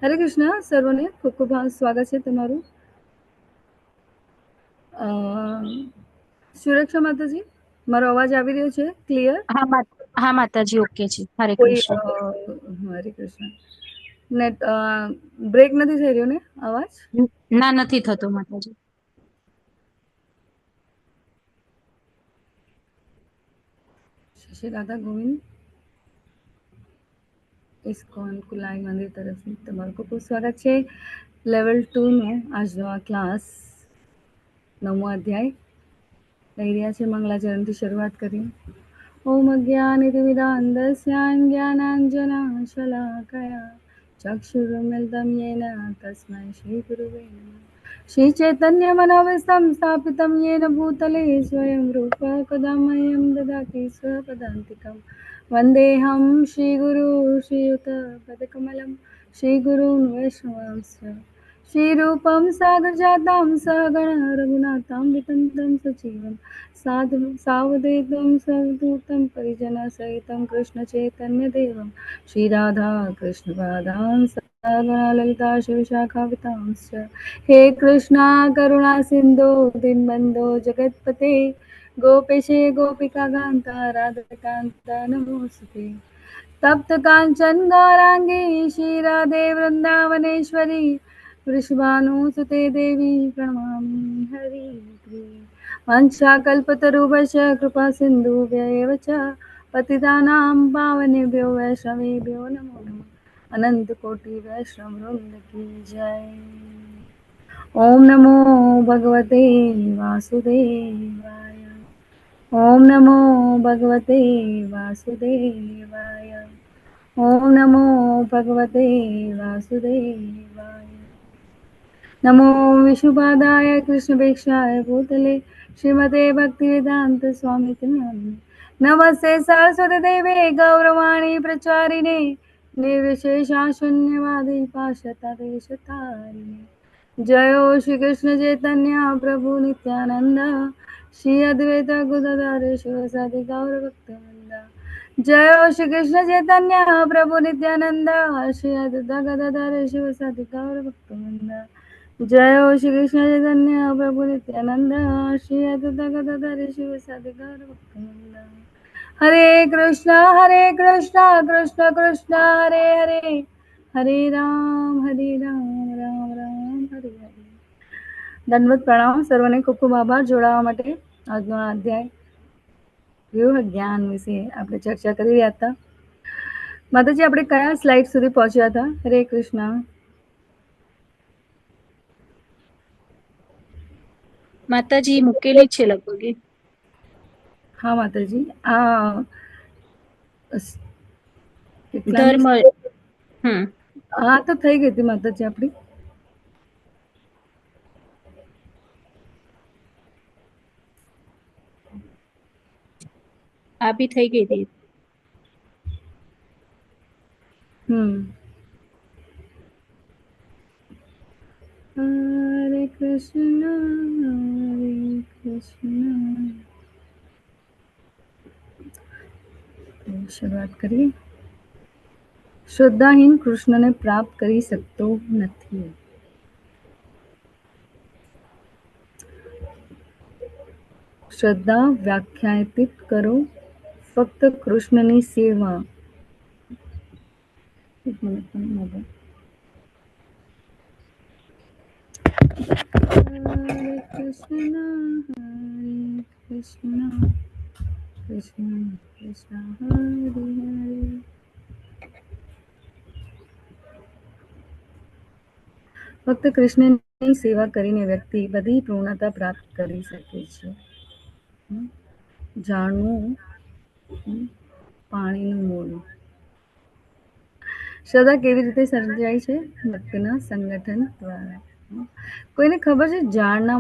હરે કૃષ્ણ સર્વને ખૂબ ખૂબ સ્વાગત છે તમારું. સુરક્ષા માતાજી, મારો અવાજ આવી રહ્યો છે ક્લિયર? હા માતાજી, ઓકે છે. હરે કોઈ કૃષ્ણ. હરે કૃષ્ણ. નેટ બ્રેક નથી થઈ રહ્યો ને અવાજ? ના, નથી થતો માતાજી. શ્રી રાધા ગોવિંદ ઇસ્કોન કુલાઈ મંદિર તરફથી તમારું ખૂબ ખૂબ સ્વાગત છે. લેવલ 2 નો આજનો આ ક્લાસ 9મો અધ્યાય લઈ રહ્યા છે. મંગલાચરણથી શરૂઆત કરીએ. ઓમ અજ્ઞાનિતિમિરાન્ધસ્ય જ્ઞાનાંજનશલાકયા ચક્ષુરુન્મિલિतं येन तस्मै श्रीगुरुवे नमः. श्रीचैतन्यमनोभीष्टं स्थापितं येन भूतले स्वयं रूपः कदा मह्यं ददाति स्वपदान्तिकं वन्देऽहं श्रीगुरु श्रीयुतपदकमलं श्रीगुरून् वैष्णवांश्च श्रीरूपं सागरजातं सहगण रघुनाथं वितन्तं सजीवं सावधूतं सर्वदूतं परिजनसहितं कृष्णचैतन्यदेवं श्रीराधा कृष्णपादां सहगण ललिता शिवशाखावितांश्च हे कृष्णा करुणा सिन्धो दीनबन्धो जगत्पते गोपेश गोपिकान्ता राधाकान्ता नमोऽस्तुते. तप्त कांचन गौरांगी श्रीराधे वृंदावनेश्वरी वृषभानुसुते देवी प्रणमामि हरिप्रिये. वंशाकल्पतरुभ्यश्च कृपा सिन्धुभ्येव च पतितानां पावनेभ्यो वैष्णवेभ्यो नमो नमः. अनंत कोटि वैष्णव वृंद की जय. ओम नमो भगवते वासुदेवाय. ओम नमो भगवते वासुदेवाय. ओम नमो भगवते वासुदेवाय. नमो विष्णुपादाय कृष्णभिक्षाय भूतले श्रीमते भक्तिवेदांत स्वामिते नामिने. नमस्ते सरस्वती देवे गौरवाणी प्रचारिणे निर्विशेषा शून्यवादी पाश्चात्यदेशतारिणे. जयो श्री कृष्ण चैतन्य प्रभु नित्यानंद श्री अद्वैत गदाधर शिवसादि गौरभक्तवृंद. जय श्री कृष्ण चैतन्य प्रभु नित्यानंद श्री अद्वैत गदाधर शिवसादि गौरभक्तवृंद. जय श्री कृष्ण चैतन्य प्रभु नित्यानंद श्री अद्वैत गदाधर शिवसादि गौरभक्तवृंद. हरे कृष्ण कृष्ण कृष्ण हरे हरे हरे राम राम राम हरे हरे. दंडवत प्रणाम. सर्वने खूब खूब आभार જોડાવા માટે. આજનો અધ્યાય વ્યૂહ જ્ઞાન વિશે આપણે ચર્ચા કરી રહ્યા હતા. માતાજી, આપણે કયા સ્લાઇડ સુધી પહોંચ્યા હતા? હરે કૃષ્ણ. માતાજી મૂકેલી છે લગભગ. હા માતાજી, આ ધર્મ. હા તો થઈ ગઈ હતી માતાજી આપણી. આ બી થઈ ગઈ હતી. હરે કૃષ્ણ શરૂઆત કરીએ. શ્રદ્ધાહીન કૃષ્ણને પ્રાપ્ત કરી શકતો નથી. શ્રદ્ધા વ્યાખ્યાયિત કરો. ફક્ત કૃષ્ણની સેવા. એક મિનિટ. હરે કૃષ્ણ કૃષ્ણ કૃષ્ણ હરે હરે. ફક્ત કૃષ્ણની સેવા કરીને વ્યક્તિ બધી પૂર્ણતા પ્રાપ્ત કરી શકે છે. જાણવું પાણીનું મૂળ. શ્રદ્ધા કેવી રીતે સર્જાય છે? ભક્તિના સંગઠન દ્વારા. કોઈને ખબર છે ઝાડના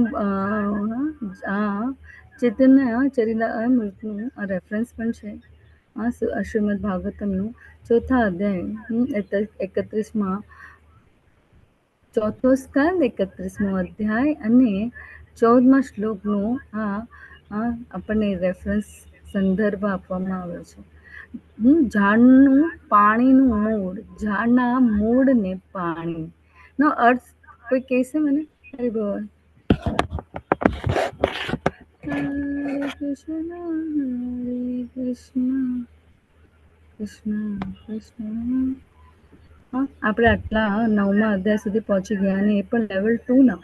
ચૈતન્ય ચરિતામૃતનું રેફરન્સ પણ છે. શ્રીમદ ભાગવતમનું 4થા અધ્યાય 31માં ચોથો સ્કંદ 31મો અધ્યાય અને 14મા શ્લોકનું આપણને રેફરન્સ સંદર્ભ આપવામાં આવ્યો છે. ઝાડનું પાણીનું મૂળ, ઝાડના મૂળને પાણીનો અર્થ કોઈ કહેશે મને? હરે બોલ. હરે કૃષ્ણ કૃષ્ણ કૃષ્ણ. આપણે આટલા 9મા અધ્યાય સુધી પહોંચી ગયા અને એ પણ લેવલ 2ના.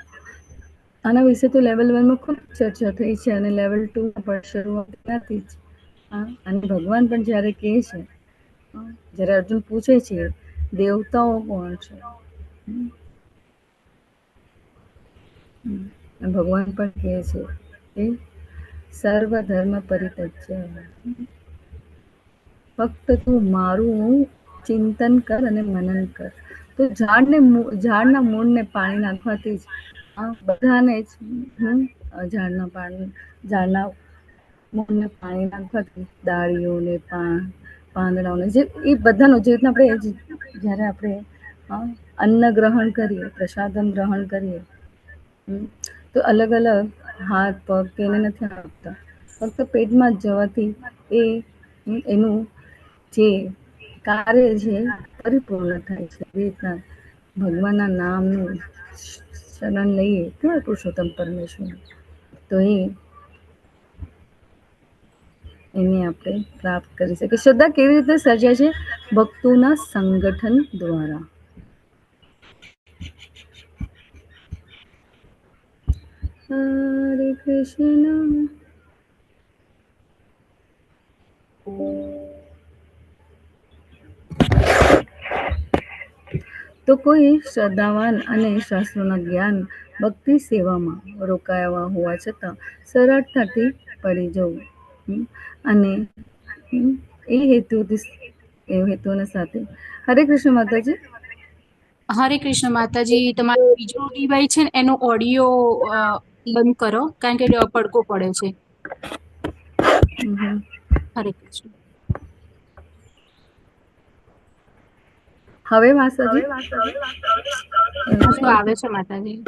આના વિશે તો લેવલ 1માં ખૂબ ચર્ચા થઈ છે અને લેવલ 2માં પણ શરૂઆત ત્યાંથી જ. અને ભગવાન પણ જ્યારે કહે છે, જ્યારે અર્જુન પૂછે છે દેવતાઓ કોણ છે, ભગવાન પણ કહે છે કે સર્વ ધર્મ પરિત્યજ્ય, ફક્ત તું મારું ચિંતન કર અને મનન કર. તો ઝાડના મૂળને પાણી નાખવાથી જ બધાને જ ઝાડના મૂળને પાણી નાખવાથી ડાળીઓને પાંદડાઓને જે એ બધાનો જે રીતના આપણે જ્યારે આપણે અન્ન ગ્રહણ કરીએ, પ્રસાદમ ગ્રહણ કરીએ, તો અલગ અલગ હાથ પગ તેને નથી આપતા, ફક્ત પેટમાં જ જવાથી એનું જે કાર્ય છે પરિપૂર્ણ થાય છે. એ રીતના ભગવાનના નામનું શરણ લઈએ કેવા પુરુષોત્તમ પરમેશ્વર, તો એને આપણે પ્રાપ્ત કરી શકીએ. શ્રદ્ધા કેવી રીતે સર્જાય છે? ભક્તોના સંગઠન દ્વારા. હરે કૃષ્ણ. તો કોઈ શ્રદ્ધાવાન અને શાસ્ત્રોના જ્ઞાન ભક્તિ સેવામાં રોકાયા હોવા છતાં સરળતાથી પડી જવું અને એ હેતુઓના સાથે. હરે કૃષ્ણ માતાજી. હરે કૃષ્ણ માતાજી. તમારો બીજો ડિવાઇસ છે ને એનો ઓડિયો બંધ કરો, કારણ કે પડઘો પડે છે. હરે કૃષ્ણ. હવે માતાજી હજુ આવે છે માતાજી.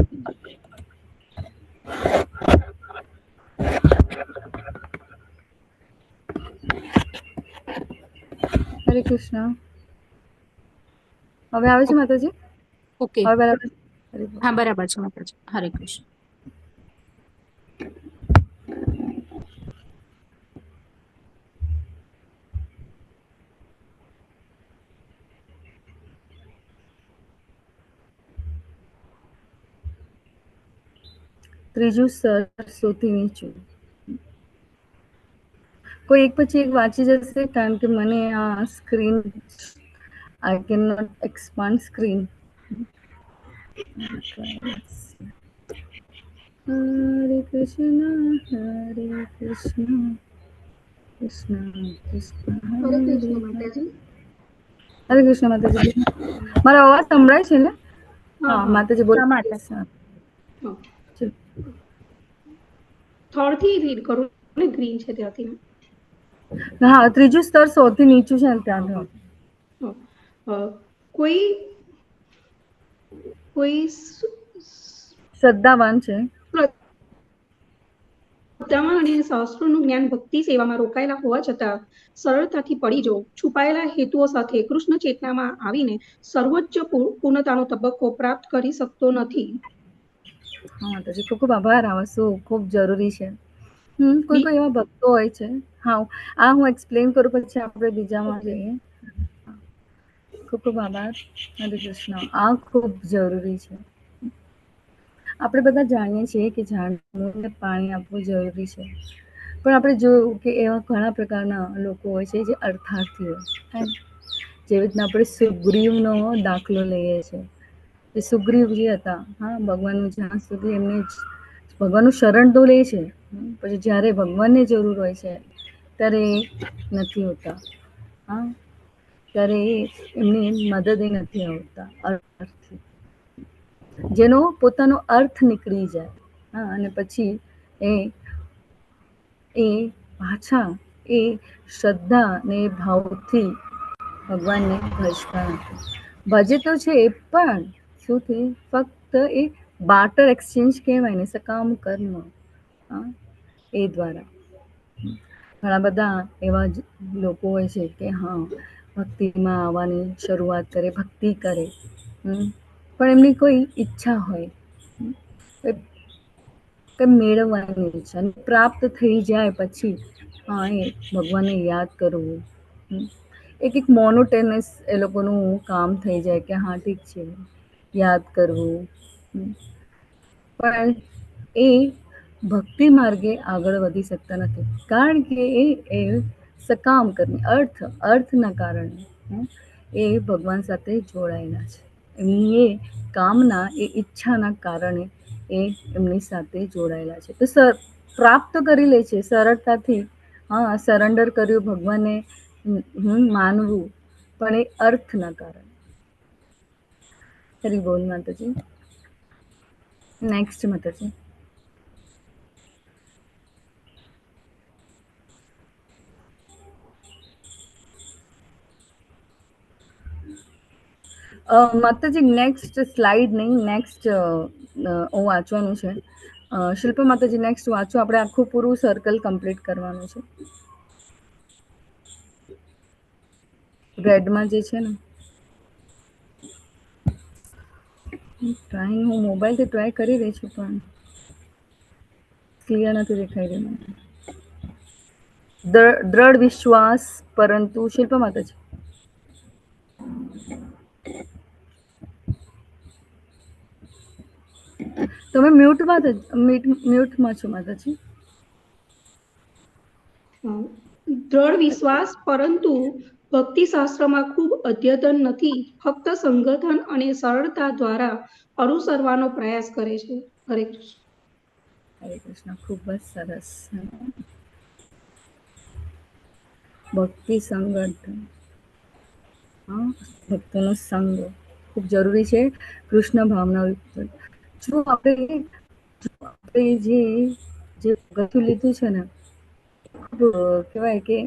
હરે કૃષ્ણ. હવે આવે છે માતાજી? ઓકે, હવે બરાબર? હા બરાબર છે માતાજી. હરે કૃષ્ણ. ત્રીજું સ્તર સૌથી નીચું. કોઈ એક પછી એક વાંચી જશે, કારણ કે મને આ screen I cannot expand screen. Hare Krishna, Krishna Krishna, હરે કૃષ્ણ માતાજી. હરે કૃષ્ણ માતાજી. મારો અવાજ સંભળાય છે ને? હા માતાજી બોલો. હા માતા. થર્ડ થી રીડ કરું ને, ગ્રીન છે ત્યાંથી. હા, ત્રીજું સ્તર સૌથી નીચું છે ને ત્યાંથી. કોઈ કોઈ શ્રદ્ધાવાન છે, શ્રદ્ધામાં અને શાસ્ત્રોનું જ્ઞાન ભક્તિ સેવામાં રોકાયેલા હોવા છતાં સરળતાથી પડી જવું, છુપાયેલા હેતુઓ સાથે કૃષ્ણ ચેતનામાં આવીને સર્વોચ્ચ પૂર્ણતાનો તબક્કો પ્રાપ્ત કરી શકતો નથી. હા માતાજી, ખૂબ ખૂબ આભાર. આ વસ્તુ ખૂબ જરૂરી છે. કોઈ એવા ભક્તો હોય છે. હા, હું એક્સપ્લેન કરું પછી આપણે બીજામાં જઈએ. ખૂબ ખૂબ આભાર. હરે કૃષ્ણ. આ ખૂબ જરૂરી છે. આપણે બધા જાણીએ છીએ કે ઝાડને પાણી આપવું જરૂરી છે, પણ આપણે જોયું કે એવા ઘણા પ્રકારના લોકો હોય છે જે અર્થાર્થી હોય. જેવી રીતના આપણે સુગ્રીવનો દાખલો લઈએ છીએ. એ સુગ્રીવજી હતા, ભગવાનનું જ્યાં સુધી એમને ભગવાનનું શરણ તો લે છે, પછી જ્યારે ભગવાનને જરૂર હોય છે ત્યારે નથી હોતા. ત્યારે એમની મદદ નથી આવતા. જેનો પોતાનો અર્થ નીકળી જાય, અને પછી એ પાછા એ શ્રદ્ધા ને ભાવથી ભગવાનને ભજતા નથી. ભજે તો છે એ પણ શું થયું? ફક્ત એ બાર્ટર એક્સચેન્જ કહેવાય ને, સકામ કર્મ એ દ્વારા. ઘણા બધા એવા જ લોકો હોય છે કે હા ભક્તિમાં આવવાની શરૂઆત કરે, ભક્તિ કરે, પણ એમની કોઈ ઈચ્છા હોય, કંઈ મેળવવાની ઈચ્છા, અને પ્રાપ્ત થઈ જાય પછી હા એ ભગવાનને યાદ કરવું, એક મોનોટેનસ એ લોકોનું કામ થઈ જાય કે હા ઠીક છે યાદ કરવું, પણ એ ભક્તિ માર્ગે આગળ વધી શકતા નથી, કારણ કે એ સકામ કર્મ અર્થના કારણે એ ભગવાન સાથે જોડાયેલા છે. એમની એ કામના, એ ઈચ્છાના કારણે એ એમની સાથે જોડાયેલા છે. તો પ્રાપ્ત કરી લે છે સરળતાથી. હા, સરેન્ડર કર્યું ભગવાને, માનવું, પણ એ અર્થના કારણે. હરી બોલ માતાજી. નેક્સ્ટ માતાજી. માતાજી નેક્સ્ટ સ્લાઇડ નહીં, નેક્સ્ટ હું વાંચવાનું છે. શિલ્પા માતાજી નેક્સ્ટ વાંચો, આપણે આખું પૂરું સર્કલ કમ્પ્લીટ કરવાનું છે. રેડમાં જે છે ને, ટ્રાય, હું મોબાઈલથી ટ્રાય કરી રહી છું પણ ક્લિયર નથી દેખાઈ રહ્યું મને. દ્રઢ વિશ્વાસ પરંતુ શિલ્પા માતાજી. તમે મ્યુટમાં છો માતાજી. દ્રઢ વિશ્વાસ પરંતુ ભક્તિશાસ્ત્રમાં ખૂબ અદ્યતન નથી, ફક્ત સંગઠન અને સરળતા દ્વારા અનુસરવાનો પ્રયાસ કરે છે. હરે કૃષ્ણ. હરે કૃષ્ણ. ખૂબ જ સરસ. ભક્તિ સંગઠન, હા, ભક્તોનો સંગ ખૂબ જરૂરી છે. કૃષ્ણ ભાવના, જો આપણે જે ગતું લીધું છે ને, કહેવાય કે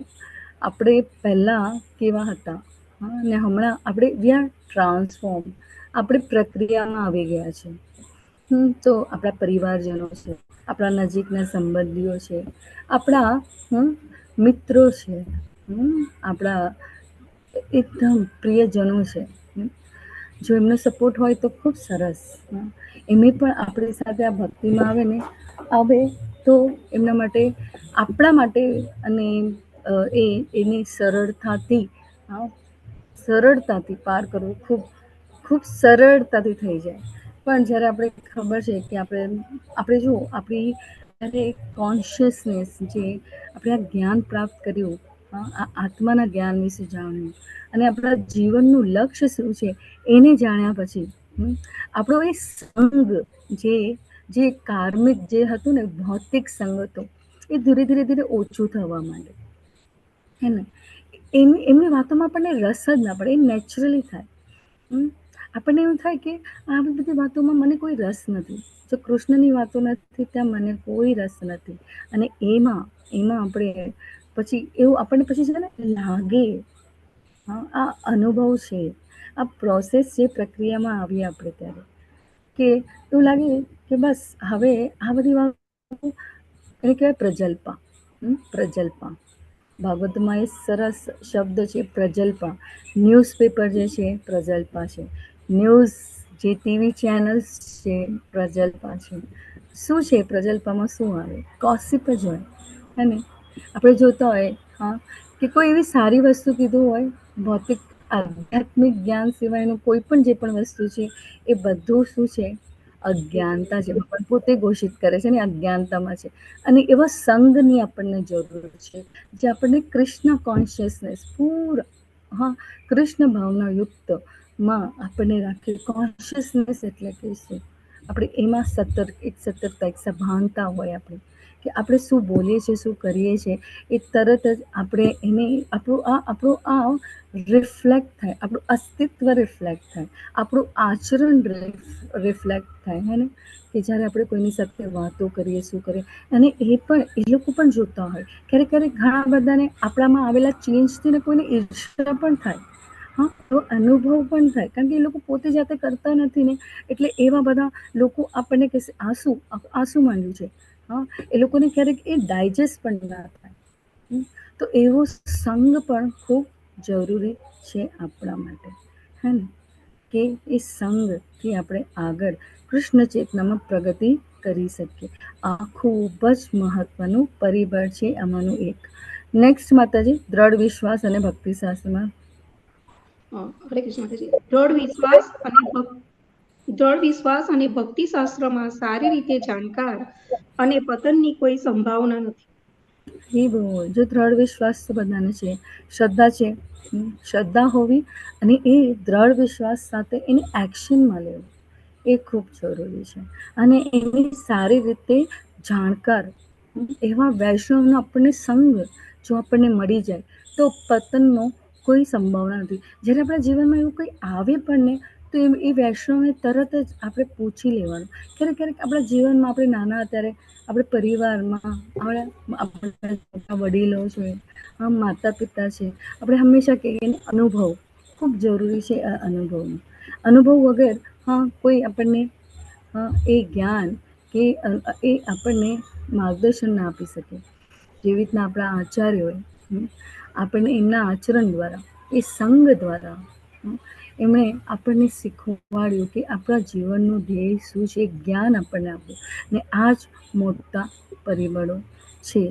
આપણે પહેલા કેવા હતા, ને હમણાં આપણે વી આર ટ્રાન્સફોર્મ, આપણે પ્રક્રિયામાં આવી ગયા છે. તો આપણા પરિવારજનો છે, આપણા નજીકના સંબંધીઓ છે, આપણા મિત્રો છે, આપણા એકદમ પ્રિયજનો છે. જો એમનો સપોર્ટ હોય તો ખૂબ સરસ. એમની પણ આપણી સાથે આ ભક્તિમાં આવે ને, આવે તો એમના માટે, આપણા માટે, અને એની સરળતાથી, સરળતાથી પાર કરવું ખૂબ ખૂબ સરળતાથી થઈ જાય. પણ જ્યારે આપણે ખબર છે કે આપણે જો આપણી ત્યારે કોન્શિયસનેસ, જે આપણે આ જ્ઞાન પ્રાપ્ત કર્યું, આ આત્માના જ્ઞાન વિશે જાણ્યું, અને આપણા જીવનનું લક્ષ્ય શું છે એને જાણ્યા પછી, આપણો એ સંગ, જે કાર્મિક જે હતું ને, ભૌતિક સંગ હતો, એ ધીરે ધીરે ધીરે ઓછું થવા માંડે. હે ને, એમની વાતોમાં આપણને રસ જ ના પડે, એ નેચરલી થાય. આપણને એવું થાય કે આ બધી વાતોમાં મને કોઈ રસ નથી. જો કૃષ્ણની વાતો નથી ત્યાં મને કોઈ રસ નથી. અને એમાં આપણે પછી એવું આપણને પછી છે ને લાગે, હા, આ અનુભવ છે, આ પ્રોસેસ છે, પ્રક્રિયામાં આવીએ આપણે ત્યારે કે એવું લાગે કે બસ હવે આ બધી વાતો, એને કહેવાય પ્રજલ્પા. પ્રજલ્પા ભાગવતમાં એ સરસ શબ્દ છે, પ્રજલ્પા. ન્યૂઝપેપર જે છે પ્રજલ્પા છે, ન્યૂઝ જે ટીવી ચેનલ્સ છે પ્રજલ્પા છે. શું છે પ્રજલ્પમાં? શું આવે? ગોસિપ જ હોય, હે ને. આપણે જોતા હોય, હા, કે કોઈ એવી સારી વસ્તુ કીધું હોય, ભૌતિક આધ્યાત્મિક જ્ઞાન સિવાયનું કોઈ પણ જે પણ વસ્તુ છે, એ બધું શું છે? અજ્ઞાનતા છે. ભગવાન પોતે ઘોષિત કરે છે ને અજ્ઞાનતામાં છે. અને એવા સંઘની આપણને જરૂર છે, જે આપણને કૃષ્ણ કોન્શિયસનેસ પૂરા, હા, કૃષ્ણ ભાવના યુક્તમાં આપણને રાખે. કોન્શિયસનેસ એટલે કે શું? આપણે એમાં સતર્કતા, એક સભાનતા હોય આપણી, કે આપણે શું બોલીએ છીએ, શું કરીએ છીએ, એ તરત જ આપણે એને આપણું આ રિફ્લેક્ટ થાય, આપણું અસ્તિત્વ રિફ્લેક્ટ થાય, આપણું આચરણ રિફ્લેક્ટ થાય, હે ને. કે જ્યારે આપણે કોઈની સાથે વાતો કરીએ, શું કરીએ, અને એ લોકો પણ જોતા હોય. ક્યારેક ક્યારેક ઘણા બધાને આપણામાં આવેલા ચેન્જથી ને કોઈને ઈર્ષ્યા પણ થાય. હા, તો અનુભવ પણ થાય, કારણ કે એ લોકો પોતે જાતે કરતા નથી ને, એટલે એવા બધા લોકો આપણને કહેશે આ શું માંડ્યું છે. હા, એ લોકોને ક્યારેક એ ડાયજેસ્ટ પણ ના થાય. તો એવો સંગ પણ ખૂબ જરૂરી છે આપણા માટે, હે ને, કે એ સંગથી આપણે આગળ કૃષ્ણ ચેતનામાં પ્રગતિ કરી શકીએ. આ ખૂબ જ મહત્વનું પરિબળ છે આમાંનું એક. નેક્સ્ટ માતાજી, દ્રઢ વિશ્વાસ અને ભક્તિ શાસ્ત્રમાં. હરે કૃષ્ણ માતાજી. દ્રઢ વિશ્વાસ અને ભક્તિ શાસ્ત્રમાં સારી રીતે જાણકાર અને પતનની કોઈ સંભાવના નથી. એ બહુ, જો દ્રઢ વિશ્વાસ તો બધાને છે, શ્રદ્ધા છે, શ્રદ્ધા હોવી અને એ દ્રઢ વિશ્વાસ સાથે એને એક્શનમાં લેવું એ ખૂબ જરૂરી છે. અને એની સારી રીતે જાણકાર એવા વૈષ્ણવનો આપણને સંગ જો આપણને મળી જાય તો પતનનો કોઈ સંભાવના નથી. જ્યારે આપણા જીવનમાં એવું કંઈ આવે પણ ને તો એ વૈષ્ણવને તરત જ આપણે પૂછી લેવાનું. ક્યારેક ક્યારેક આપણા જીવનમાં આપણે નાના ત્યારે આપણે પરિવારમાં આપણા વડીલો છે, માતા પિતા છે, આપણે હંમેશા કહીએ અનુભવ ખૂબ જરૂરી છે. આ અનુભવ વગર કોઈ આપણને એ જ્ઞાન કે એ આપણને માર્ગદર્શન ના આપી શકે. જેવી રીતના આપણા આચાર્યોએ આપણને એમના આચરણ દ્વારા, એ સંગ દ્વારા એમણે આપણને શીખવાડ્યું કે આપણા જીવનનું ધ્યેય શું છે, જ્ઞાન આપણને આપ્યું. ને આ જ મોટા પરિબળો છે.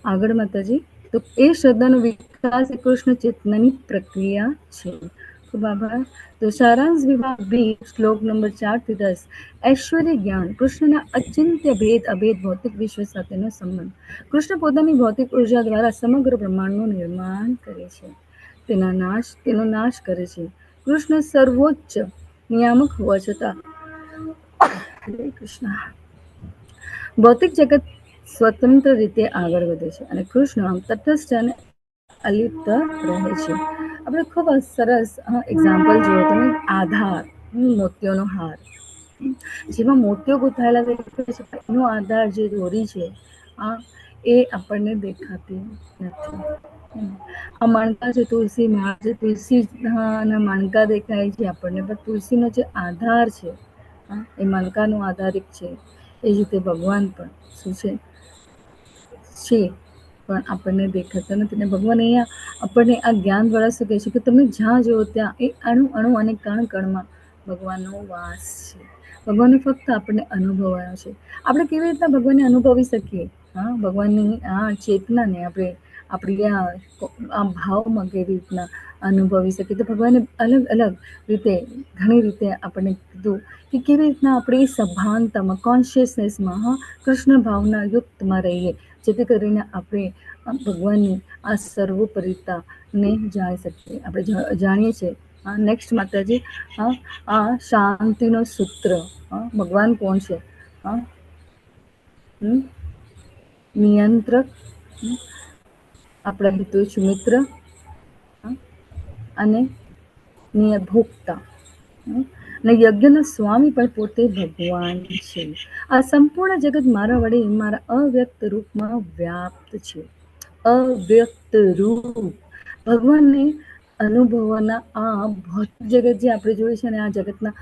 આગળ માતાજી, તો એ શ્રદ્ધાનો વિકાસ એ કૃષ્ણ ચેતનાની પ્રક્રિયા છે. ખૂબ આભાર. તો સારાંશ વિભાગ બી, શ્લોક નંબર 4 થી 10. ઐશ્વર્ય જ્ઞાન, કૃષ્ણના અચિંત્ય ભેદ અભેદ ભૌતિક વિશ્વ સાથેનો સંબંધ. કૃષ્ણ પોતાની ભૌતિક ઉર્જા દ્વારા સમગ્ર બ્રહ્માંડનું નિર્માણ કરે છે, તેનો નાશ કરે છે. કૃષ્ણ સર્વોચ્ચ નિયામક હોવા છતાં હરે કૃષ્ણ ભૌતિક જગત સ્વતંત્ર રીતે આગળ વધે છે અને કૃષ્ણ તટસ્થ અને અલિપ્ત રહે છે. આપણે ખૂબ સરસ એક્ઝામ્પલ જોયું તમે, આધાર, મોતિયોનો હાર, જેમાં મોતિયો ગૂંથાયેલા દેખાય છે, એનો આધાર જે દોરી છે એ આપણને દેખાતી નથી. આ મણકા છે, તુલસી ના મણકા દેખાય છે આપણને, પણ તુલસીનો જે આધાર છે એ મણકાનો આધારિત છે. એ જ રીતે ભગવાન પણ શું છે પણ આપણને દેખાતા નથી. ને ભગવાન અહીંયા આપણને આ જ્ઞાન દ્વારા શું કહે છે કે તમે જ્યાં જુઓ ત્યાં એ અણુ અણુ અને કણ કણમાં ભગવાનનો વાસ છે. ભગવાનને ફક્ત આપણને અનુભવાયો છે. આપણે કેવી રીતના ભગવાનને અનુભવી શકીએ? ભગવાનની આ ચેતનાને આપણે આપણી આ ભાવમાં કેવી રીતના અનુભવી શકીએ? તો ભગવાને અલગ અલગ રીતે, ઘણી રીતે આપણને કીધું કે કેવી રીતના આપણે સભાનતામાં, કોન્શિયસનેસમાં, કૃષ્ણ ભાવના યુક્તમાં રહીએ, જેથી કરીને આપણે ભગવાનની આ સર્વોપરિતાને જાણી શકીએ. આપણે જાણીએ છીએ. નેક્સ્ટ માતાજી, આ શાંતિનો સૂત્ર. ભગવાન કોણ છે? નિયંત્રક, આપણા હિતોચ મિત્ર અને નિયભોક્તા અને યજ્ઞના સ્વામી પણ પોતે ભગવાન છે. આ સંપૂર્ણ જગત મારા વડે મારા અવ્યક્ત રૂપમાં વ્યાપ્ત છે. અવ્યક્ત રૂપ ભગવાનને અનુભવવાના આ ભૌતિક જગત જે આપણે જોઈએ છે ને, આ જગતના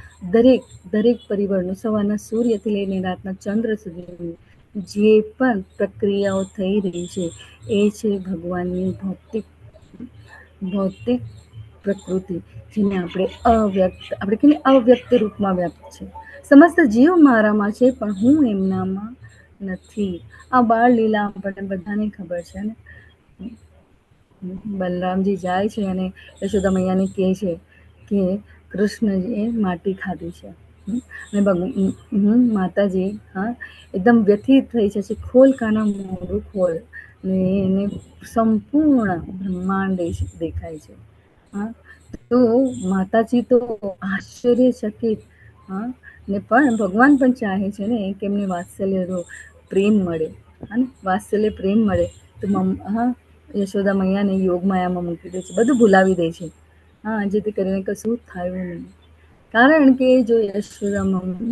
દરેક પરિબળનું, સવારના સૂર્યથી લઈને રાતના ચંદ્ર સુધી જે પણ પ્રક્રિયાઓ થઈ રહી છે એ છે ભગવાનની ભૌતિક પ્રકૃતિ, જેને આપણે કહીએ અવ્યક્ત રૂપમાં વ્યક્ત છે. સમસ્ત જીવ મારામાં છે પણ હું એમનામાં નથી. આ બાળ લીલા આપણને બધાને ખબર છે ને. બલરામજી જાય છે અને યશોદા મૈયાને કહે છે કે કૃષ્ણજીએ માટી ખાધી છે. અને માતાજી એકદમ વ્યથિત થઈ છે, ખોલ કાના મોઢું ખોલ, ને એને સંપૂર્ણ બ્રહ્માંડ દેખાય છે. તો માતાજી તો આશ્ચર્યચકિત, ને પણ ભગવાન પણ ચાહે છે ને કે એમને વાત્સલ્ય પ્રેમ મળે, વાત્સલ્ય પ્રેમ મળે તો યશોદા મૈયાને યોગ માયામાં મૂકી દે છે, બધું ભૂલાવી દે છે. જેથી કરીને કશું થયું નહીં. કારણ કે જો યશોદા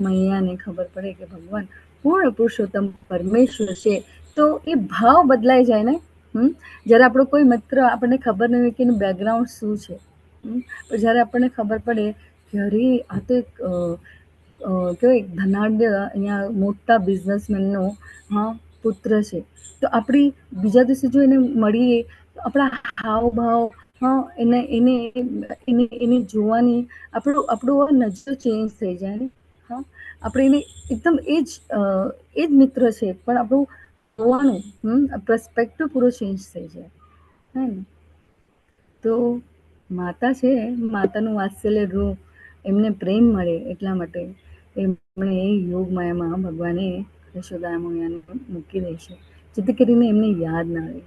મૈયાને ખબર પડે કે ભગવાન પૂર્ણ પુરુષોત્તમ પરમેશ્વર છે તો એ ભાવ બદલાઈ જાય ને. જ્યારે આપણો કોઈ મિત્ર, આપણને ખબર નહીં હોય કે એનું બેકગ્રાઉન્ડ શું છે, પણ જ્યારે આપણને ખબર પડે કે અરે આ તો કેવાય ધનાઢ્ય અહીંયા મોટા બિઝનેસમેનનો પુત્ર છે, તો આપણી બીજા દિવસે જો એને મળીએ તો આપણા હાવભાવ, એને એને એને એને જોવાની આપણું નજર ચેન્જ થઈ જાય ને. આપણે એને એકદમ એ જ મિત્ર છે, પણ આપણું જોવાનું પર્સપેક્ટિવ પૂરો ચેન્જ થઈ જાય. હે ને? તો માતા છે, માતાનું વાત્સલ્ય રૂપ એમને પ્રેમ મળે એટલા માટે એમણે યોગ માયામાં ભગવાને યશોદા મૈયાને મૂકી દે છે, જેથી કરીને એમને યાદ ના આવે.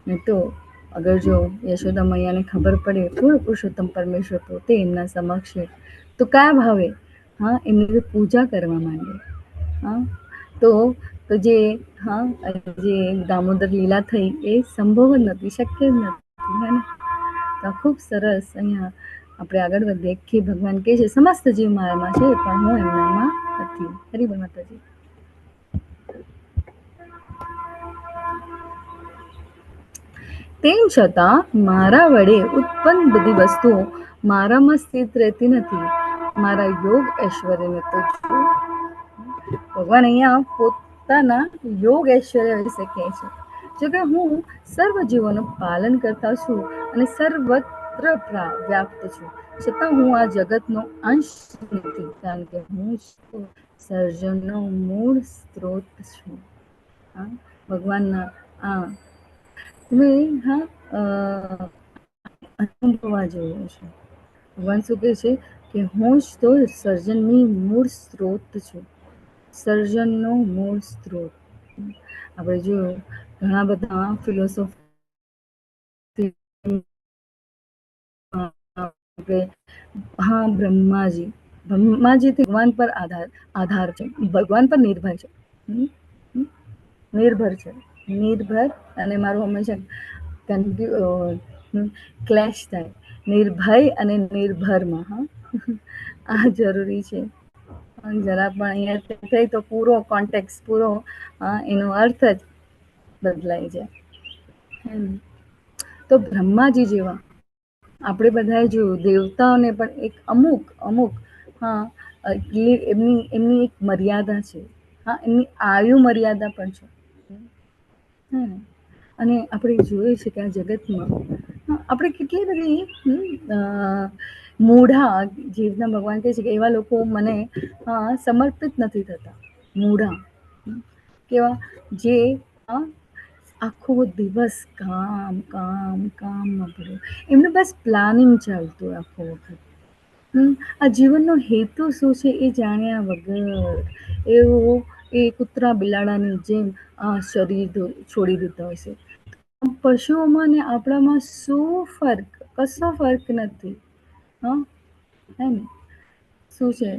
નહીં તો અગર જો યશોદા મૈયાને ખબર પડે પૂર્ણ પુરુષોત્તમ પરમેશ્વર પોતે એમના સમક્ષ છે, તો કયા ભાવે એમની પૂજા કરવા માંગે. તો જે જે દામોદર લીલા થઈ એ સંભવ જ નથી, શક્ય જ નથી. હે ને? તો ખૂબ સરસ અહીંયા આપણે આગળ વધીએ કે ભગવાન કહે છે સમસ્ત જીવ મારામાં છે, પણ હું એમનામાં નથી. હરિ બોલ માતાજી. તેમ છતાં મારા વડે ઉત્પન્ન બધી વસ્તુઓ મારામાં સ્થિત રહેતી નથી. મારા યોગ ઐશ્વર્યને તો જુઓ. ભગવાન અહીંયા પોતાના યોગ ઐશ્વર્ય વિશે કહે છે. જો કે હું સર્વ જીવોનું પાલન કરતા છું અને સર્વત્ર વ્યાપ્ત છું, છતાં હું આ જગતનો અંશ નથી, કારણ કે હું સર્જનનો મૂળ સ્ત્રોત છું. ભગવાનના આ તમે અનુભવવા જેવું છે. ભગવાન શું કહે છે કે હું જ તો સર્જનની મૂળ સ્ત્રોત છું, સર્જનનો મૂળ સ્ત્રોત. આપણે જોયું ઘણા બધા ફિલોસોફી બ્રહ્માજી ભગવાન પર આધાર છે, ભગવાન પર નિર્ભર છે. નિર્ભર અને મારું હંમેશા ક્લેશ થાય નિર્ભય અને નિર્ભરમાં. આ જરૂરી છે. જરા પણ અહીંયા થઈ તો પૂરો કોન્ટેક્સ પૂરો એનો અર્થ જ બદલાઈ જાય. તો બ્રહ્માજી જેવા આપણે બધાએ જોયું દેવતાઓને પણ એક અમુક એમની એક મર્યાદા છે. એમની આયુ મર્યાદા પણ છે. અને આપણે જોઈએ છે કે આ જગતમાં આપણે કેટલી બધી મૂઢા, જે રીતના ભગવાન કહે છે કે એવા લોકો મને સમર્પિત નથી થતા. મૂઢા કેવા? જે આખો દિવસ કામમાં પડ્યો, એમનું બસ પ્લાનિંગ ચાલતું આખો વખત. આ જીવનનો હેતુ શું છે એ જાણ્યા વગર એવું એ કૂતરા બિલાડાની જેમ આ શરીર છોડી દેતા હોય છે. પશુઓમાં ને આપણામાં શું ફર્ક? કશો ફર્ક નથી. હે ને? શું છે?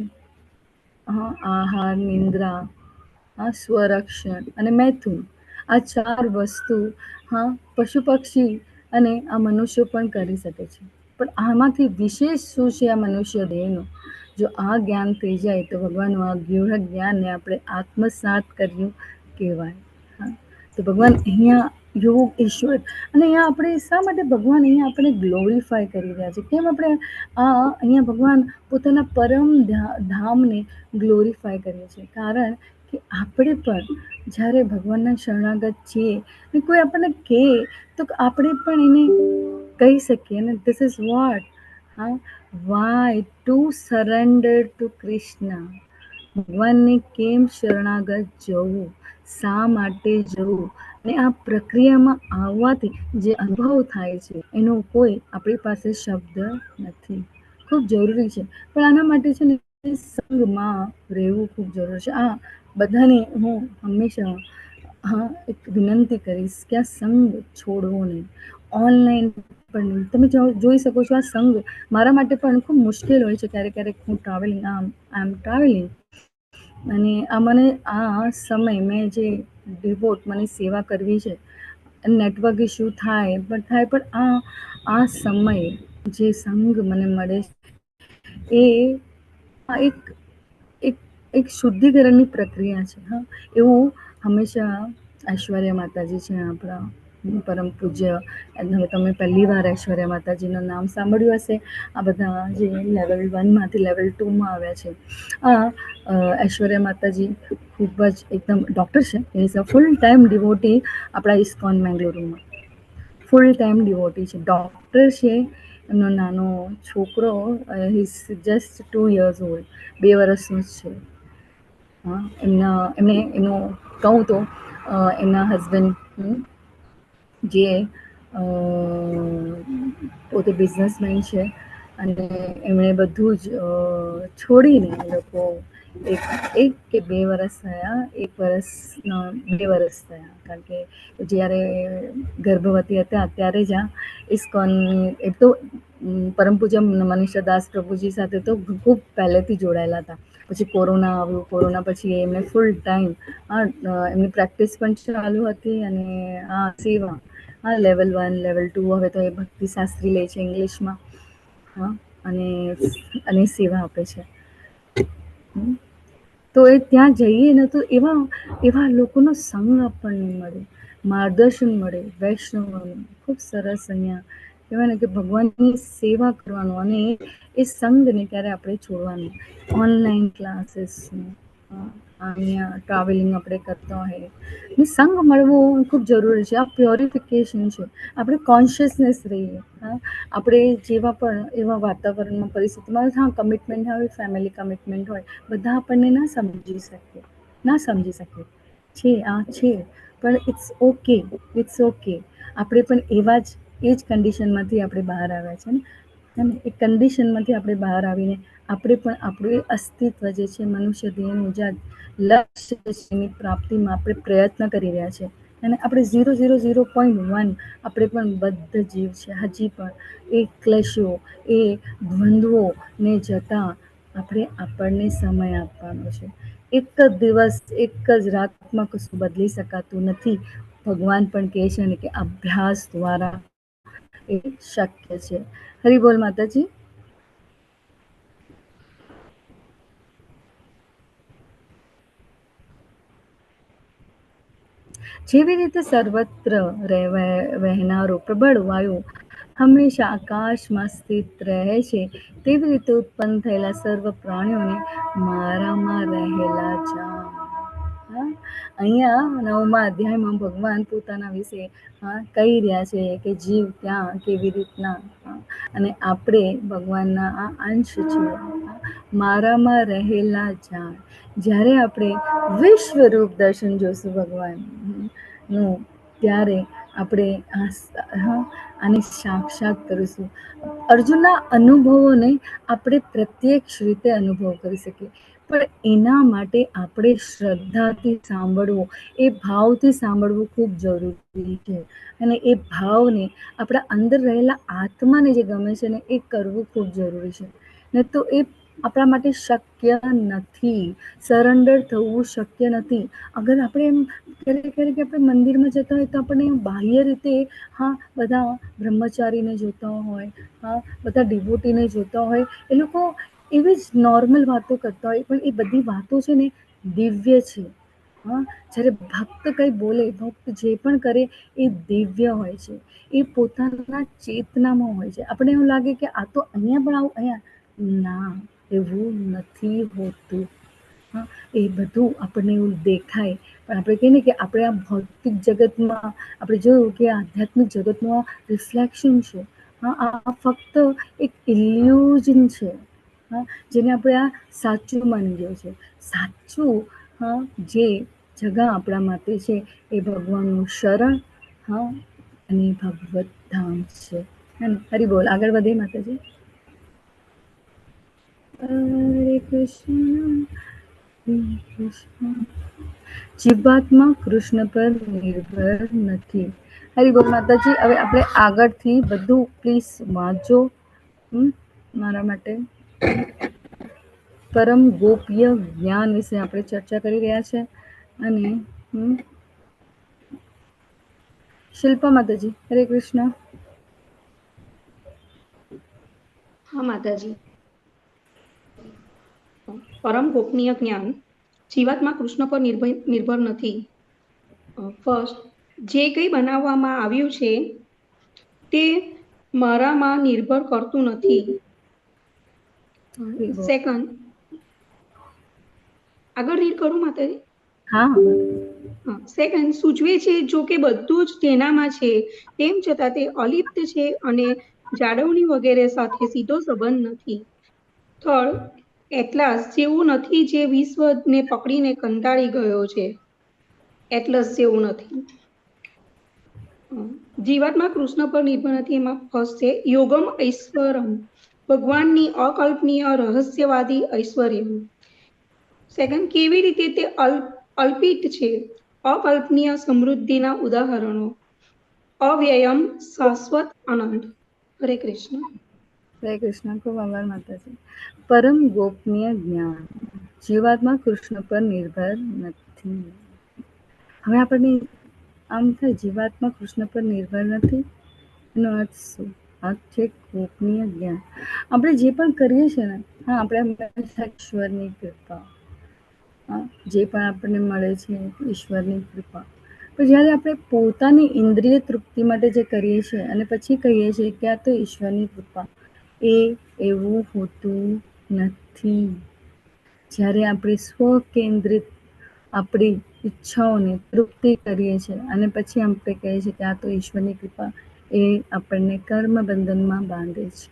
આહાર, નિંદ્રા, સ્વરક્ષણ અને મૈથુન, આ 4 વસ્તુ પશુ પક્ષી અને આ મનુષ્યો પણ કરી શકે છે. પણ આમાંથી વિશેષ શું છે આ મનુષ્ય દેહનું? જો આ જ્ઞાન થઈ જાય તો ભગવાનનું આ ગૂઢ જ્ઞાનને આપણે આત્મસાત કર્યું કહેવાય. તો ભગવાન અહીંયા યોગ ઈશ્વર અને અહીંયા આપણે શા માટે ભગવાન અહીંયા આપણે ગ્લોરીફાય કરી રહ્યા છે? કેમ આપણે અહીંયા ભગવાન પોતાના પરમ ધામને ગ્લોરીફાય કરીએ છીએ? કારણ કે આપણે પણ જ્યારે ભગવાનના શરણાગત છીએ ને કોઈ આપણને કહે તો આપણે પણ એને કહી શકીએ ને, this is what why to surrender to Krishna. ભગવાનને કેમ શરણાગત જવું, શા માટે જવું, અને આ પ્રક્રિયામાં આવવાથી જે અનુભવ થાય છે એનો કોઈ આપણી પાસે શબ્દ નથી. ખૂબ જરૂરી છે. પણ આના માટે છે ને સંઘમાં રહેવું ખૂબ જરૂરી છે. બધાને હું હંમેશા એક વિનંતી કરીશ કે આ સંઘ છોડવો નહીં. ઓનલાઈન પણ તમે જોઈ શકો છો આ સંઘ મારા માટે પણ ખૂબ મુશ્કેલ હોય છે. ક્યારેક હું ટ્રાવેલિંગ અને મને આ સમય મેં જે ડિવોટ મને સેવા કરવી છે, નેટવર્ક ઇશ્યુ થાય પણ આ સમય જે સંઘ મને મળે છે એ એક શુદ્ધિકરણની પ્રક્રિયા છે. એવું હંમેશા ઐશ્વર્યા માતાજી છે આપણા, પરમ પૂજ્ય, હવે તમે પહેલી વાર ઐશ્વર્યા માતાજીનું નામ સાંભળ્યું હશે. આ બધા જે લેવલ 1માંથી લેવલ 2માં આવ્યા છે, ઐશ્વર્યા માતાજી ખૂબ જ એકદમ ડૉક્ટર છે. Is a full time devotee આપણા ઇસ્કોન મેંગલુરુમાં. ફૂલ ટાઈમ ડિવોટી છે, ડૉક્ટર છે. એમનો નાનો છોકરો ઇઝ જસ્ટ 2 years ઓલ્ડ, 2 વર્ષનો જ છે. હા, એમનું કહું તો એમના હસબન્ડ જે પોતે બિઝનેસમેન છે, અને એમણે બધું જ છોડીને એ લોકો એક કે 2 વર્ષ થયા, 2 વર્ષ થયા, કારણ કે જ્યારે ગર્ભવતી હતા ત્યારે જ આ ઇસ્કોનની એક તો પરમ પૂજ્ય મનીષા દાસ પ્રભુજી સાથે તો ખૂબ પહેલેથી જોડાયેલા હતા. પછી કોરોના આવ્યું, કોરોના પછી એમને ફૂલ ટાઈમ એમની પ્રેક્ટિસ પણ ચાલુ હતી, અને સેવા, લેવલ 1 લેવલ 2, હવે તો એ ભક્તિ શાસ્ત્રી લે છે ઇંગ્લિશમાં. અને સેવા આપે છે. તો એ ત્યાં જઈએ ને તો એવા લોકોનો સંગ આપણને મળે, માર્ગદર્શન મળે. વૈષ્ણવોનું ખૂબ સરસ અહીંયા કહેવાય ને કે ભગવાનની સેવા કરવાનું, અને એ સંઘને ક્યારે આપણે છોડવાનું. ઓનલાઈન ક્લાસીસ, અહીંયા ટ્રાવેલિંગ આપણે કરતા હોય ને સંગ મળવો ખૂબ જરૂરી છે. આ પ્યોરિફિકેશન છે. આપણે કોન્શિયસનેસ રહીએ. આપણે જેવા પણ એવા વાતાવરણમાં, પરિસ્થિતિમાં, કમિટમેન્ટ હોય, ફેમિલી કમિટમેન્ટ હોય, બધા આપણને ના સમજી શકે છે. આ છે, પણ ઇટ્સ ઓકે. આપણે પણ એ જ કન્ડિશનમાંથી આપણે બહાર આવ્યા છે ને, એ કન્ડિશનમાંથી આપણે બહાર આવીને આપણે પણ આપણું અસ્તિત્વ જે છે, મનુષ્ય દેહનું જે લક્ષ્યની પ્રાપ્તિમાં આપણે પ્રયત્ન કરી રહ્યા છે. અને આપણે 0.0.1 આપણે પણ બદ્ધ જીવ છે. હજી પણ એ ક્લેશો, એ દ્વંદ્વોને જતાં આપણને સમય આપવાનો છે. એક જ દિવસ, એક જ રાતમાં કશું બદલી શકાતું નથી. ભગવાન પણ કહે છે ને કે અભ્યાસ દ્વારા એ શક્ય છે. હરિ બોલ માતાજી. જેવી રીતે સર્વત્ર વહેનારો પ્રબળ વાયુ હંમેશા આકાશમાં સ્થિત રહે છે, તેવી રીતે ઉત્પન્ન થયેલા સર્વ પ્રાણીઓને મારામાં રહેલા જાણ. અહીંયા 9મા અધ્યાયમાં ભગવાન પોતાના વિશે કહી રહ્યા છે કે જીવ ત્યાં કેવી રીતના, અને આપણે ભગવાનના આ અંશ છીએ. મારામાં રહેલા જાણ. જ્યારે આપણે વિશ્વરૂપ દર્શન જોશું ભગવાનનું, ત્યારે આપણે આને સાક્ષાત કરીશું. અર્જુનના અનુભવોને આપણે પ્રત્યક્ષ રીતે અનુભવ કરી શકીએ, પણ એના માટે આપણે શ્રદ્ધાથી સાંભળવું, એ ભાવથી સાંભળવું ખૂબ જરૂરી છે. અને એ ભાવને આપણા અંદર રહેલા આત્માને જે ગમે છે ને, એ કરવું ખૂબ જરૂરી છે. ને તો એ આપણા માટે શક્ય નથી. સરેન્ડર થવું શક્ય નથી. અગર આપણે એમ ક્યારેક આપણે મંદિરમાં જતા હોય તો આપણને બાહ્ય રીતે બધા બ્રહ્મચારીને જોતા હોય, બધા ડિવોટીને જોતા હોય, એ લોકો એવી જ નોર્મલ વાતો કરતા હોય, પણ એ બધી વાતો છે ને દિવ્ય છે. જ્યારે ભક્ત કંઈ બોલે, ભક્ત જે પણ કરે એ દિવ્ય હોય છે. એ પોતાના ચેતનામાં હોય છે. આપણે એવું લાગે કે આ તો અહીંયા પણ આવું, અહીંયા ના, એવું નથી હોતું. એ બધું આપણને એવું દેખાય, પણ આપણે કહીએ ને કે આપણે આ ભૌતિક જગતમાં આપણે જોયું કે આધ્યાત્મિક જગતનું રિફ્લેક્શન છે. આ ફક્ત એક ઇલ્યુઝન છે, જેને આપણે આ સાચું માની ગયો છે. સાચું જે જગા આપણા માટે છે એ ભગવાનનું શરણ, અને ભગવત ધામ છે. હરિ બોલ. આગળ વધીએ માતાજી. હરે કૃષ્ણ કૃષ્ણ. જીવાત્મા કૃષ્ણ પર નિર્ભર નથી. હરિ બોલ માતાજી. હવે આપણે આગળથી બધું પ્લીઝ વાંચો મારા માટે. પરમ ગોપ્ય જ્ઞાન વિશે આપણે ચર્ચા કરી રહ્યા છે. અને શિલ્પા માતાજી. હરે કૃષ્ણ. હા માતાજી. પરમ ગોપનીય જ્ઞાન જીવાત્મા કૃષ્ણ પર નિર્ભર નથી. ફર્સ્ટ, જે કંઈ બનાવવામાં આવ્યું છે તે મારામાં નિર્ભર કરતું નથી. સેકન્ડ, આગળ રીડ કરું માતાજી? હા. સેકન્ડ, સૂચવે છે જો કે બધું જ તેનામાં છે, તેમ છતાં તે અલિપ્ત છે અને જાળવણી વગેરે સાથે સીધો સંબંધ નથી. થર્ડ, એટલાસ જેવું નથી જે વિશ્વને પકડીને કંટાળી ગયો છે. એટલસ જેવું નથી. જીવાત્મા કૃષ્ણ પર નિર્ભર નથી. એમાં ફર્સ્ટ છે યોગમ ઐશ્વરમ, ભગવાનની અકલ્પનીય રહસ્યવાદી ઐશ્વર્ય. સેકન્ડ, કેવી રીતે તે અલ્પિત છે, અકલ્પનીય સમૃદ્ધિના ઉદાહરણો, અવ્યયમ શાશ્વત આનંદ. હરે કૃષ્ણ. હરે કૃષ્ણ. ખૂબ આભાર માતાજી. પરમ ગોપનીય જ્ઞાન, જીવાત્મા કૃષ્ણ પર નિર્ભર નથી. હવે આપણને આમ થાય જીવાત્મા કૃષ્ણ પર નિર્ભર નથી, એનો અર્થ શું? અર્થ છે ગોપનીય જ્ઞાન. આપણે જે પણ કરીએ છીએ ને, હા, આપણે હંમેશા ઈશ્વરની કૃપા, જે પણ આપણને મળે છે ઈશ્વરની કૃપા. પણ જ્યારે આપણે પોતાની ઇન્દ્રિય તૃપ્તિ માટે જે કરીએ છીએ અને પછી કહીએ છીએ કે આ તો ઈશ્વરની કૃપા, એ એવું હોતું નથી. જ્યારે આપણે સ્વકેન્દ્રિત આપણી ઈચ્છાઓને તૃપ્તિ કરીએ છીએ અને પછી આપણે કહીએ છીએ કે આ તો ઈશ્વરની કૃપા, એ આપણને કર્મ બંધનમાં બાંધે છે.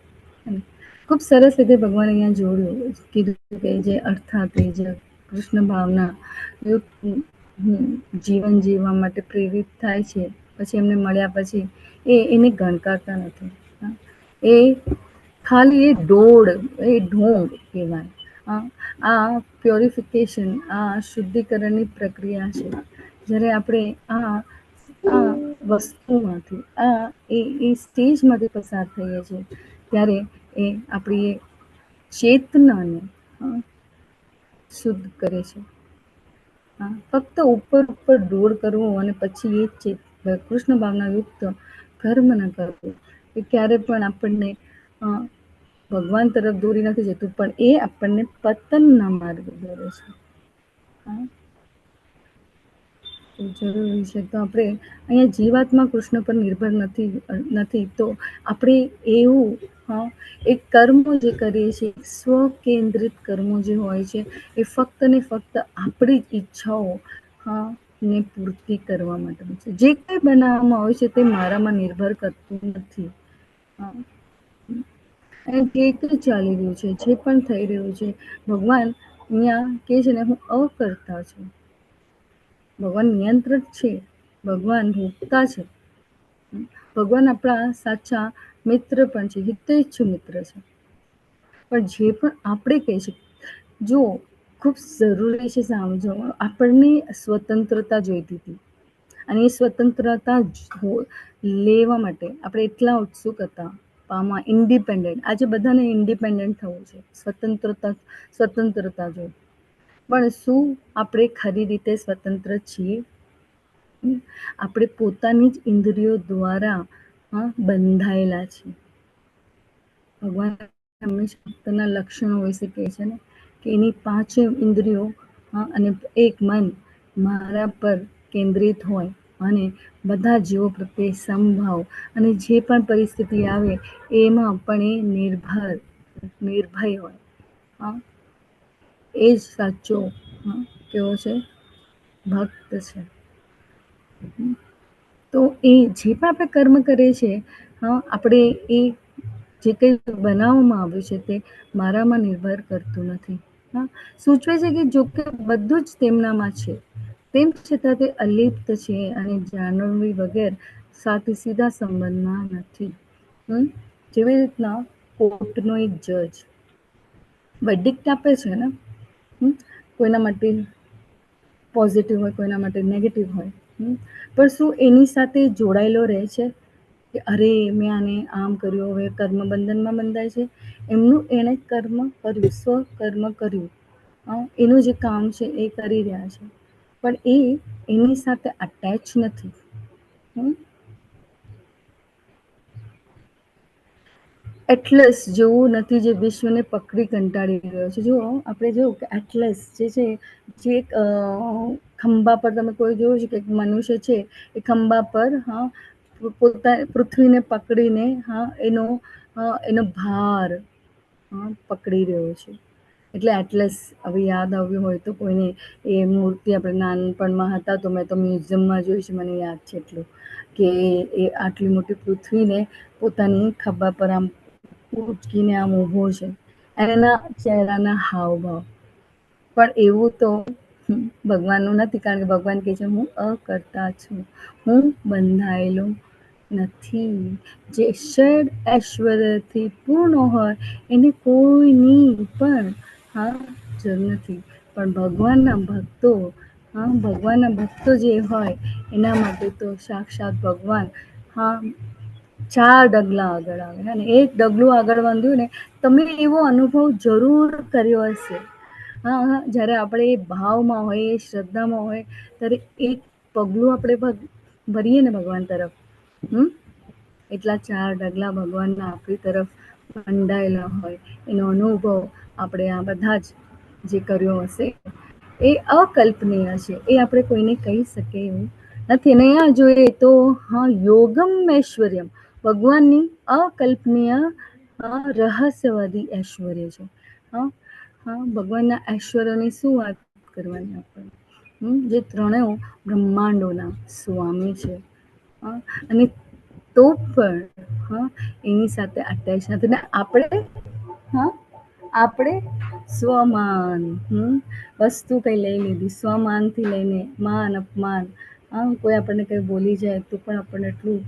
ખૂબ સરસ રીતે ભગવાન અહીંયા જોડ્યું, કીધું કે જે અર્થાત જે કૃષ્ણ ભાવના જીવન જીવવા માટે પ્રેરિત થાય છે, પછી એમને મળ્યા પછી એને ગણકારતા નથી. એ ખાલી એ ઢોંગ કહેવાય. આ પ્યોરિફિકેશન, આ શુદ્ધિકરણની પ્રક્રિયા છે. જ્યારે આપણે આ વસ્તુમાંથી એ સ્ટેજમાંથી પસાર થઈએ છીએ ત્યારે એ આપણી ચેતનાને શુદ્ધ કરે છે. ફક્ત ઉપર દોડ કરવું અને પછી એ જ કૃષ્ણ ભાવના યુક્ત કર્મ ન કરવું, એ ક્યારે પણ આપણને ભગવાન તરફ દોરી નથી જતું, પણ એ આપણને પતનના માર્ગે દોરે છે. જરૂરી છે. તો આપણે અહીંયા જીવાત્મા કૃષ્ણ પર નિર્ભર નથી તો આપણે એવું એક કર્મો જે કરીએ છીએ, સ્વકેન્દ્રિત કર્મો જે હોય છે, એ ફક્ત ને ફક્ત આપણી જ ઈચ્છાઓ ને પૂર્તિ કરવા માટે છે. જે કંઈ બનાવવામાં આવે છે તે મારામાં નિર્ભર કરતું નથી. અને જે કંઈ ચાલી રહ્યું છે, જે પણ થઈ રહ્યું છે, ભગવાન અહીંયા કહે છે ને, હું અકર્તા છું. ભગવાન નિયંત્રક છે, ભગવાન ભોગતા છે, ભગવાન આપણા સાચા મિત્ર પણ છે, હિતેચ્છુ મિત્ર છે. પણ જે પણ આપણે કહીએ છીએ, જો ખૂબ જરૂરી છે સમજવાનું, આપણને સ્વતંત્રતા જોઈતી હતી અને એ સ્વતંત્રતા લેવા માટે આપણે એટલા ઉત્સુક હતા ઇન્ડિપેન્ડન્ટ. આજે બધાને ઇન્ડિપેન્ડન્ટ થવું છે, સ્વતંત્રતા જોઈએ. પણ શું આપણે ખરી રીતે સ્વતંત્ર છીએ? આપણે પોતાની જ ઇન્દ્રિયો દ્વારા બંધાયેલા છીએ. ભગવાન હંમેશા ભક્તના લક્ષણો વિશે કહે છે ને કે એની 5 ઇન્દ્રિયો અને એક મન મારા પર કેન્દ્રિત હોય અને બધા જીવો પ્રત્યે સમભાવ, અને જે પણ પરિસ્થિતિ આવે એમાં પણ એ નિર્ભય હોય. એ જ સાચો કેવો છે? ભક્ત છે. તો એ જે પણ આપણે કર્મ કરીએ છીએ, આપણે એ જે કંઈ બનાવવામાં આવ્યું છે તે મારામાં નિર્ભર કરતું નથી. સૂચવે છે કે જો કે બધું જ તેમનામાં છે, તેમ છતાં તે અલિપ્ત છે અને જાણવી વગર સાથે સીધા સંબંધમાં નથી. જેવી રીતના કોર્ટનો એક જજ વર્ડિક્ટ આપે છે ને, કોઈના માટે પોઝિટિવ હોય, કોઈના માટે નેગેટિવ હોય, પણ શું એની સાથે જોડાયેલો રહે છે કે અરે મેં આને આમ કર્યું, હવે કર્મ બંધનમાં બંધાય છે? એમનું એણે કર્મ કર્યું, સ્વકર્મ કર્યું, એનું જે કામ છે એ કરી રહ્યા છે, પણ એની સાથે અટેચ નથી. એટલસ જેવું નથી જે વિશ્વને પકડી કંટાળી રહ્યો છે. જો આપણે જોયું કે એટલસ જે છે, જે ખંભા પર તમે કોઈ જોયું છે કે એક મનુષ્ય છે એ ખંભા પર પૃથ્વીને પકડીને એનો ભાર પકડી રહ્યો છે. એટલે એટલસ હવે યાદ આવ્યું હોય તો કોઈને એ મૂર્તિ આપણે નાનપણમાં હતા તો મેં તો મ્યુઝિયમમાં જોઈ છે, મને યાદ છે એટલું કે એ આટલી મોટી પૃથ્વીને પોતાની ખભા પર આમ ઉચકીને આમ ઊભો છે. એના ચહેરાના હાવભાવ પણ એવું તો ભગવાનનું નથી, કારણ કે ભગવાન કહે છે હું અકર્તા છું, હું બંધાયેલો નથી. જે ષડ ઐશ્વર્યથી પૂર્ણ હોય એને કોઈની પણ જરૂર નથી. પણ ભગવાનના ભક્તો જે હોય એના માટે તો સાક્ષાત ભગવાન 4 ડગલા આગળ આવે. અને એક ડગલું આગળ વધ્યું ને, તમે એવો અનુભવ જરૂર કર્યો હશે. જ્યારે આપણે ભાવમાં હોય, શ્રદ્ધામાં હોય, ત્યારે એક પગલું આપણે ભરીએ ને ભગવાન તરફ, એટલા 4 ડગલા ભગવાનના આપણી તરફ મંડાયેલા હોય એનો અનુભવ આપણે આ બધા જ જે કર્યો હશે એ અકલ્પનીય છે. એ આપણે કોઈને કહી શકીએ એવું નથી. અને અહીંયા જોઈએ તો યોગમ ઐશ્વર્યમ, ભગવાનની અકલ્પનીય રહસ્યવાદી ઐશ્વર્ય છે. ભગવાનના ઐશ્વર્યની શું વાત કરવાની આપણે, જે ત્રણેય બ્રહ્માંડોના સ્વામી છે. અને તો પણ એની સાથે અટેચ નથી. ને આપણે સ્વમાન વસ્તુ કઈ લઈ લીધી, સ્વમાનથી લઈને માન અપમાન, કોઈ આપણને કઈ બોલી જાય તો પણ આપણને એટલું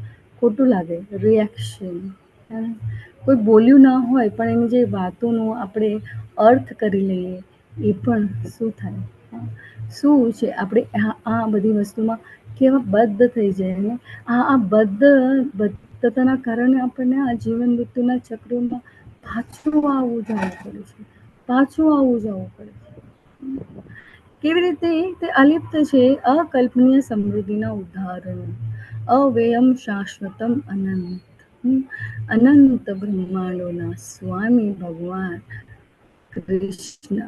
ખોટું લાગે, રિએક્શન. કોઈ બોલ્યું ના હોય પણ એની જે વાતોનો આપણે અર્થ કરી લઈએ, એ પણ શું થાય, શું છે આપણે આ બધી વસ્તુમાં કેવા બદ્ધ થઈ જાય ને. આ બદ્ધતાના કારણે આપણને આ જીવન મૃત્યુના ચક્રમાં પાછું આવવું જવું પડે છે. કેવી રીતે તે અલિપ્ત છે અકલ્પનીય સમૃદ્ધિના ઉદાહરણો. અવ્યયમ શાશ્વતમ અનંત બ્રહ્માંડોના સ્વામી ભગવાન કૃષ્ણ.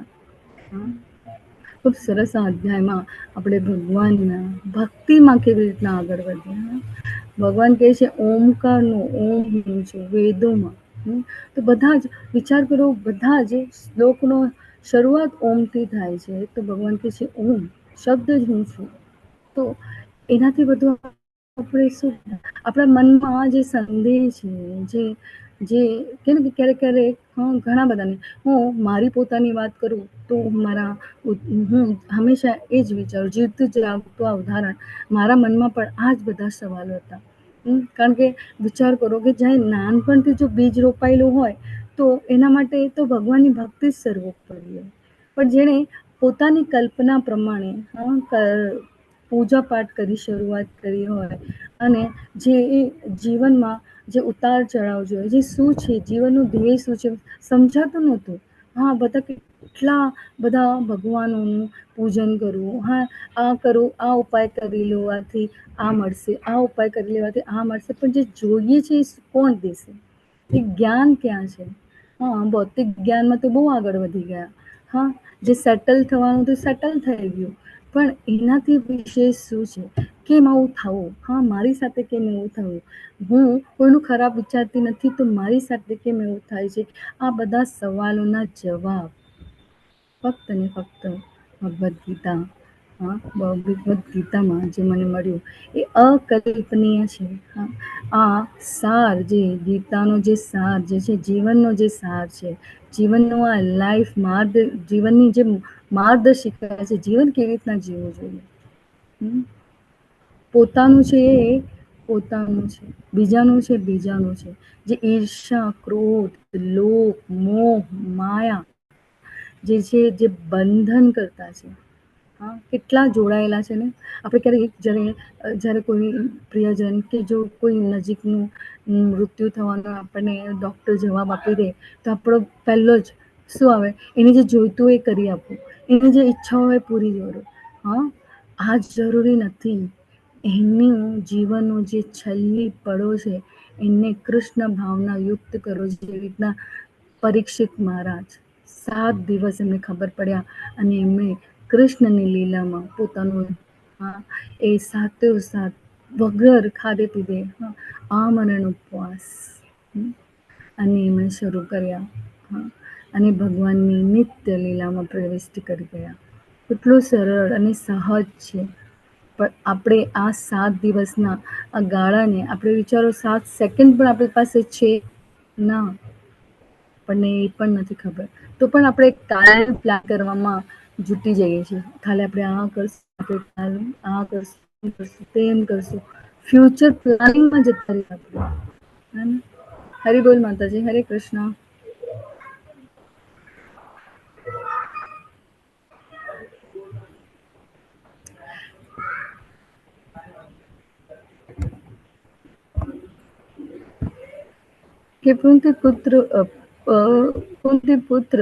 ખૂબ સરસ આ અધ્યાયમાં આપણે ભગવાનના ભક્તિમાં કેવી રીતના આગળ વધ્યા. ભગવાન કહે છે ઓમકારનું, ઓમ હું છું વેદોમાં. તો બધા જ વિચાર કરો, બધા જ શ્લોકનો શરૂઆત ઓમથી થાય છે. તો ભગવાન કહે છે ઓમ શબ્દ જ હું છું. તો એનાથી બધું આપણે શું, આપણા મનમાં જે સંદેહ છે, જે ક્યારેક ઘણા બધાને, હું મારી પોતાની વાત કરું તો હું હંમેશા એ જ વિચારું, જીવતું જ લાગતું આ ઉદાહરણ, મારા મનમાં પણ આ જ બધા સવાલો હતા. કારણ કે વિચાર કરો કે જ્યાં નાનપણથી જો બીજ રોપાયેલું હોય તો એના માટે તો ભગવાનની ભક્તિ જ સર્વોપરી હોય. પણ જેણે પોતાની કલ્પના પ્રમાણે પૂજા પાઠ કરી શરૂઆત કરી હોય, અને જે જીવનમાં જે ઉતાર ચઢાવ જોઈએ, જે શું છે જીવનનું ધ્યેય શું છે સમજાતું નહોતું. બધા કેટલા બધા ભગવાનોનું પૂજન કરવું, આ કરું, આ ઉપાય કરી લેવાથી આ મળશે, આ ઉપાય કરી લેવાથી આ મળશે, પણ જે જોઈએ છે એ કોણ દેશે? એ જ્ઞાન ક્યાં છે? ભૌતિક જ્ઞાનમાં તો બહુ આગળ વધી ગયા. જે સેટલ થવાનું તો સેટલ થઈ ગયું, પણ એનાથી વિશેષ શું છે? કેમ આવું થવું? મારી સાથે કેમ એવું થયું? હું કોઈનું ખરાબ વિચારતી નથી, તો મારી સાથે કેમ એવું થાય છે? આ બધા સવાલોના જવાબ ફક્ત ને ફક્ત ભગવદ્ ગીતામાં જે મને મળ્યું એ અકલ્પનીય છે. આ સાર, જે ગીતાનો જે સાર જે છે, જીવનનો જે સાર છે, જીવનનો આ જીવનની જે માર્ગદર્શિકા છે, જીવન કેવી રીતના જીવવું જોઈએ. પોતાનું છે એ પોતાનું છે, બીજાનું છે બીજાનું છે. જે ઈર્ષા, ક્રોધ, લોભ, મોહ, માયા જે છે, જે બંધન કરતા છે, કેટલા જોડાયેલા છે ને. આપણે ક્યારેક જ્યારે કોઈ પ્રિયજન કે જો કોઈ નજીકનું મૃત્યુ થવાનો આપણને ડૉક્ટર જવાબ આપી દે તો આપણો પહેલો જ શું આવે? એને જે જોઈતું એ કરી આપવું, એની જે ઈચ્છા હોય પૂરી કરો. આ જરૂરી નથી. એમની જીવનનો જે છેલ્લી પળો છે એને કૃષ્ણ ભાવના યુક્ત કરો. જેવી રીતના પરીક્ષિત મહારાજ 7 દિવસ એમને ખબર પડ્યા અને એમણે કૃષ્ણની લીલામાં પોતાનું એ સાતો સાત વગર ખાધે પીધે આમરણ ઉપવાસ અને એમણે શરૂ કર્યા અને ભગવાનની નિત્ય લીલામાં પ્રવિષ્ટ કરી ગયા. કેટલું સરળ અને સહજ છે. પણ આપણે આ 7 દિવસના આ ગાળાને આપણે વિચારો 7 સેકન્ડ પણ આપણી પાસે છે ના, આપણને એ પણ નથી ખબર. તો પણ આપણે કાલ પ્લાન કરવામાં જૂટી જઈએ છીએ. ખાલી આપણે આ કરશું, આપણે આ કરશું, તેમ કરશું, ફ્યુચર પ્લાનિંગમાં જતા રહીએ આપણે. હરિ બોલ માતાજી, હરે કૃષ્ણ. કે કુંતી પુત્ર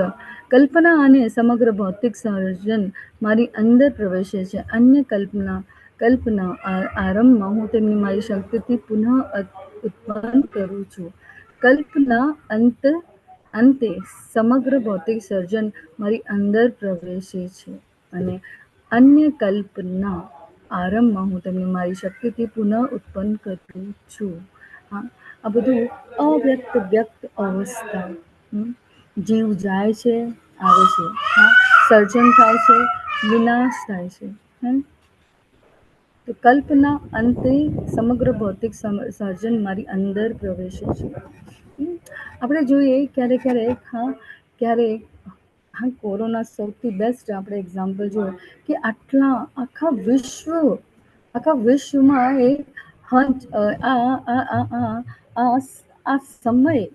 કલ્પના અને સમગ્ર ભૌતિક સર્જન મારી અંદર પ્રવેશે છે. અન્ય કલ્પના આરંભમાં હું તેમની મારી શક્તિથી પુનઃ ઉત્પન્ન કરું છું. કલ્પના અંતે સમગ્ર ભૌતિક સર્જન મારી અંદર પ્રવેશે છે અને અન્ય કલ્પના આરંભમાં હું તેમને મારી શક્તિથી પુનઃ ઉત્પન્ન કરું છું. આ બધું અવ્યક્ત વ્યક્ત અવસ્થા. જીવ જાય છે, આવે છે, સર્જન થાય છે, વિનાશ થાય છે. તો કલ્પના અંતે સમગ્ર ભૌતિક સર્જન મારી અંદર પ્રવેશે છે. આપણે જોઈએ ક્યારેક કોરોના સૌથી બેસ્ટ આપણે એક્ઝામ્પલ જોઈએ કે આખા વિશ્વમાં આ સમય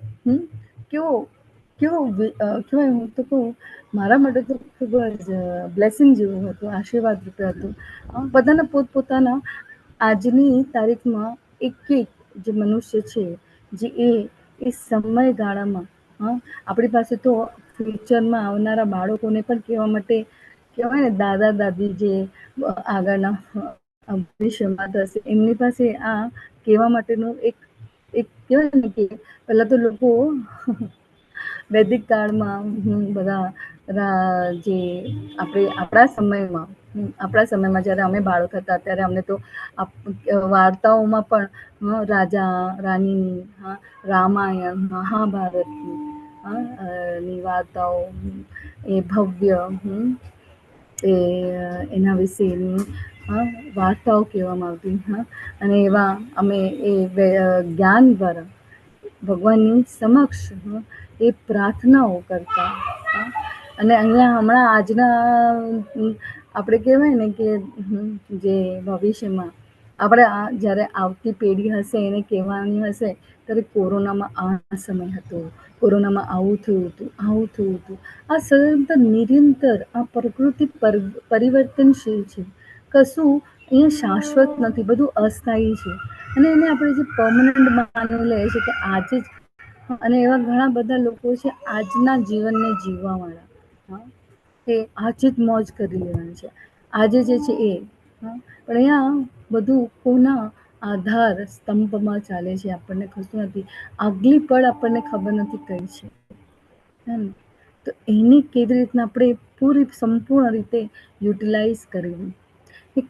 કેવો હું તો કહું, મારા માટે તો ખૂબ જ બ્લેસિંગ જેવું હતું, આશીર્વાદ રૂપે હતું. બધાના પોતપોતાના આજની તારીખમાં એક જે મનુષ્ય છે, જે એ સમયગાળામાં આપણી પાસે તો ફ્યુચરમાં આવનારા બાળકોને પણ કહેવા માટે કહેવાય ને, દાદા દાદી જે આગળના ભવિષ્યમાં થશે એમની પાસે આ કહેવા માટેનું એક કહેવાય ને કે પહેલા તો લોકો વૈદિક કાળમાં બધા જે આપણા સમયમાં જ્યારે અમે બાળક હતા ત્યારે અમને તો વાર્તાઓમાં પણ રાજા રાણીની, રામાયણ, મહાભારતની વાર્તાઓ, એ ભવ્ય એના વિશેની વાર્તાઓ કહેવામાં આવતી. અને એવા અમે એ જ્ઞાન દ્વારા ભગવાનની સમક્ષ એ પ્રાર્થનાઓ કરતા. અને અહીંયા હમણાં આજના આપણે કહેવાય ને કે જે ભવિષ્યમાં આપણે જ્યારે આવતી પેઢી હશે એને કહેવાની હશે ત્યારે કોરોનામાં આ સમય હતો, કોરોનામાં આવું થયું હતું. આ સદંતર નિરંતર આ પ્રકૃતિ પરિવર્તનશીલ છે. કશું અહીંયા શાશ્વત નથી, બધું અસ્થાયી છે. અને એને આપણે જે પરમનન્ટ માની લઈએ છીએ કે આજે જ, અને એવા ઘણા બધા લોકો છે આજના જીવનને જીવવા વાળા, કે આજે જ મોજ કરી લેવાની છે, આજે જે છે એ. પણ અહીંયા બધું કોના આધાર સ્તંભમાં ચાલે છે આપણને કશું નથી. આગલી પળ આપણને ખબર નથી કઈ છે. તો એને કેવી રીતના આપણે પૂરી સંપૂર્ણ રીતે યુટિલાઇઝ કરવી.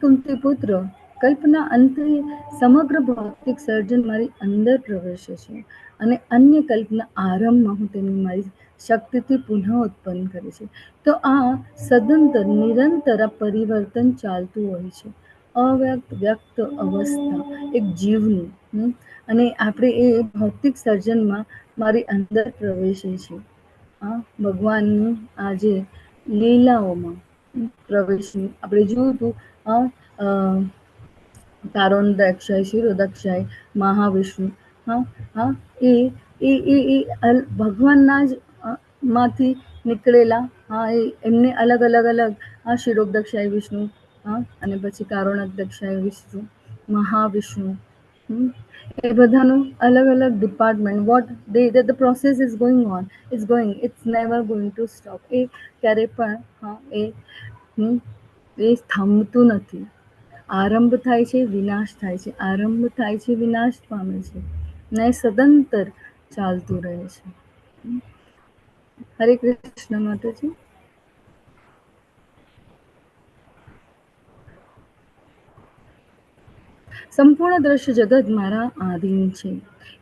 કુંતી પુત્ર કલ્પના અંતે સમગ્ર ભૌતિક સર્જન મારી અંદર પ્રવેશે છે અને અન્ય કલ્પના આરંભમાં હું તેમની મારી શક્તિથી પુનઃ ઉત્પન્ન કરે છે. તો આ સદંતર નિરંતર આ પરિવર્તન ચાલતું હોય છે. વ્યક્ત અવસ્થા એક જીવની, અને આપણે એ ભૌતિક સર્જનમાં મારી અંદર પ્રવેશે છે. ભગવાનની આજે લીલાઓમાં પ્રવેશની આપણે જોયું હતું. તારોદક્ષય, શિરોદક્ષય, મહાવિષ્ણુ, એ ભગવાનના જ માંથી નીકળેલા. એમને અલગ શિરોદક્ષય વિષ્ણુ, અને પછી કારોણદક્ષય વિષ્ણુ, મહાવિષ્ણુ, એ બધાનું અલગ department. What the process is going on, it's never going to stop. એ ક્યારે પણ એ થમતું નથી. આરંભ થાય છે, વિનાશ થાય છે, આરંભ થાય છે, વિનાશ પામે છે, ને સદંતર ચાલતું રહે છે. હરે કૃષ્ણ માતાજી. સંપૂર્ણ દ્રશ્ય જગત મારા આધીન છે.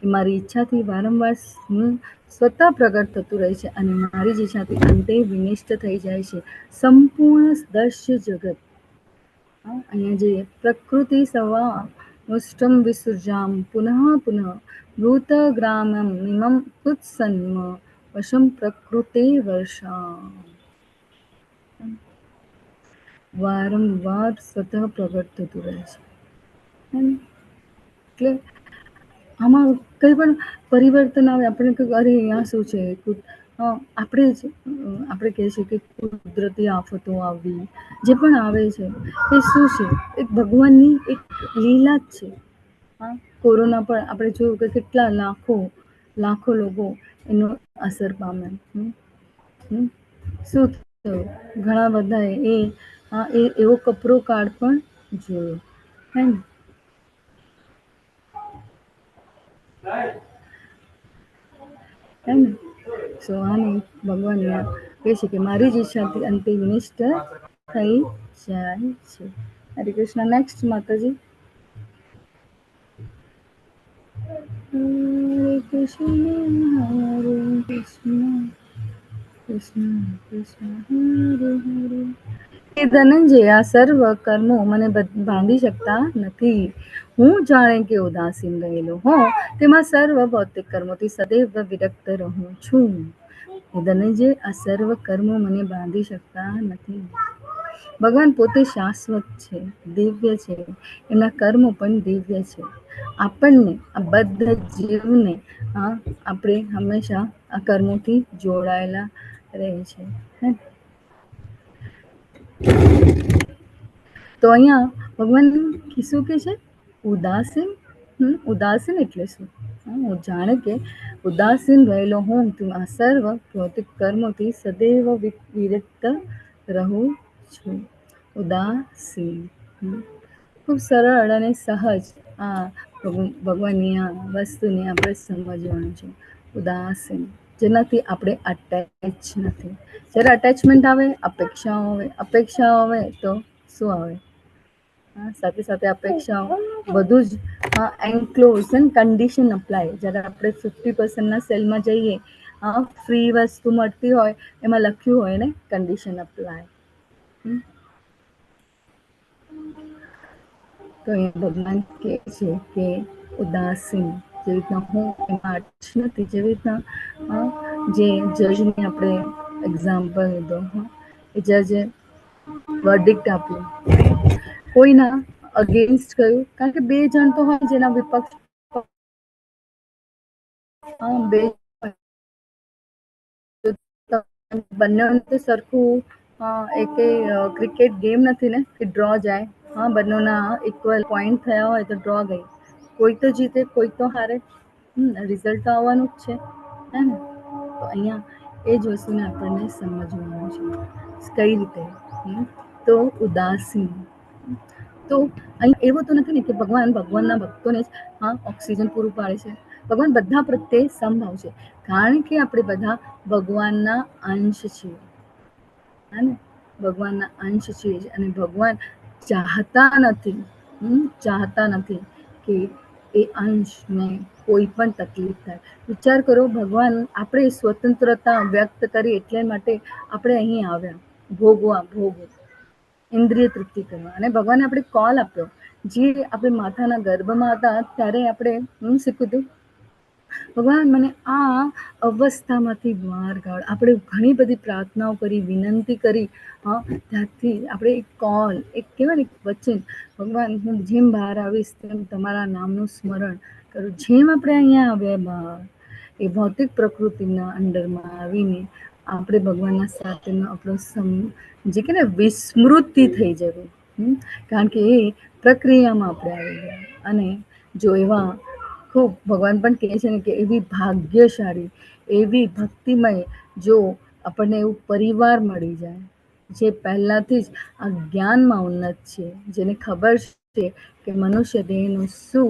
એ મારી ઈચ્છાથી વારંવાર હું સ્વતઃ પ્રગટ થતું રહે છે અને મારી જ ઈચ્છાથી અંતે વિનિષ્ટ થઈ જાય છે. સંપૂર્ણ દ્રશ્ય જગત, અહીંયા જે પ્રકૃતિ સવા મુષ્ટમ વિસૃજામ પુનઃ પુનઃ મૃતગ્રામમ નિમમ કુત્સન્મ વશમ પ્રકૃતે વર્ષા. વારંવાર સ્વતઃ પ્રગટ થતું રહે છે. એટલે આમાં કંઈ પણ પરિવર્તન આવે આપણે કહ્યું અરે આ શું છે, આપણે જ આપણે કહીએ છીએ કે કુદરતી આફતો આવવી, જે પણ આવે છે એ શું છે, એક ભગવાનની એક લીલા જ છે. કોરોના પર આપણે જોયું કે કેટલા લાખો લોકો એનો અસર પામે. શું થયું, ઘણા બધાએ એવો કપરો કાળ પણ જોયો હે ને. સો આને ભગવાન કહે છે કે મારી જ ઈચ્છાથી અંતે વિનિષ્ટ થઈ જાય છે. હરે કૃષ્ણ. નેક્સ્ટ માતાજી. હરે કૃષ્ણ હરે કૃષ્ણ કૃષ્ણ કૃષ્ણ હરે હરે. એ ધનંજય, આ સર્વ કર્મો મને બાંધી શકતા નથી. હું જાણે કે ઉદાસીન રહેલો હોઉં તેમાં સર્વ ભૌતિક કર્મોથી સદૈવ વિરક્ત રહું છું. એ ધનંજય, આ સર્વ કર્મો મને બાંધી શકતા નથી. ભગવાન પોતે શાશ્વત છે, દિવ્ય છે, એમના કર્મો પણ દિવ્ય છે. આપણને આ બધા જીવને આપણે હંમેશા આ કર્મોથી જોડાયેલા રહે છે. તો અહીંયા ભગવાન શું કે છે, ઉદાસીન. ઉદાસીન એટલે શું? હું જાણે કે ઉદાસીન રહેલો હું આ સર્વ ભૌતિક કર્મોથી સદૈવ વિરક્ત રહું છું. ઉદાસીન ખૂબ સરળ અને સહજ આ ભગવાનની આ વસ્તુને આપણે સમજવાનું છે. ઉદાસીન, જેનાથી આપણે અટેચ નથી. જ્યારે અટેચમેન્ટ આવે, અપેક્ષાઓ આવે તો શું આવે? સાથે સાથે અપેક્ષાઓ બધું જ એન્ક્લોઝ એન્ડ કન્ડિશન અપ્લાય. જ્યારે આપણે 50% સેલમાં જઈએ, ફ્રી વસ્તુ મળતી હોય એમાં લખ્યું હોય ને કન્ડિશન અપ્લાય. તો એ ભગવાન કહે છે કે ઉદાસીન, જેવી રીતના હું એમાં અટેચ નથી, જેવી રીતના જે જજને આપણે એક્ઝામ્પલ લીધો, એ જજે વર્ડિક્ટ આપ્યું, કોઈના અગેન્સ્ટ કહ્યું, કારણ કે બે જણ તો હોય જેના વિપક્ષ બે બંને તો સરખું એક ક્રિકેટ ગેમ નથી ને કે ડ્રો જાય. બંનેના ઇક્વલ પોઈન્ટ થયા હોય તો ડ્રો ગઈ. કોઈ તો જીતે, કોઈ તો હારે, રિઝલ્ટ તો આવવાનું જ છે હે ને. તો અહીંયા એ જ વસ્તુને આપણને સમજવાનું છે. કઈ રીતે? તો ઉદાસીન. તો અહીં એવું તો નથી ને કે ભગવાનના ભક્તોને જ ઓક્સિજન પૂરું પાડે છે. ભગવાન બધા પ્રત્યે સમભાવ છે, કારણ કે આપણે બધા ભગવાનના અંશ છીએ. ભગવાનના અંશ છીએ અને ભગવાન ચાહતા નથી કે એ અંશને કોઈ પણ તકલીફ થાય. વિચાર કરો, ભગવાન આપણે સ્વતંત્રતા વ્યક્ત કરી એટલે માટે આપણે અહીં આવ્યા, ભોગ ઇન્દ્રિય તૃપ્તિ કરવા. અને ભગવાને આપણે કોલ આપ્યો, જે આપણે માતાના ગર્ભમાં હતા ત્યારે આપણે શીખ્યું હતું, ભગવાન મને આ અવસ્થામાંથી બહાર કાઢ. આપણે ઘણી બધી પ્રાર્થનાઓ કરી, વિનંતી કરી, ત્યાંથી આપણે એક કોલ, એક કહેવાય ને વચન, ભગવાન હું જેમ બહાર આવીશ તેમ તમારા નામનું સ્મરણ કરું. જેમ આપણે અહીંયા આવ્યા બહાર, એ ભૌતિક પ્રકૃતિના અંડરમાં આવીને આપણે ભગવાનના સાથેનો આપણો જે કે ને વિસ્મૃતિ થઈ જવી, કારણ કે એ પ્રક્રિયામાં આપણે આવી ગયા. અને જો એવા ખૂબ ભગવાન પણ કહે છે ને કે એવી ભાગ્યશાળી, એવી ભક્તિમય જો આપણને એવું પરિવાર મળી જાય, જે પહેલાથી જ આ જ્ઞાનમાં ઉન્નત છે, જેને ખબર છે કે મનુષ્ય દેહનું શું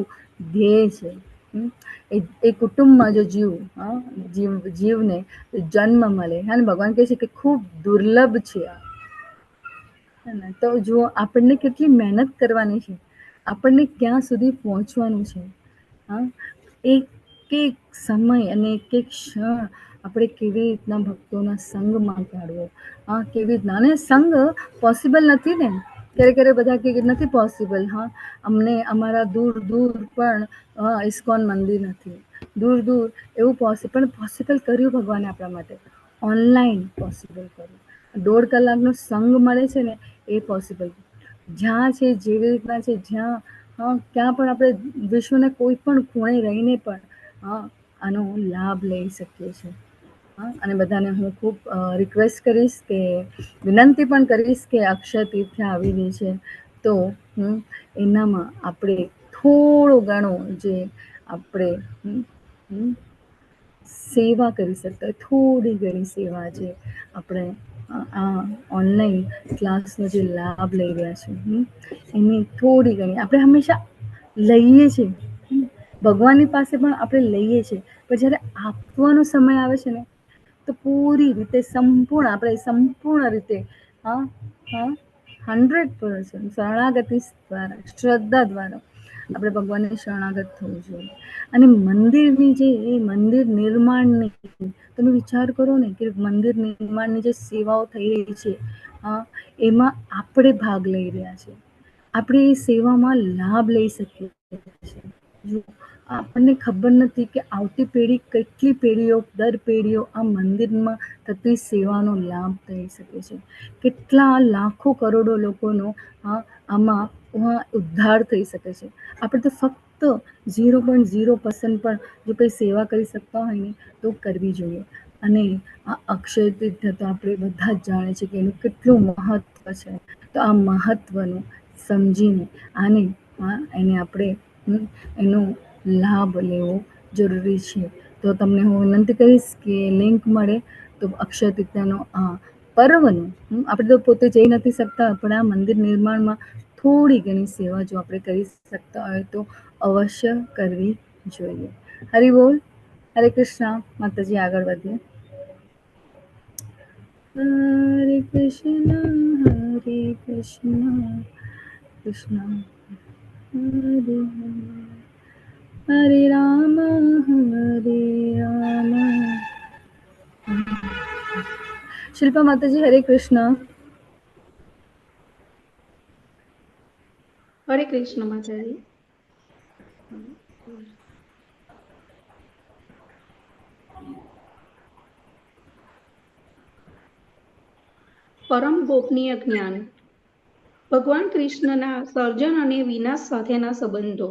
ધ્યેય છે. એ કુટુંબમાં જો જીવને જન્મ મળે, અને ભગવાન કહે છે કે ખૂબ દુર્લભ છે આ. તો જુઓ આપણને કેટલી મહેનત કરવાની છે. આપણને ક્યાં સુધી પહોંચવાનું છે. હા, એક એક સમય અને એક ક્ષણ આપણે કેવી રીતના ભક્તોના સંગમાં કાઢવો. હા, કેવી રીતના, અને સંગ પોસિબલ નથી ને. ક્યારે બધા કે નથી પોસિબલ. હા, અમને અમારા દૂર દૂર પણ ઇસ્કોન મંદિર નથી, દૂર દૂર એવું પણ પોસિબલ કર્યું ભગવાને આપણા માટે. ઓનલાઈન પોસિબલ કર્યું. 1.5 કલાકનો સંગ મળે છે ને, એ પોસિબલ. જ્યાં છે, જેવી રીતના છે, જ્યાં ક્યાં પણ આપણે વિશ્વને કોઈ પણ ખૂણે રહીને પણ આનો લાભ લઈ શકીએ છીએ. અને બધાને હું ખૂબ રિક્વેસ્ટ કરીશ, કે વિનંતી પણ કરીશ, કે અક્ષય તીર્થ આવી રહી છે, તો એનામાં આપણે થોડો ઘણો જે આપણે સેવા કરી શકતા હોય, થોડી ઘણી સેવા છે, આપણે આ ઓનલાઈન ક્લાસનો જે લાભ લઈ રહ્યા છે, એની થોડી ઘણી આપણે હંમેશા લઈએ છીએ. ભગવાનની પાસે પણ આપણે લઈએ છીએ, પણ જ્યારે આપવાનો સમય આવે છે ને, તો પૂરી રીતે સંપૂર્ણ રીતે 100% શરણાગતિ દ્વારા, શ્રદ્ધા દ્વારા આપણે ભગવાનને શરણાગત થવું જોઈએ. અને મંદિરની જે મંદિર નિર્માણની તમે વિચાર કરો ને, કે મંદિર નિર્માણની જે સેવાઓ થઈ રહી છે, એમાં આપણે ભાગ લઈ રહ્યા છે. આપણે એ સેવામાં લાભ લઈ શકીએ છીએ. આપણને ખબર નથી કે આવતી પેઢી, કેટલી પેઢીઓ, દર પેઢીઓ આ મંદિરમાં થતી સેવાનો લાભ થઈ શકે છે. કેટલા લાખો કરોડો લોકોનો આમાં ઉદ્ધાર થઈ શકે છે. આપણે તો ફક્ત 0.0% પણ જો કંઈ સેવા કરી શકતા હોય ને, તો કરવી જોઈએ. અને આ અક્ષય તીર્થ તો આપણે બધા જ જાણે છે કે એનું કેટલું મહત્વ છે. તો આ મહત્વનું સમજીને એને આપણે એનો લાભ લેવો જરૂરી છે. તો તમને હું વિનંતી કરીશ કે લિંક મળે તો અક્ષય તૃતીયાનો પર્વનું, આપણે તો પોતે જઈ નથી શકતા, પણ આ મંદિર નિર્માણમાં થોડી ઘણી સેવા જો આપણે કરી શકતા હોય તો અવશ્ય કરવી જોઈએ. હરિ બોલ, હરે કૃષ્ણ. માતાજી, આગળ વધીએ. હરે કૃષ્ણ કૃષ્ણ હરે હરે રામ શિલ્પા માતાજી, હરે કૃષ્ણ. હરે કૃષ્ણ માતાજી. પરમ ગોપનીય જ્ઞાન. ભગવાન કૃષ્ણના સર્જન અને વિનાશ સાથેના સંબંધો.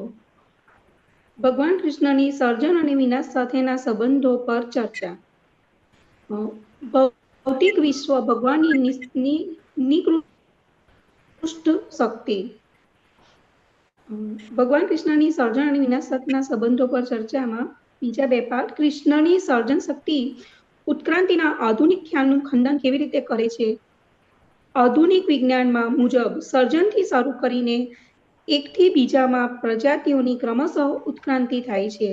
ભગવાન કૃષ્ણની સર્જન અને વિનાશ સાથેના સંબંધો પર ચર્ચા. ભૌતિક વિશ્વ ભગવાનની નિકૃષ્ટ શક્તિ. ભગવાન કૃષ્ણની સર્જન અને વિનાશ સાથેના સંબંધો પર ચર્ચામાં બીજા 2 પાઠ. કૃષ્ણની સર્જન શક્તિ ઉત્ક્રાંતિના આધુનિક ખ્યાલનું ખંડન કેવી રીતે કરે છે? આધુનિક વિજ્ઞાનમાં મુજબ સર્જનથી શરૂ કરીને એકથી બીજામાં પ્રજાતિઓની ક્રમશઃ ઉત્ક્રાંતિ થાય છે.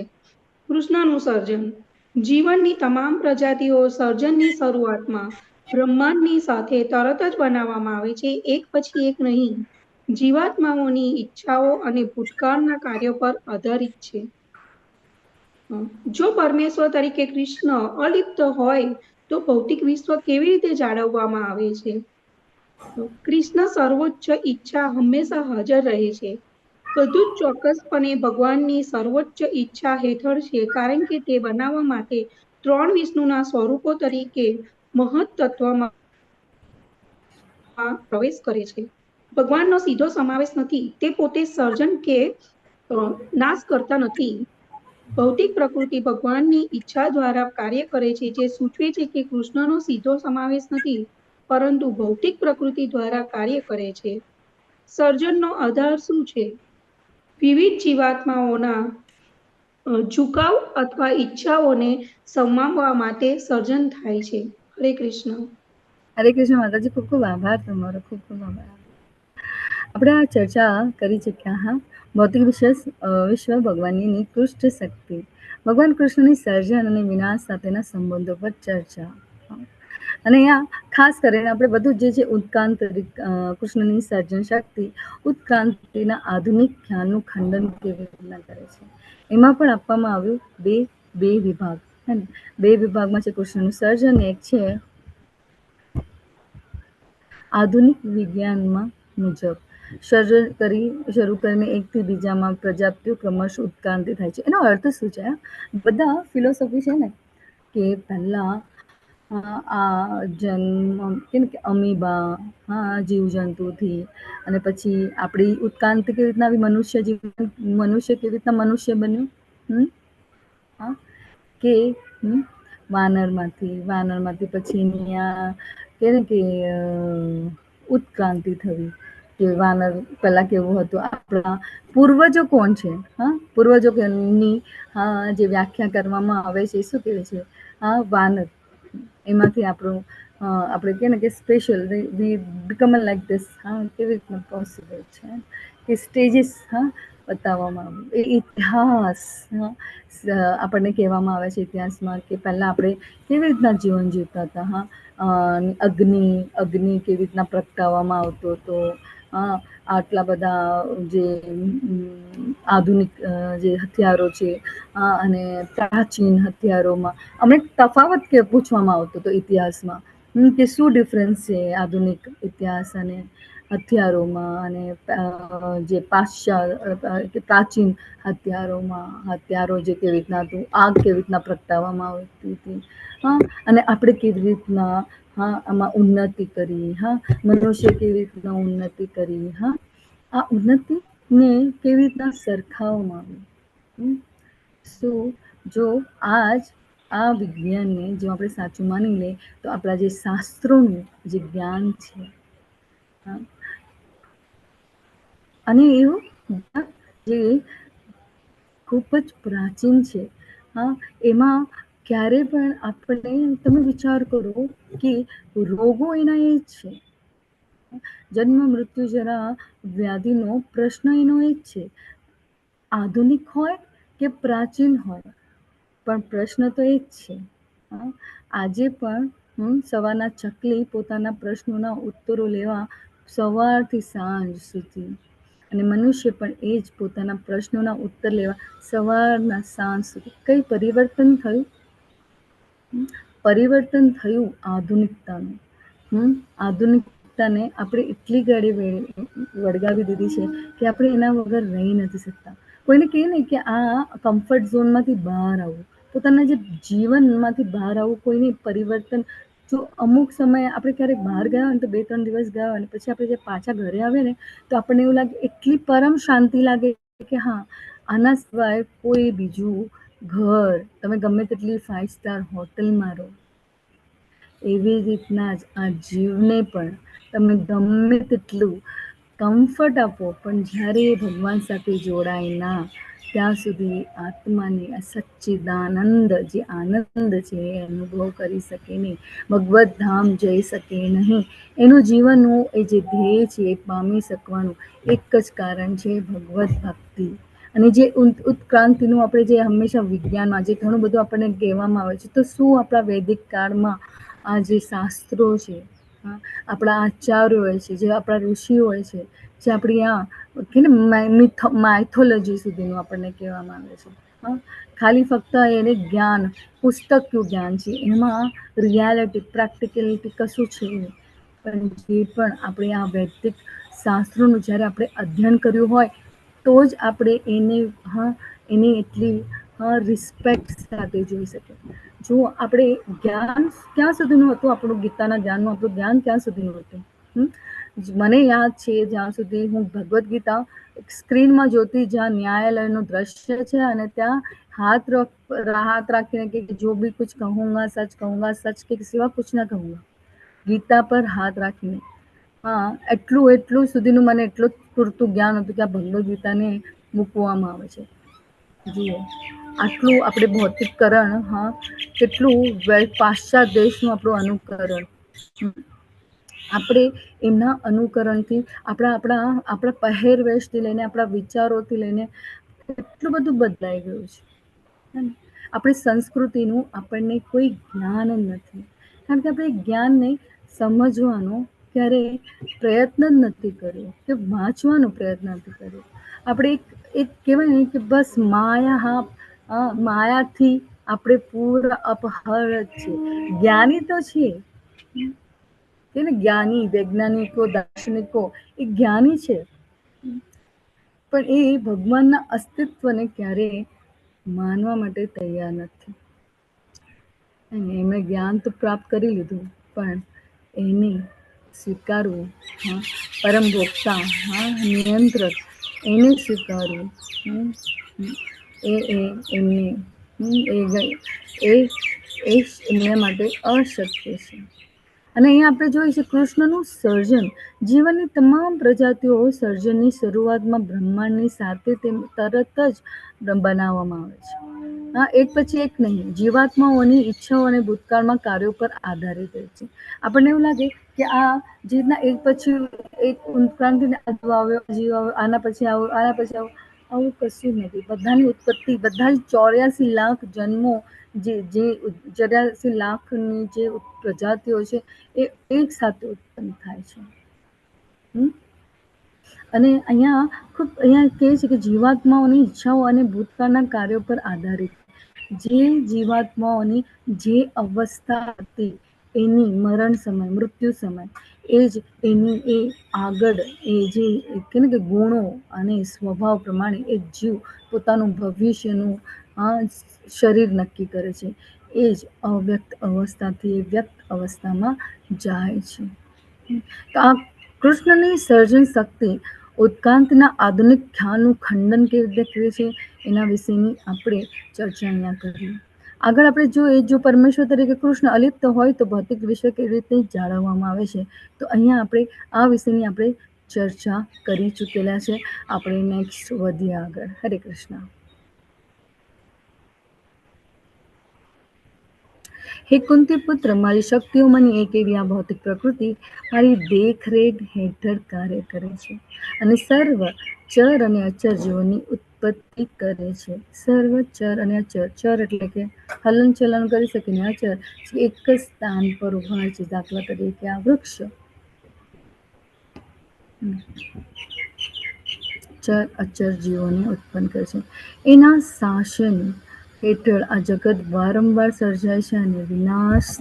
કૃષ્ણનું સર્જન. જીવનની તમામ પ્રજાતિઓ સર્જનની શરૂઆતમાં બ્રહ્માંડની સાથે તરત જ બનાવવામાં આવે છે, એક પછી એક નહીં. જીવાત્માઓની ઈચ્છાઓ અને ભૂતકાળના કાર્યો પર આધારિત છે. જો પરમેશ્વર તરીકે કૃષ્ણ અલિપ્ત હોય તો ભૌતિક વિશ્વ કેવી રીતે જાળવવામાં આવે છે? કૃષ્ણ સર્વોચ્ચ ઈચ્છા હંમેશા હાજર રહે છે. બધું જ ચોક્કસપણે ભગવાનની સર્વોચ્ચ ઈચ્છા હેઠળ છે, કારણ કે તે બનાવવા માટે 3 વિષ્ણુના સ્વરૂપો તરીકે મહત તત્વમાં પ્રવેશ કરે છે. ભગવાનનો સીધો સમાવેશ નથી. તે પોતે સર્જન કે નાશ કરતા નથી. ભૌતિક પ્રકૃતિ ભગવાનની ઈચ્છા દ્વારા કાર્ય કરે છે, જે સૂચવે છે કે કૃષ્ણનો સીધો સમાવેશ નથી, પરંતુ ભૌતિક પ્રકૃતિ દ્વારા કાર્ય કરે છે. સર્જનનો આધાર શું છે? વિવિધ જીવાત્માઓના ઝુકાવ અથવા ઈચ્છાઓને સમાવવા માટે સર્જન થાય છે. હરે કૃષ્ણ. હરે કૃષ્ણ માતાજી, ખૂબ ખૂબ આભાર તમારો, ખૂબ ખૂબ આભાર. આપણે આ ચર્ચા કરી ચૂક્યા. ભૌતિક વિશ્વ ભગવાનની નિકૃષ્ટ શક્તિ, ભગવાન કૃષ્ણની સર્જન અને વિનાશ સાથેના સંબંધો પર ચર્ચા. અને અહીંયા ખાસ કરીને આપણે બધું જે ઉત્ક્રાંતિ, કૃષ્ણની સર્જન શક્તિ, ઉત્ક્રાંતિના આધુનિક ખ્યાલનું ખંડન કેવી રીતના કરે છે, એમાં પણ આપવામાં આવ્યું બે વિભાગ. હે ને, બે વિભાગમાં છે કૃષ્ણનું સર્જન, એક છે આધુનિક વિજ્ઞાનમાં મુજબ શરૂ કરીને એકથી બીજામાં પ્રજાતિઓ ક્રમશ ઉત્ક્રાંતિ થાય છે. એનો અર્થ શું છે? બધા ફિલોસોફી છે ને કે પહેલા આ જન્મ કેમ કે અમીબા જીવજંતુથી, અને પછી આપણી ઉત્ક્રાંતિ કેવી રીતના આવી મનુષ્ય કેવી રીતના મનુષ્ય બન્યું, હા કે વાનરમાંથી પછી કે ને કે ઉત્ક્રાંતિ થવી, કે વાનર પહેલા કેવું હતું. આપણા પૂર્વજો કોણ છે? પૂર્વજોની જે વ્યાખ્યા કરવામાં આવે છે શું કહે છે? વાનર. એમાંથી આપણે કહે ને કે special we become like this. કેવી રીતના પોસિબલ છે કે સ્ટેજીસ બતાવવામાં આવે. એ ઇતિહાસ આપણને કહેવામાં આવે છે ઇતિહાસમાં, કે પહેલા આપણે કેવી રીતના જીવન જીવતા હતા. અગ્નિ કેવી રીતના પ્રગટાવવામાં આવતો હતો. આટલા બધા જે આધુનિક જે હથિયારો છે, અને પ્રાચીન હથિયારોમાં અમને તફાવત પૂછવામાં આવતો હતો ઇતિહાસમાં, કે શું ડિફરન્સ છે આધુનિક ઇતિહાસ અને હથિયારોમાં, અને જે પ્રાચીન હથિયારો જે કેવી રીતના હતું, આગ કેવી રીતના પ્રગટાવવામાં આવતી હતી, અને આપણે કેવી રીતના આમાં ઉન્નતિ કરી, મનુષ્ય કેવી રીતના ઉન્નતિ કરી, આ ઉન્નતિને કેવી રીતના સરખાવવામાં આવી. શું જો આ વિજ્ઞાનને જો આપણે સાચું માની લઈએ તો આપણા જે શાસ્ત્રોનું જે જ્ઞાન છે, અને એવું જે ખૂબ જ પ્રાચીન છે, એમાં ક્યારે પણ આપણે, તમે વિચાર કરો કે રોગો એના એ જ છે, જન્મ મૃત્યુ જરા વ્યાધિનો પ્રશ્ન એનો એ જ છે. આધુનિક હોય કે પ્રાચીન હોય, પણ પ્રશ્ન તો એ જ છે. આજે પણ સવારના ચકલી પોતાના પ્રશ્નોના ઉત્તરો લેવા સવારથી સાંજ સુધી, અને મનુષ્ય પણ એ જ પોતાના પ્રશ્નોના ઉત્તર લેવા સવારના સાંજ સુધી. કઈ પરિવર્તન થયું? પરિવર્તન થયું આધુનિકતાનું. આધુનિકતાને આપણે એટલી ગાડી વળગાવી દીધી છે કે આપણે એના વગર રહી નથી શકતા. કોઈને કહે ને કે આ કમ્ફર્ટ ઝોનમાંથી બહાર આવવું, પોતાના જે જીવનમાંથી બહાર આવવું, કોઈને પરિવર્તન. જો અમુક સમયે આપણે ક્યારેક બહાર ગયા હોય ને, તો 2-3 દિવસ ગયા હોય ને પછી આપણે જે પાછા ઘરે આવીએ ને, તો આપણને એવું લાગે, એટલી પરમ શાંતિ લાગે કે આના સિવાય કોઈ બીજું ઘર, તમે ગમે તેટલી 5 સ્ટાર હોટલમાં રહો, એવી રીતના જ આ જીવને પણ તમે ગમે તેટલું કમ્ફર્ટ આપો, પણ જ્યારે એ ભગવાન સાથે જોડાય ના, ત્યાં સુધી આત્માની આ સચ્ચિદાનંદ જે આનંદ છે એ અનુભવ કરી શકે નહીં, ભગવત ધામ જઈ શકે નહીં. એનું જીવનનું એ જે ધ્યેય છે એ પામી શકવાનું એક જ કારણ છે, ભગવત ભક્તિ. અને જે ઉત્ક્રાંતિનું આપણે જે હંમેશા વિજ્ઞાનમાં જે ઘણું બધું આપણને કહેવામાં આવે છે, તો શું આપણા વૈદિક કાળમાં આ જે શાસ્ત્રો છે, આપણા આચાર્યો હોય છે, જે આપણા ઋષિઓ હોય છે, જે આપણી કે ને માઇથોલોજી સુધીનું આપણને કહેવામાં આવે છે. ખાલી ફક્ત એને જ્ઞાન, પુસ્તકનું જ્ઞાન છે, એમાં રિયાલિટી, પ્રેક્ટિકલિટી કશું છે નહીં. પણ જે પણ આપણે આ વૈદિક શાસ્ત્રોનું જ્યારે આપણે અધ્યયન કર્યું હોય, તો જ આપણે એને એટલી રિસ્પેક્ટ સાથે જોઈ શકીએ. જો આપણે જ્ઞાન ક્યાં સુધીનું હતું, આપણું ગીતાના જ્ઞાનનું આપણું જ્ઞાન ક્યાં સુધીનું હતું? મને યાદ છે જ્યાં સુધી હું ભગવદ્ ગીતા સ્ક્રીનમાં જોતી, જ્યાં ન્યાયાલયનું દ્રશ્ય છે, અને ત્યાં હાથ રાખીને કે જો ભી કુછ કહુંગા સચ કે સિવા કુછ ના કહુંગા, ગીતા પર હાથ રાખીને. એટલું સુધીનું મને એટલું પૂરતું જ્ઞાન હતું કે આ ભગવદ્ ગીતાને મૂકવામાં આવે છે. જુઓ, આટલું આપણે ભૌતિકકરણ, કેટલું પાશ્ચાત દેશનું આપણું અનુકરણ. આપણે એમના અનુકરણથી આપણા પહેરવેશથી લઈને, આપણા વિચારોથી લઈને એટલું બધું બદલાઈ ગયું છે. આપણી સંસ્કૃતિનું આપણને કોઈ જ્ઞાન નથી. કારણ કે આપણે જ્ઞાનને સમજવાનો ક્યારેય પ્રયત્ન જ નથી કર્યો કે વાંચવાનો પ્રયત્ન નથી કર્યો. આપણે એક કહેવાય ને કે બસ માયાથી આપણે પૂરા અપહર જ છે. જ્ઞાની તો છે કે ને, જ્ઞાની વૈજ્ઞાનિકો દાર્શનિકો એ જ્ઞાની છે, પણ એ ભગવાનના અસ્તિત્વને ક્યારેય માનવા માટે તૈયાર નથી. એમણે જ્ઞાન તો પ્રાપ્ત કરી લીધું, પણ એને સ્વીકારવું, પરમ ભોક્તા, નિયંત્રક, એને સ્વીકારવું એમના માટે અશક્ય છે. અને અહીંયા આપણે જોઈએ છે કૃષ્ણનું સર્જન. જીવનની તમામ પ્રજાતિઓ સર્જનની શરૂઆતમાં બ્રહ્માંડની સાથે તરત જ બનાવવામાં આવે છે. એક પછી એક નહીં, જીવાત્માઓની ઈચ્છાઓ અને ભૂતકાળમાં કાર્યો પર આધારિત હોય છે. આપણને એવું લાગે કે આ જે રીતના એક પછી એક ઉત્ક્રાંતિને આવ્યો, જીવ આવ્યો, આના પછી આવું, આવું કશું જ નથી. બધાની ઉત્પત્તિ, બધા 84 લાખ જન્મો, જે 84 લાખની જે પ્રજાતિઓ છે એ એક સાથે ઉત્પન્ન થાય છે. અને અહીંયા કહે છે કે જીવાત્માઓની ઈચ્છાઓ અને ભૂતકાળના કાર્યો પર આધારિત. જે જીવાત્માઓની જે અવસ્થા હતી એની મરણ સમય, મૃત્યુ સમય, એ જ એની એ આગળ એ જે કે ને કે ગુણો અને સ્વભાવ પ્રમાણે એક જીવ પોતાનું ભવિષ્યનું શરીર નક્કી કરે છે. એ જ અવ્યક્ત અવસ્થાથી એ વ્યક્ત અવસ્થામાં જાય છે. તો આ કૃષ્ણની સર્જન શક્તિ ઉત્ક્રાંતિના આધુનિક ખ્યાલનું ખંડન કેવી રીતે કરે છે એના વિશેની આપણે ચર્ચા અહીંયા કરીએ. આગળ આપણે જોઈએ, જો પરમેશ્વર તરીકે કૃષ્ણ અલિપ્ત હોય તો ભૌતિક વિશ્વ કેવી રીતે જાળવવામાં આવે છે. તો અહીંયા આપણે આ વિશેની આપણે ચર્ચા કરી ચૂકેલા છે. આપણે નેક્સ્ટ વધીએ આગળ. હરે કૃષ્ણ. હે કુંતી પુત્ર, મારી શક્તિઓમાંની એક એવી આ ભૌતિક પ્રકૃતિ મારી દેખરેખ હેઠળ કાર્ય કરે છે અને સર્વ ચર અને અચર જીવોની ઉત્પત્તિ કરે છે. સર્વ ચર અને અચર, ચર એટલે કે હલન ચલન કરી શકે ને અચર એક જ સ્થાન પર ઉભા છે. દાખલા તરીકે આ વૃક્ષ ચર અચર જીવોને ઉત્પન્ન કરે છે. એના શાસન હેઠળ આ જગત વારંવાર સર્જાય છે અને વિનાશ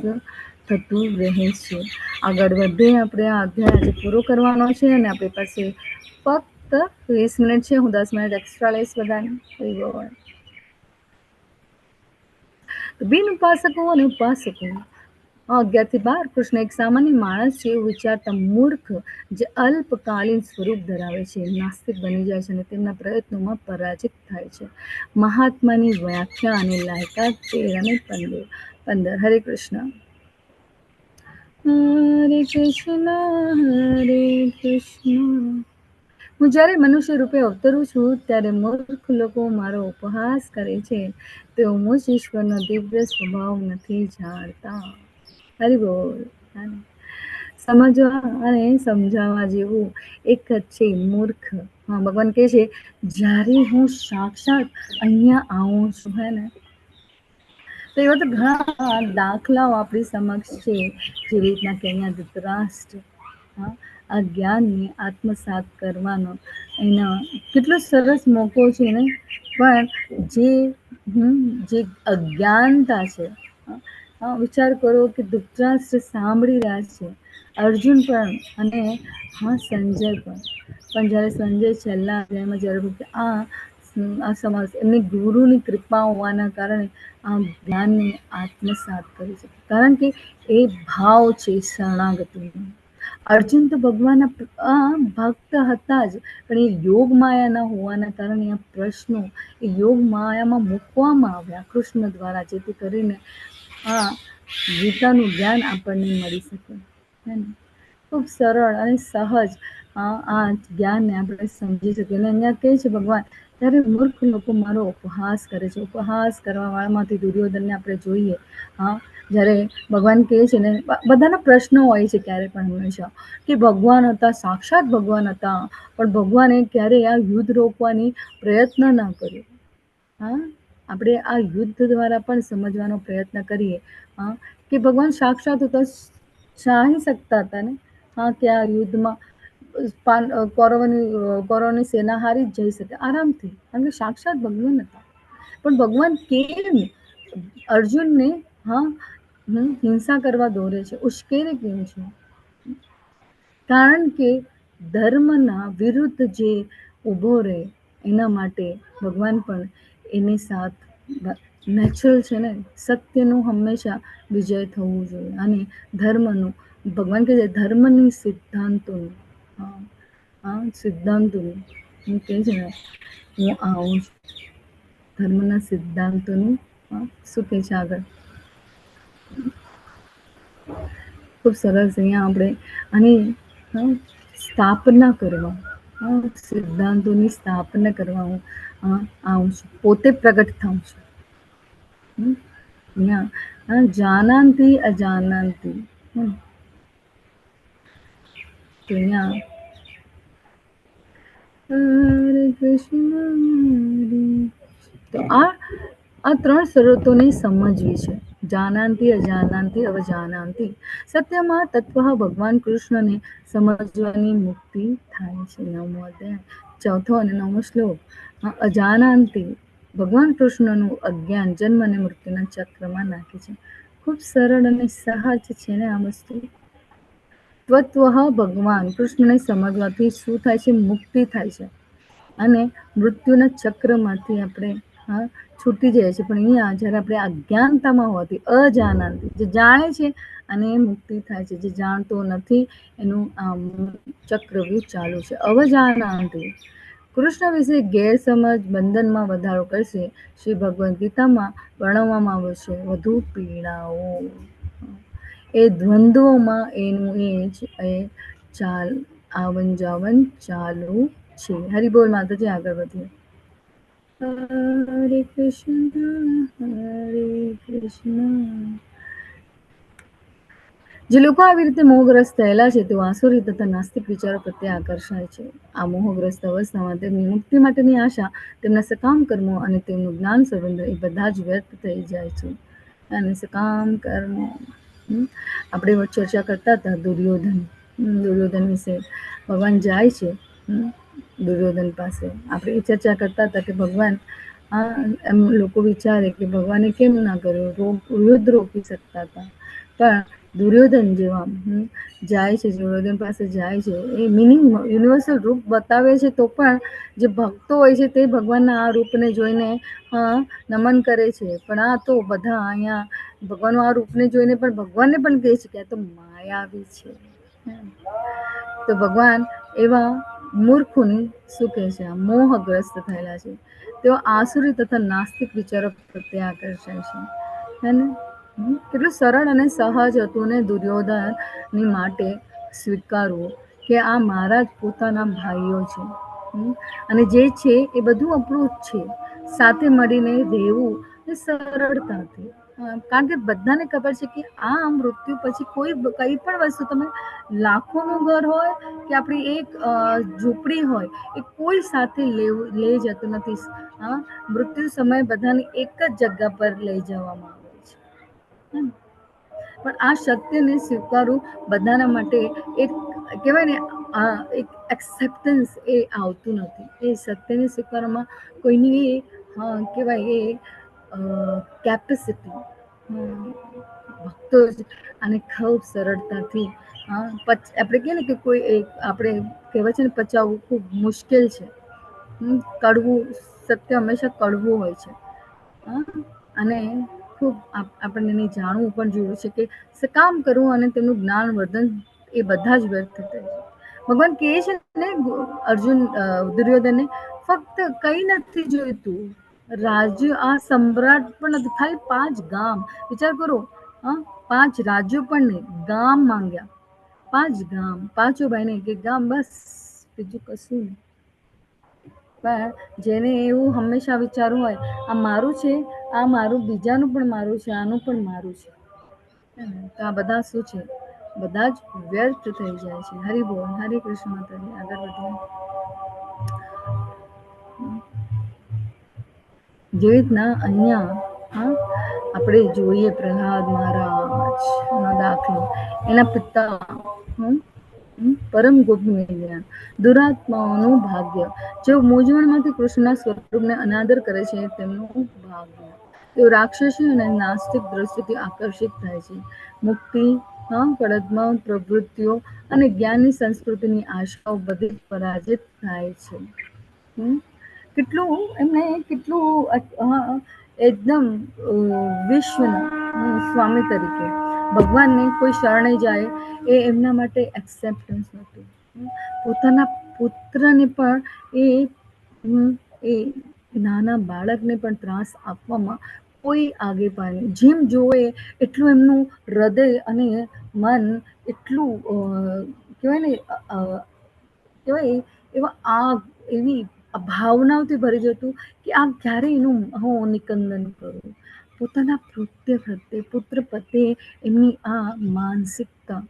થતું રહે છે. આગળ વધે આપણે આ અધ્યાય આજે પૂરો કરવાનો છે અને આપણી પાસે ફક્ત 20 મિનિટ છે. હું 10 મિનિટ એક્સ્ટ્રા લઈશ બધાને. બિન ઉપાસકો અને ઉપાસકો 11 થી 12. કૃષ્ણ એક સામાન્ય માણસ છે એવું વિચારતા મૂર્ખ જે અલ્પકાલીન સ્વરૂપ ધરાવે છે નાસ્તિક બની જાય છે અને તેમના પ્રયત્નોમાં પરાજિત થાય છે. મહાત્માની વ્યાખ્યા અને લાયકાત 13 અને 15. હરે કૃષ્ણ. હરે કૃષ્ણ હરે કૃષ્ણ. હું જ્યારે મનુષ્ય રૂપે અવતરું છું ત્યારે મૂર્ખ લોકો મારો ઉપહાસ કરે છે. તેઓ મુજ ઈશ્વરનો દિવ્ય સ્વભાવ નથી જાણતા. હરિ બોલ. સમજવા અને સમજાવવા જેવું એક જ છે, મૂર્ખ. ભગવાન કહે છે જ્યારે હું સાક્ષાત અહીંયા આવું છું, હે ને, તો એવા તો ઘણા દાખલાઓ આપણી સમક્ષ છે. જેવી રીતના કે અહીંયા ધૃતરાષ્ટ્ર આ જ્ઞાનને આત્મસાત કરવાનો એનો કેટલો સરસ મોકો છે ને, પણ જે અજ્ઞાનતા છે. વિચાર કરો કે ધૃતરાષ્ટ્ર સાંભળી રહ્યા છે, અર્જુન પણ અને સંજય પણ જ્યારે સંજય છેલ્લા અધ્યાયમાં જ્યારે સમાજ એમની ગુરુની કૃપા હોવાના કારણે આ જ્ઞાનને આત્મસાત કરી શકે, કારણ કે એ ભાવ છે શરણાગતિનો. અર્જુન તો ભગવાનના ભક્ત હતા જ, પણ એ યોગ માયાના હોવાના કારણે આ પ્રશ્નો એ યોગ માયામાં મૂકવામાં આવ્યા કૃષ્ણ દ્વારા, જેથી કરીને આ ગીતાનું જ્ઞાન આપણને મળી શકે. ખૂબ સરળ અને સહજ આ જ્ઞાનને આપણે સમજી શકીએ. અને અહીંયા કહે છે ભગવાન, ત્યારે મૂર્ખ લોકો મારો ઉપહાસ કરે છે. ઉપહાસ કરવા વાળામાંથી દુર્યોધનને આપણે જોઈએ. જ્યારે ભગવાન કહે છે ને, બધાના પ્રશ્નો હોય છે ક્યારે પણ હંમેશા કે ભગવાન હતા, સાક્ષાત ભગવાન હતા, પણ ભગવાને ક્યારેય આ યુદ્ધ રોકવાની પ્રયત્ન ના કર્યો. આપણે આ યુદ્ધ દ્વારા પણ સમજવાનો પ્રયત્ન કરીએ કે ભગવાન સાક્ષાત હતા, ચાહી શકતા હતા ને હા કે આ યુદ્ધમાં કૌરવોની સેના હારી જ જઈ શકે આરામથી, કારણ કે સાક્ષાત ભગવાન હતા. પણ ભગવાન કેમ અર્જુનને હિંસા કરવા દોરે છે, ઉશ્કેરે કેમ છે? કારણ કે ધર્મના વિરુદ્ધ જે ઊભો રહે એના માટે ભગવાન પણ એની સાથ નેચરલ છે ને, સત્યનું હંમેશા વિજય થવું જોઈએ. અને ધર્મનું, ભગવાન કહે છે ધર્મની સિદ્ધાંતોનું સિદ્ધાંતોનું કહે છે ને, હું આવું છું. ધર્મના સિદ્ધાંતોનું શું કહે છે આગળ, ખૂબ સરસ અહીંયા આપણે આની સ્થાપના કરવા, સિદ્ધાંતોની સ્થાપના કરવા હું આવું છું, પોતે પ્રગટ થાઉં છું. અહીંયા જાનાંતિ અજાનાંતિ, તો અહીંયા હરે કૃષ્ણ. તો આ ત્રણ શરતોને સમજવી છે. જાનાંતિ અજાનાંતિ અવજાનાંતિ. સત્યમાં તત્વ ભગવાન કૃષ્ણને સમજવાની મુક્તિ થાય છે. 9મો અધ્યાય 4થો અને 9મો શ્લોક. અજાનાંતિ, ભગવાન કૃષ્ણનું અજ્ઞાન જન્મ અને મૃત્યુના ચક્રમાં નાખે છે. ખૂબ સરળ અને સહજ છે ને આ વસ્તુ. તત્વ ભગવાન કૃષ્ણને સમજવાથી શું થાય છે? મુક્તિ થાય છે અને મૃત્યુના ચક્રમાંથી આપણે છૂટી જાય છે. પણ અહીંયા જ્યારે આપણે અજ્ઞાનતામાં હોવાથી, અજાનાંતિ, જે જાણે છે અને મુક્તિ થાય છે, જે જાણતો નથી એનું ચક્રવ્યૂહ ચાલુ છે. અવજાનાંતિ, કૃષ્ણ વિશે ગેરસમજ બંધનમાં વધારો કરશે. શ્રી ભગવદ્ ગીતામાં વર્ણવવામાં આવ્યું છે વધુ પીડાઓ. એ દ્વંદ્વોમાં એનું આવન જાવન ચાલુ છે. હરિબોલ માતાજી, આગળ વધીએ. હરે કૃષ્ણ. જે લોકો આવી રીતે મોહગ્રસ્ત થયેલા છે તેઓ આસુરી તથા નાસ્તિક વિચારો પ્રત્યે આકર્ષાય છે. આ મોહગ્રસ્ત અવસ્થામાં તેમની મુક્તિ માટેની આશા, તેમના સકામ કર્મો અને તેમનું જ્ઞાન સંબંધ એ બધા જ વ્યર્થ થઈ જાય છે. અને સકામ કર્મો, આપણે ચર્ચા કરતા હતા દુર્યોધન વિશે. ભગવાન જાય છે દુર્યોધન પાસે. આપણે એ ચર્ચા કરતા હતા કે ભગવાન એમ લોકો વિચારે કે ભગવાને કેમ ના કર્યું, યુદ્ધ રોકી શકતા હતા. પણ દુર્યોધન જેવા જાય છે, દુર્યોધન પાસે જાય છે, એ મિનિંગ યુનિવર્સલ રૂપ બતાવે છે. તો પણ જે ભક્તો હોય છે તે ભગવાનના આ રૂપને જોઈને નમન કરે છે. પણ આ તો બધા અહીંયા ભગવાનનું આ રૂપને જોઈને પણ ભગવાનને પણ કહે છે કે આ તો માયાવી છે. તો ભગવાન એવા મૂર્ખોની શું કહે છે, મોહગ્રસ્ત થયેલા છે. તેઓ આસુરી તથા નાસ્તિક વિચારો પ્રત્યે આકર્ષાય છે. અને કેટલું સરળ અને સહજ હતું ને દુર્યોધનની માટે સ્વીકારવું કે આ મારા જ પોતાના ભાઈઓ છે અને જે છે એ બધું આપણું જ છે. સાથે મળીને રહેવું એ સરળતાથી, કારણ કે બધાને ખબર છે કે આ મૃત્યુ પછી કઈ પણ વસ્તુ, તમે લાખોનું ઘર હોય કે આપણી એક ઝૂંપડી હોય, એ કોઈ સાથે લઈ જતું નથી. મૃત્યુ સમયે બધાને એક જ જગ્યા પર લઈ જવામાં આવે છે. પણ આ સત્યને સ્વીકારવું બધાના માટે એક કહેવાય ને, એક એક્સેપ્ટન્સ એ આવતું નથી. એ સત્યને સ્વીકારવામાં કોઈની કહેવાય એ કેપેસિટી, ભક્તો જ આને ખૂબ સરળતાથી આપણે કહીએ ને કે કોઈ આપણે કહેવાય છે ને પચાવવું ખૂબ મુશ્કેલ છે. કડવું સત્ય હંમેશા કડવું હોય છે. અને ખૂબ આપણને જાણવું પણ જોયું છે કે સકામ કરવું અને તેમનું જ્ઞાન વર્ધન એ બધા જ વ્યર્થ થાય છે. ભગવાન કહે છે ને દુર્યોધનને, ફક્ત કઈ નથી જોઈતું, રાજ્ય આ સમ્રાટ પણ નથી, ખાલી 5 ગામ. વિચાર કરો, 5 રાજ્યો પણ નહીં, ગામ માંગ્યા. 5 ગામ, 5 ભાઈને 1 ગામ, બસ, બીજું કશું નહીં. પણ જેને એવું હંમેશા વિચારવું હોય આ મારું છે, આ મારું, બીજાનું પણ મારું છે, આનું પણ મારું છે, તો આ બધા શું છે, બધા જ વ્યર્થ થઈ જાય છે. હરિ બોલ, હરે કૃષ્ણ માતાજી, આગળ વધીએ. જેવી રીતના અહીંયા આપણે જોઈએ પ્રહલાદ મહારાજનો દાખલો, એના પિતા પરમ ગોપનીય જ્ઞાન, દુરાત્માઓનું ભાગ્ય, જેઓ મૂંઝવણમાંથી કૃષ્ણના સ્વરૂપને અનાદર કરે છે તેમનું ભાગ્ય. તેઓ રાક્ષસી અને નાસ્તિક દ્રષ્ટિથી આકર્ષિત થાય છે. મુક્તિ, કળદમાં પ્રવૃત્તિઓ અને જ્ઞાનની સંસ્કૃતિની આશાઓ બધી પરાજિત થાય છે. કેટલું એકદમ વિશ્વના સ્વામી તરીકે ભગવાનને કોઈ શરણે જાય એ એમના માટે એક્સેપ્ટન્સ હતું. પોતાના પુત્રને પણ એ નાના બાળકને પણ ત્રાસ આપવામાં કોઈ આગે પાડે, જેમ જોવે એટલું એમનું હૃદય અને મન એટલું કહેવાય ને કહેવાય એવા આગ એવી ભાવનાઓથી ભરી જતું કે આ ક્યારે એનું હું નિકંદન કરું. પોતાના પુત્ર પ્રત્યે એમની આ માનસિકતા,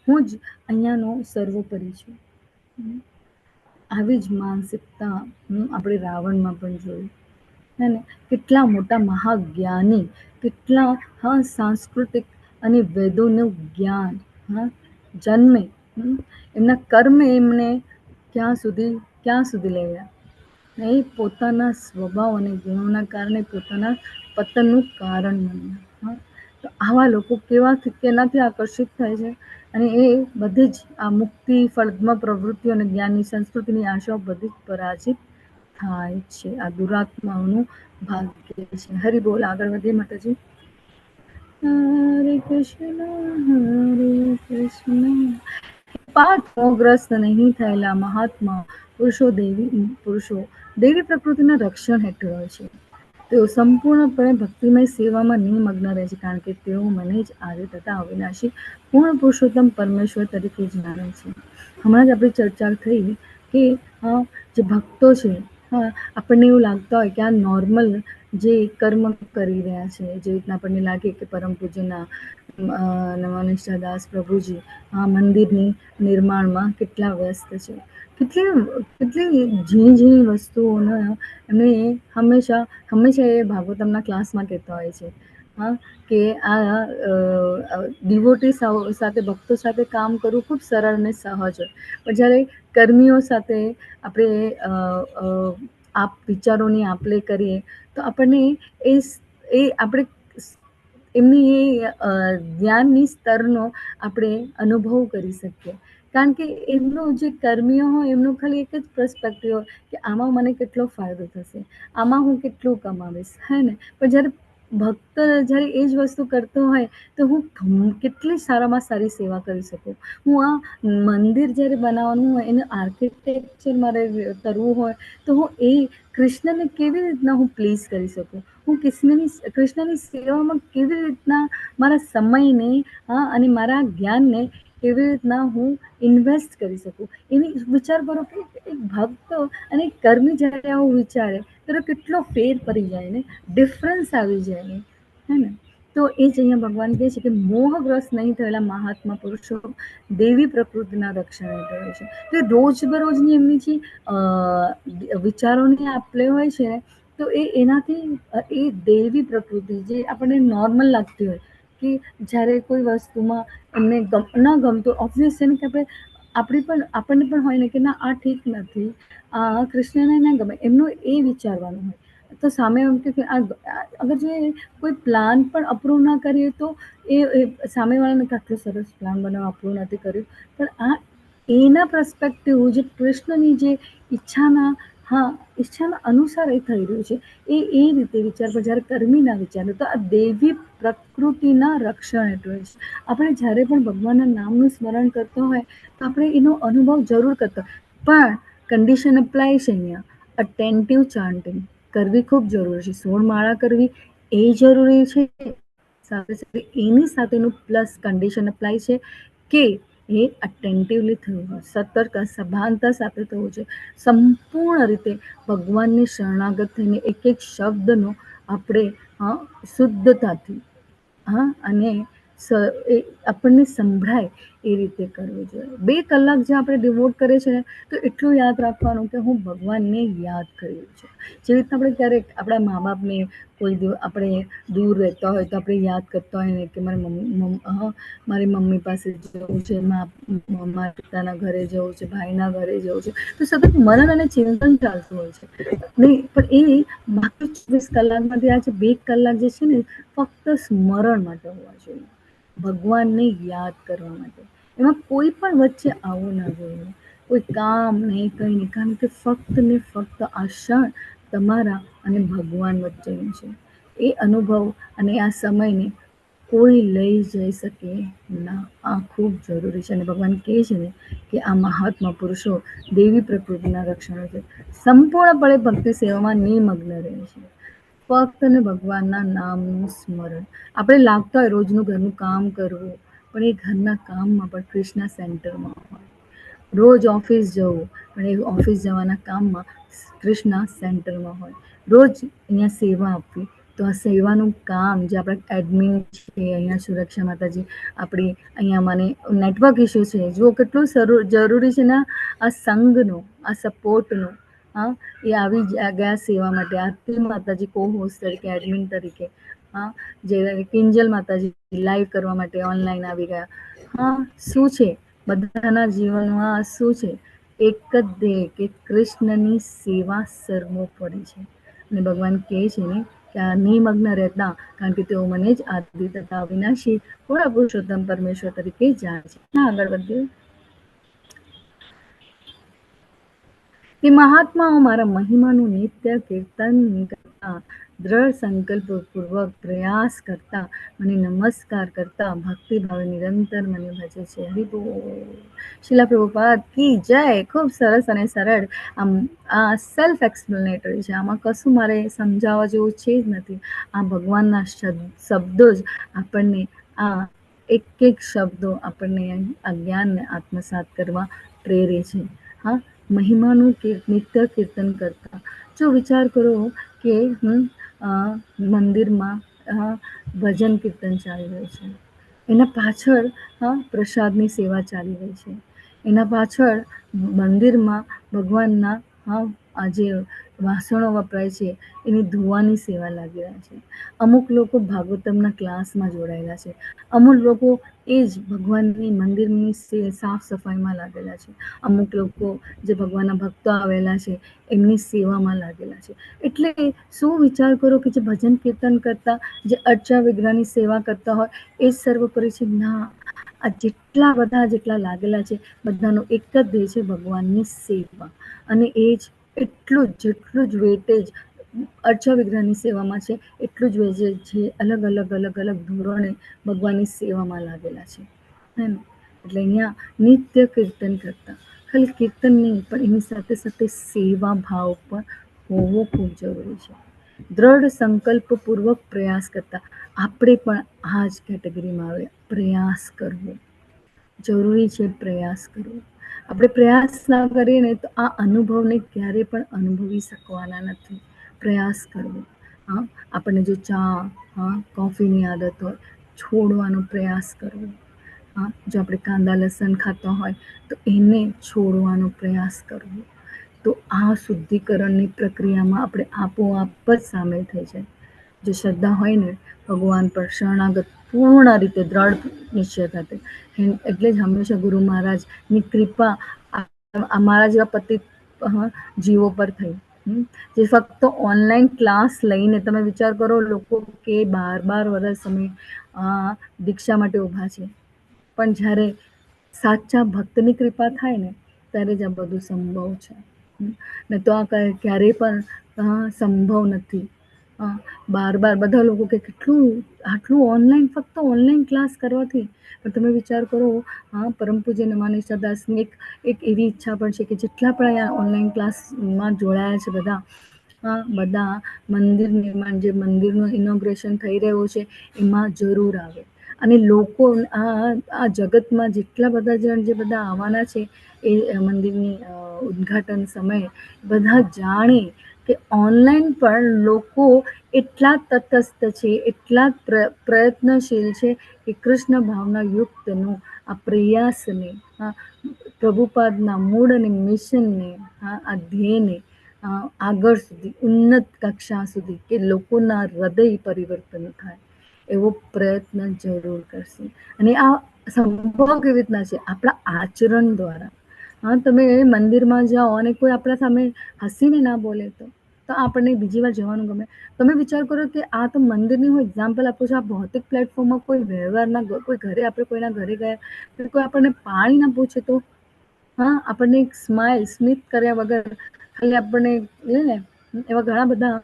હું જ અહીંયાનો સર્વોપરી છું. આવી જ માનસિકતા આપણે રાવણમાં પણ જોઈ. હે ને, કેટલા મોટા મહાજ્ઞાની, કેટલા સાંસ્કૃતિક અને વેદોનું જ્ઞાન જન્મે, એમના કર્મ એમને ક્યાં સુધી લઈ ગયા. એ પોતાના સ્વભાવ અને ગુણોના કારણે પોતાના પતનનું કારણ બન્યા. તો આવા લોકો કેનાથી આકર્ષિત થાય છે, અને એ બધી જ આ મુક્તિ, ફળદ્મ પ્રવૃત્તિઓ અને જ્ઞાનની સંસ્કૃતિની આશાઓ બધી જ પરાજિત થાય છે. આ દુરાત્માઓનું ભાગ્ય છે. હરિ બોલ. આગળ વધીએ માતાજી. હરે કૃષ્ણ. પાર્થ, મોહગ્રસ્ત નહીં થયેલા મહાત્મા પુરુષો દેવી પ્રકૃતિના રક્ષણ હેઠળ હોય છે. તેઓ સંપૂર્ણપણે ભક્તિમય સેવામાં નિમગ્ન રહે છે, કારણ કે તેઓ મને જ આદિ તથા અવિનાશી પૂર્ણ પુરુષોત્તમ પરમેશ્વર તરીકે જાણે છે. હમણાં જ આપણી ચર્ચા થઈ કે જે ભક્તો છે, આપણને એવું લાગતા હોય કે આ નોર્મલ જે કર્મ કરી રહ્યા છે, જે રીતના આપણને લાગે કે પરમ પૂજ્યના નવાનિષ્ઠા દાસ પ્રભુજી મંદિરની નિર્માણમાં કેટલા વ્યસ્ત છે. કેટલી ઝીણી વસ્તુઓને એમને હંમેશા એ ભાગવતમના ક્લાસમાં કહેતા હોય છે, કે આ ડિવોટી સાથે, ભક્તો સાથે કામ કરવું ખૂબ સરળ અને સહજ હોય, પણ જ્યારે કર્મીઓ સાથે આપણે વિચારોની આપ-લે કરીએ તો આપણને આપણે એમની જ્ઞાનની સ્તરનો આપણે અનુભવ કરી શકીએ. કારણ કે એમનું જે કર્મીઓ હોય એમનું ખાલી એક જ પર્સપેક્ટિવ હોય કે આમાં મને કેટલો ફાયદો થશે, આમાં હું કેટલું કમાવીશ, હે ને. પણ જ્યારે ભક્ત જ્યારે એ જ વસ્તુ કરતો હોય તો હું કેટલી સારામાં સારી સેવા કરી શકું. હું આ મંદિર જ્યારે બનાવવાનું હોય, એનું આર્કિટેક્ચર મારે કરવું હોય તો હું એ કૃષ્ણને કેવી રીતના હું પ્લીઝ કરી શકું, હું કૃષ્ણની સેવામાં કેવી રીતના મારા સમયને અને મારા જ્ઞાનને કેવી રીતના હું ઇન્વેસ્ટ કરી શકું. એની વિચાર કરો કે એક ભક્ત અને એક કર્મી જ્યારે આવું વિચારે તો કેટલો ફેર પડી જાય ને, ડિફરન્સ આવી જાય, હે ને. તો એ જ અહીંયા ભગવાન કહે છે કે મોહગ્રસ્ત નહીં થયેલા મહાત્મા પુરુષો દેવી પ્રકૃતિના રક્ષણ હેઠળ હોય છે. તો રોજબરોજની એમની જે વિચારોની આપ-લે હોય છે ને, તો એનાથી એ દેવી પ્રકૃતિ જે આપણને નોર્મલ લાગતી હોય, કે જ્યારે કોઈ વસ્તુમાં એમને ન ગમતું, ઓબ્વિયસ છે ને, કે આપણને પણ હોય ને કે ના આ ઠીક નથી, કૃષ્ણને ના ગમે, એમનું એ વિચારવાનું હોય. તો સામે અગર જો કોઈ પ્લાન પણ અપ્રૂવ ના કરીએ તો એ સામેવાળાને આટલો સરસ પ્લાન બનાવ અપ્રૂવ નથી કર્યું, પણ એના પર્સપેક્ટિવ જે કૃષ્ણની જે ઈચ્છાના અનુસાર એ થઈ રહ્યું છે, એ રીતે વિચાર. પર જ્યારે કર્મી ના વિચારે તો આ દેવી પ્રકૃતિના રક્ષણ હેઠળ છે. આપણે જ્યારે પણ ભગવાનના નામનું સ્મરણ કરતો હોય તો આપણે એનો અનુભવ જરૂર કરતો હોય, પણ કન્ડિશન અપ્લાય છે અહીંયા. અટેન્ટિવ ચાન્ટિંગ કરવી ખૂબ જરૂરી છે. 16 માળા કરવી એ જરૂરી છે, સાથે સાથે એની સાથેનું પ્લસ કન્ડિશન અપ્લાય છે કે એ અટેન્ટિવલી થયું હોય, સતર્ક સભાનતા સાથે થવું છે. સંપૂર્ણ રીતે ભગવાનની શરણાગત થઈને એક એક શબ્દનો આપણે શુદ્ધતાથી અને આપણને સંભળાય એ રીતે કરવું જોઈએ. 2 કલાક જે આપણે ડિવોટ કરીએ છીએ ને, તો એટલું યાદ રાખવાનું કે હું ભગવાનને યાદ કર્યું છે. જેવી રીતના આપણે ક્યારેક આપણા મા બાપને કોઈ આપણે દૂર રહેતા હોય તો આપણે યાદ કરતા હોય ને કે મારી મમ્મી પાસે જવું છે, મારા પિતાના ઘરે જવું છે, ભાઈના ઘરે જવું છે, તો સતત મનન અને ચિંતન ચાલતું હોય છે. નહીં, પણ એ બાકી 24 કલાકમાંથી આ જે 2 કલાક જે છે ને, ફક્ત સ્મરણ માટે હોવા જોઈએ, ભગવાનને યાદ કરવા માટે. એમાં કોઈ પણ વચ્ચે આવવું ના જોઈએ, કોઈ કામ નહીં, કંઈ નહીં, કારણ કે ફક્ત ને ફક્ત આ ક્ષણ તમારા અને ભગવાન વચ્ચેનું છે. એ અનુભવ અને આ સમયને કોઈ લઈ જઈ શકે ના. આ ખૂબ જરૂરી છે. અને ભગવાન કહે છે ને કે આ મહાત્મા પુરુષો દેવી પ્રકૃતિના રક્ષણો છે, સંપૂર્ણપણે ભક્તિ સેવામાં નિમગ્ન રહે છે, ફક્ત ને ભગવાનના નામનું સ્મરણ. આપણે લાગતા હોય રોજનું ઘરનું કામ કરવું, પણ એ ઘરના કામમાં પણ કૃષ્ણ સેન્ટરમાં હોય. રોજ ઓફિસ જવું, પણ એ ઓફિસ જવાના કામમાં કૃષ્ણ સેન્ટરમાં હોય. રોજ અહીંયા સેવા આપવી, તો આ સેવાનું કામ જે આપણે એડમિન છે, અહીંયા સુરક્ષા માતાજી આપણી અહીંયા મને નેટવર્ક ઇસ્યુ છે, જુઓ કેટલું જરૂરી છે ને આ સંઘનો, આ સપોર્ટનો. હા, એ આવી ગયા સેવા માટે. આરતી માતાજી કો હોસ્ટ તરીકે, એડમિન તરીકે. હા, જે કિંજલ માતાજી લાઈવ કરવા માટે ઓનલાઈન આવી ગયા. હા, શું છે બધાના જીવનમાં, શું છે? એક જ ધ્યેય કે કૃષ્ણની સેવા સર્વોપરી છે. અને ભગવાન કહે છે ને કે આ નિમગ્ન રહેતા, કારણ કે તેઓ મને જ આદિ તથા અવિનાશી પૂર્ણ પુરુષોત્તમ પરમેશ્વર તરીકે જાણે છે. આગળ વધીએ. કે મહાત્માઓ મારા મહિમાનું નિત્ય કીર્તન કરતા, દ્રઢ સંકલ્પ પૂર્વક પ્રયાસ કરતા, મને નમસ્કાર કરતા, ભક્તિભાવે નિરંતર મને ભજે છે. હરિ બોલ. શીલા પ્રભુપાદ કી જય. ખૂબ સરસ અને સરળ. આ સેલ્ફ એક્સપ્લેનેટરી છે, આમાં કશું મારે સમજાવવા જેવું છે જ નથી. આ ભગવાનના શબ્દો જ આપણને આ એક શબ્દો આપણને આ જ્ઞાનને આત્મસાત કરવા પ્રેરે છે. હા, મહિમાનું નિત્ય કીર્તન કરતા. જો વિચાર કરો કે મંદિરમાં ભજન કીર્તન ચાલી રહ્યું છે, એના પાછળ પ્રસાદની સેવા ચાલી રહી છે, એના પાછળ મંદિરમાં ભગવાનના આ જે વાસણો વપરાય છે એની ધોવાની સેવા લાગી રહ્યા છે. અમુક લોકો ભાગવતમના ક્લાસમાં જોડાયેલા છે, અમુક લોકો એ જ ભગવાનની મંદિરની સાફ સફાઈમાં લાગેલા છે, અમુક લોકો જે ભગવાનના ભક્તો આવેલા છે એમની સેવામાં લાગેલા છે. એટલે શું વિચાર કરો કે જે ભજન કીર્તન કરતા, જે અર્ચા વિગ્રહની સેવા કરતા હોય એ સર્વોપરી છે? ના, આ જેટલા લાગેલા છે બધાનો એક જ ધ્યેય છે, ભગવાનની સેવા. અને એ જ જેટલું જ વેટેજ અર્ચા વિગ્રહની સેવામાં છે, એટલું જ વેટેજ છે અલગ અલગ ધોરણે ભગવાનની સેવામાં લાગેલા છે. હે ને? એટલે અહીંયા નિત્ય કીર્તન કરતા, ખાલી કીર્તન નહીં, પણ એની સાથે સાથે સેવા ભાવ પણ હોવો ખૂબ જરૂરી છે. દ્રઢ સંકલ્પપૂર્વક પ્રયાસ કરતા, આપણે પણ આ જ કેટેગરીમાં આવે. પ્રયાસ કરવો જરૂરી છે. પ્રયાસ કરવો, આપણે પ્રયાસ ના કરીએ ને તો આ અનુભવને ક્યારે પણ અનુભવી શકવાના નથી. પ્રયાસ કરવો. હા, આપણને જો ચા કોફીની આદત હોય, છોડવાનો પ્રયાસ કરવો. હા, જો આપણે કાંદા લસણ ખાતા હોય તો એને છોડવાનો પ્રયાસ કરવો. તો આ શુદ્ધિકરણની પ્રક્રિયામાં આપણે આપોઆપ જ સામેલ થઈ જાય. જો શ્રદ્ધા હોય ને ભગવાન પર શરણાગત પૂર્ણ રીતે દ્રઢ નિશ્ચય સાથે, એટલે જ હંમેશા ગુરુ મહારાજની કૃપા અમારા જેવા પતિત જીવો પર થઈ. જે ફક્ત ઓનલાઈન ક્લાસ લઈને, તમે વિચાર કરો, લોકો કે 12 વર્ષ અમે દીક્ષા માટે ઊભા છે, પણ જ્યારે સાચા ભક્તની કૃપા થાય ને ત્યારે જ આ બધું સંભવ છે. ને તો આ ક્યારેય પણ સંભવ નથી. બાર બધા લોકો કે આટલું ઓનલાઈન, ફક્ત ઓનલાઈન ક્લાસ કરવાથી. પણ તમે વિચાર કરો, પરમ પૂજ્ય નમાનિષ્ઠા દાસની એક એવી ઈચ્છા પણ છે કે જેટલા પણ અહીંયા ઓનલાઈન ક્લાસમાં જોડાયા છે બધા મંદિર નિર્માણ, જે મંદિરનું ઇનોગ્રેશન થઈ રહ્યું છે એમાં જરૂર આવે. અને લોકો આ જગતમાં જેટલા બધા જણ જે બધા આવવાના છે એ મંદિરની ઉદ્ઘાટન સમયે બધા જાણે કે ઓનલાઈન પણ લોકો એટલા તટસ્થ છે, એટલા પ્રયત્નશીલ છે કે કૃષ્ણ ભાવના યુક્તનું આ પ્રયાસને, પ્રભુપાદના મૂળ અને મિશનને, આ ધ્યેયને આગળ સુધી ઉન્નત કક્ષા સુધી કે લોકોના હૃદય પરિવર્તન થાય એવો પ્રયત્ન જરૂર કરશે. અને આ સંભવ કેવી રીતના છે? આપણા આચરણ દ્વારા. તમે મંદિરમાં જાઓ અને કોઈ આપણા સામે હસીને ના બોલે તો આપણને બીજી વાર જવાનું ગમે. તમે વિચાર કરો કે આ તો મંદિરની હું એક્ઝામ્પલ આપું છું. આ ભૌતિક પ્લેટફોર્મમાં કોઈ વ્યવહારના, કોઈ ઘરે આપણે કોઈના ઘરે ગયા કોઈ આપણને પાણી ના પૂછે તો, આપણને એક સ્માઇલ સ્મિત કર્યા વગર ખાલી આપણને લે ને, એવા ઘણા બધા.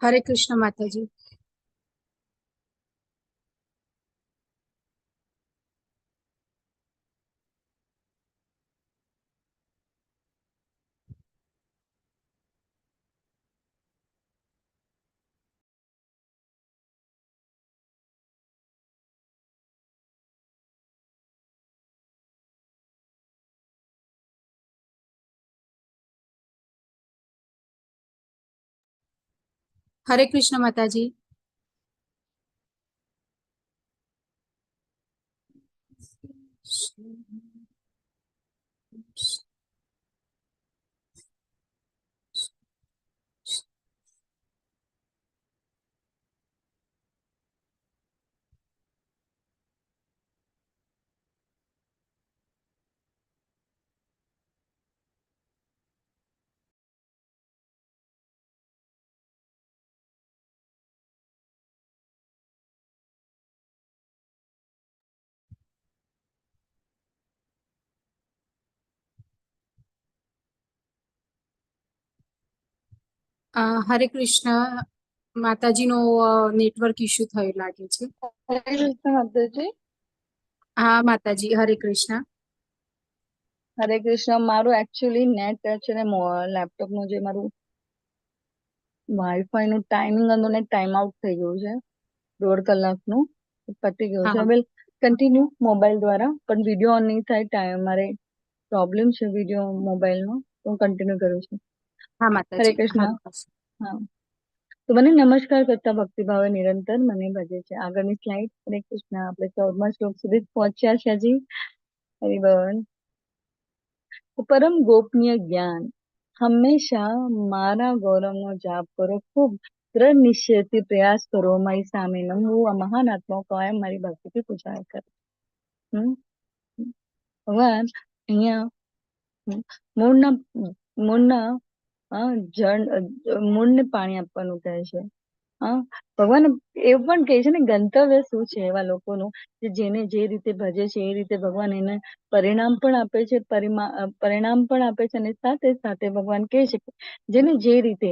હરે કૃષ્ણ માતાજી. હરે કૃષ્ણ માતાજી. હરે કૃષ્ણ માતાજીનો નેટવર્ક ઇશ્યુ થયો લાગે છે. હરે કૃષ્ણ માતાજી. હા માતાજી, હરે કૃષ્ણ. હરે કૃષ્ણ. મારું એકચ્યુઅલી નેટ છે ને, લેપટોપનું જે મારું વાઈફાઈ નું ટાઈમિંગ હતું ને, ટાઈમ આઉટ થઈ ગયું છે 1.5 કલાકનું, પતી ગયું હા છે. હા હવે કન્ટિન્યુ મોબાઈલ દ્વારા, પણ વિડીયો ઓન નહીં થાય. ટાઈમ મારે પ્રોબ્લેમ છે વિડીયો મોબાઈલનો, તો હું કન્ટિન્યુ કરું છું. હા હરે માતાજી, કૃષ્ણ. હરે કૃષ્ણ. હા, તો મને નમસ્કાર કરતા ભક્તિભાવે નિરંતર મને ભજે છે. આગળની સ્લાઇડ. હરે કૃષ્ણ. આપણે 14મા શ્લોક સુધી પહોંચ્યા છે હજી. હરિબોલ. પરમ ગોપનીય જ્ઞાન હંમેશા મારા ગૌરવનો જાપ કરો, ખૂબ દ્રઢ નિશ્ચયથી પ્રયાસ કરો, મારી સામે નમવું. આ મહાન આત્માઓ કાયમ મારી ભક્તિથી પૂજા કરે. ભગવાન અહીંયા મૂળના મૂળના જળ, મૂળને પાણી આપવાનું કહે છે. ભગવાન એવું પણ કહે છે ને, ગંતવ્ય શું છે એવા લોકોનું કે જેને જે રીતે ભજે છે એ રીતે ભગવાન એને પરિણામ પણ આપે છે, પરિણામ પણ આપે છે. અને સાથે સાથે ભગવાન કહે છે કે જેને જે રીતે,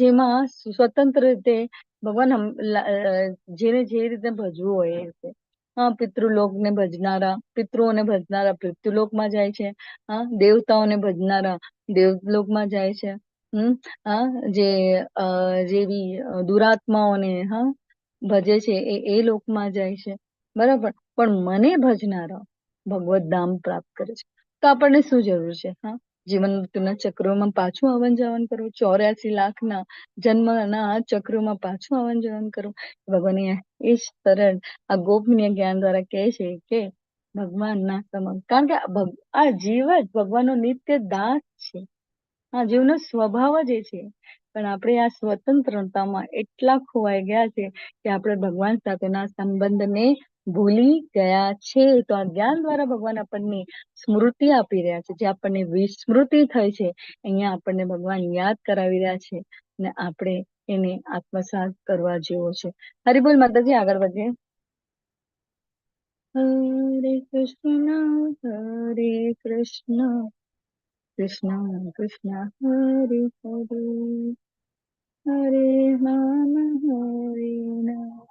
જેમાં સ્વતંત્ર રીતે ભગવાન જેને જે રીતે ભજવું હોય એ રીતે. પિતૃલોકને ભજનારા પિતૃઓને ભજનારા પૃથ્વીલોકમાં જાય છે. દેવતાઓને ભજનારા દેવલોકમાં જાય છે. જે જેવી દુરાત્માઓને ભજે છે એ લોકમાં જાય છે. બરાબર. પણ મને ભજનારા ભગવત ધામ પ્રાપ્ત કરે છે. તો આપણને શું જરૂર છે? જીવન મૃત્યુના ચક્રોમાં પાછું આવન જાવન કરવું, 84 લાખના જન્મના ચક્રોમાં પાછું આવન જાવન કરવું. ભગવાન એ જ સરળ આ ગોપનીય જ્ઞાન દ્વારા કહે છે કે ભગવાન ના સમક્ષ, કારણ કે આ જીવ જ ભગવાનનો નિત્ય દાસ છે. જીવનો સ્વભાવ જ એ છે. પણ આપણે આ સ્વતંત્રતામાં એટલા ખોવાઈ ગયા છે કે આપણે ભગવાન સાથેના સંબંધને ભૂલી ગયા છે. તો આ જ્ઞાન દ્વારા ભગવાન આપણને સ્મૃતિ આપી રહ્યા છે. જે આપણને વિસ્મૃતિ થઈ છે, અહીંયા આપણને ભગવાન યાદ કરાવી રહ્યા છે. ને આપણે એને આત્મસાત કરવા જેવો છે. હરિબોલ માતાજી, આગળ વધીએ. હરે કૃષ્ણ હરે કૃષ્ણ કૃષ્ણ કૃષ્ણ હરે હરે, હરે રામ હરે રામ.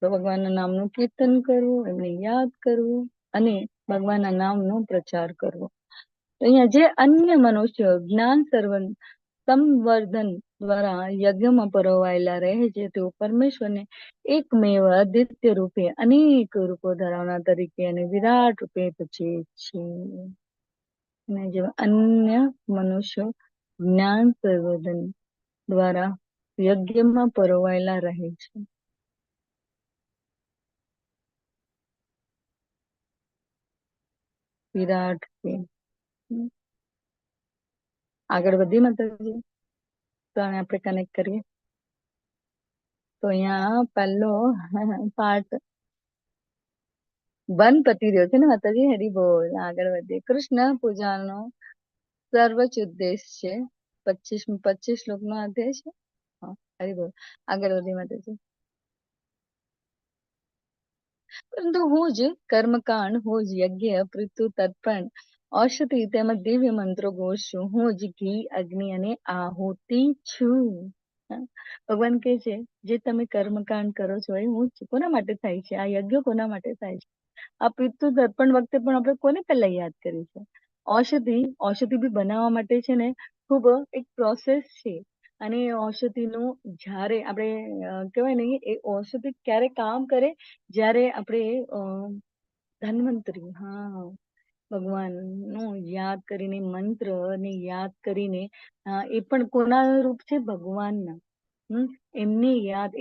તો ભગવાનના નામનું કીર્તન કરવું, એમને યાદ કરવું અને ભગવાનના નામનો પ્રચાર કરવો. તો અહીંયા જે અન્ય મનુષ્ય જ્ઞાન સંવર્ધન દ્વારા યજ્ઞમાં પરોવાયેલા રહે છે તેઓ પરમેશ્વરને એકમેવ અદ્વિતીય રૂપે અનેક રૂપો ધરાવનાર તરીકે અને વિરાટ રૂપે પૂજે છે. અને જે અન્ય મનુષ્યો જ્ઞાન સંવર્ધન દ્વારા યજ્ઞમાં પરોવાયેલા રહે છે. વિરાટ રૂપે. આગળ વધી માતાજી તો આને આપણે કનેક્ટ કરીએ. તો અહીંયા પહેલો પાર્ટ બંધ પતી રહ્યો છે ને માતાજી. હરી બોલ. આગળ વધીએ. કૃષ્ણ પૂજાનો સર્વોચ્ચ ઉદ્દેશ છે. 25 શ્લોકનો અધ્યાય છે. હા, હરી બોલ. આગળ વધીએ માતાજી. પરંતુ હું જ કર્મકાંડ, હું જ યજ્ઞ, પૃથુ તર્પણ, ઔષધિ તેમજ દિવ્ય મંત્રો ઘોષ છું. હું જ ઘી, અગ્નિ અને આહુતિ છું. ભગવાન કહે છે જે તમે કર્મકાંડ કરો છો એ હું જ. કોના માટે થાય છે આ યજ્ઞ? કોના માટે થાય છે? આ પૃથુ તર્પણ વખતે પણ આપણે કોને પહેલા યાદ કરી છે? ઔષધિ બી બનાવવા માટે છે ને ખૂબ એક પ્રોસેસ છે. અને ઔષધિનું જ્યારે આપણે કહેવાય ને એ ઔષધિ ક્યારે કામ કરે? જ્યારે આપણે ધન્વંતરી ભગવાનનું યાદ કરીને, મંત્રને યાદ કરીને, એ પણ કોના રૂપ છે? ભગવાનના. એમની યાદ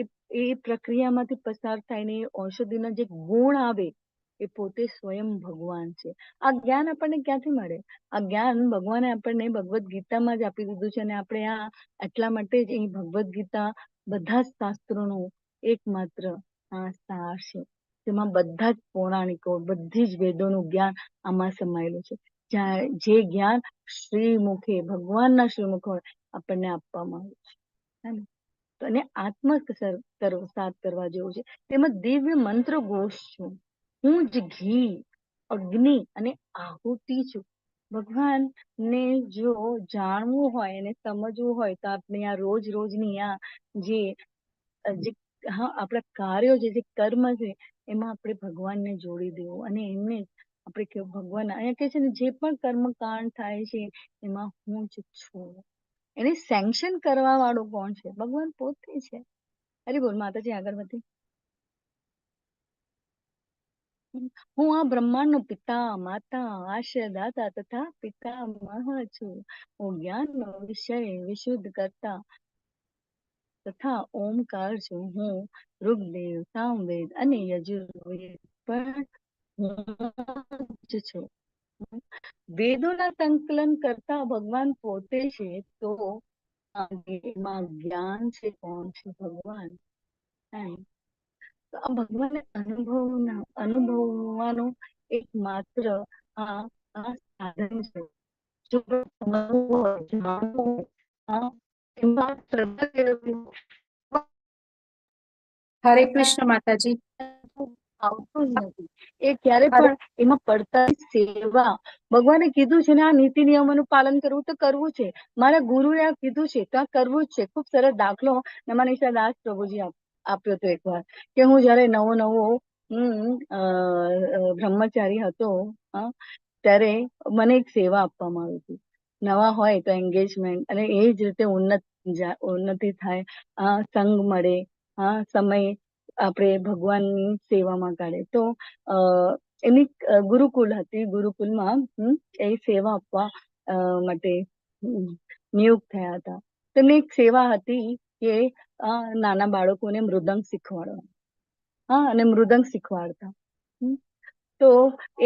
એ પ્રક્રિયામાંથી પસાર થઈને ઔષધિના જે ગુણ આવે એ પોતે સ્વયં ભગવાન છે. આ જ્ઞાન આપણને ક્યાંથી મળે? આ જ્ઞાન ભગવાને આપણને ભગવદ્ ગીતામાં જ આપી દીધું છે. અને આપણે એટલા માટે જ અહીં ભગવદ્ ગીતા બધા જ શાસ્ત્રોનો એકમાત્ર સાર છે. તેમાં બધા જ પૌરાણિકો, બધી જ વેદોનું જ્ઞાન આમાં સમાયેલું છે. જે જ્ઞાન શ્રીમુખે, ભગવાનના શ્રીમુખે આપણને આપવામાં આવ્યું છે. અને આત્મસાત કરવા જેવું છે. તેમાં દિવ્ય મંત્ર ઘોષ છું. હું જ ઘી, અગ્નિ અને આહુતિ છું. ભગવાનને જો જાણવું હોય અને સમજવું હોય તો આપણે આ રોજની જે આપણા કાર્યો છે, જે કર્મ છે, એમાં આપણે ભગવાનને જોડી દેવું. અને એમને આપણે કેવું ભગવાન અહીંયા કહે છે ને જે પણ કર્મકાંડ થાય છે એમાં હું જ છું. એને સેન્કશન કરવા વાળું કોણ છે? ભગવાન પોતે છે. અરે બોલ માતાજી. આગળ વધી. હું આ બ્રહ્માંડનો પિતા, માતા, આશ્રયદાતા તથા પિતામહ છું. હું જ્ઞાનનો વિષય, વિશુદ્ધ કરતા તથા ઓમકાર છું. હું ઋગ્વેદ, સામવેદ અને યજુર્વેદ પણ હું જ છું. વેદોના સંકલન કરતા ભગવાન પોતે છે. તો એમાં જ્ઞાન છે કોણ છે? ભગવાન. તો આ ભગવાનને અનુભવવાનું એક માત્ર આ સાધન છે. જો સમજવું હોય, જાણવું હોય, એમાં શ્રદ્ધા કેળવવી, હરે કૃષ્ણ માતાજી. આવતું જ નથી. એ ક્યારે પણ એમાં પડતા સેવા. ભગવાને કીધું છે ને આ નીતિ નિયમોનું પાલન કરવું તો કરવું છે. મારા ગુરુએ આ કીધું છે તો આ કરવું જ છે. ખૂબ સરસ દાખલો નમાનિશા દાસ પ્રભુજી આપ્યો હતો એકવાર, કે હું જયારે નવો બ્રહ્મચારી હતો ત્યારે મને એક સેવા આપવામાં આવી હતી. નવા હોય તો એન્ગેજમેન્ટ, અને એ જ રીતે ઉન્નતિ થાય, સંગ મળે, સમય આપણે ભગવાનની સેવામાં કાઢે. તો એની ગુરુકુલ હતી. ગુરુકુલમાં એ સેવા આપવા માટે નિયુક્ત થયા હતા. તેમની એક સેવા હતી કે નાના બાળકોને મૃદંગ શીખવાડવા. અને મૃદંગ શીખવાડતા. તો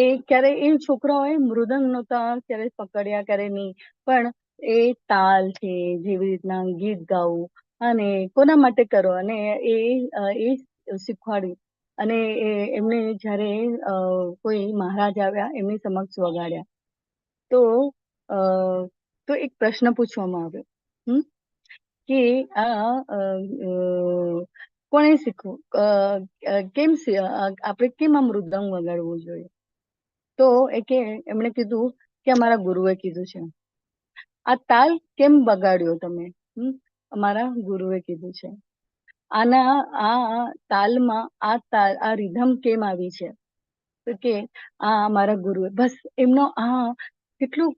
એ ક્યારે એ છોકરાઓએ મૃદંગ નહોતા ક્યારે પકડ્યા, ક્યારે નહીં, પણ એ તાલ છે, જેવી રીતના ગીત ગાવું અને કોના માટે કરો, અને એ શીખવાડ્યું. અને એમને જ્યારે કોઈ મહારાજ આવ્યા એમની સમક્ષ વગાડ્યા. તો એક પ્રશ્ન પૂછવામાં આવ્યો કે કોણે શીખવું, આપણે કેમ આ મૃદંગ વગાડવું જોઈએ? તો એમણે કીધું કે અમારા ગુરુએ કીધું છે. આ તાલ કેમ બગાડ્યો તમે? અમારા ગુરુએ કીધું છે. આના આ તાલમાં આ રિધમ કેમ આવી છે? તો તો કે આ મારા ગુરુ, બસ એમનો આ કેટલું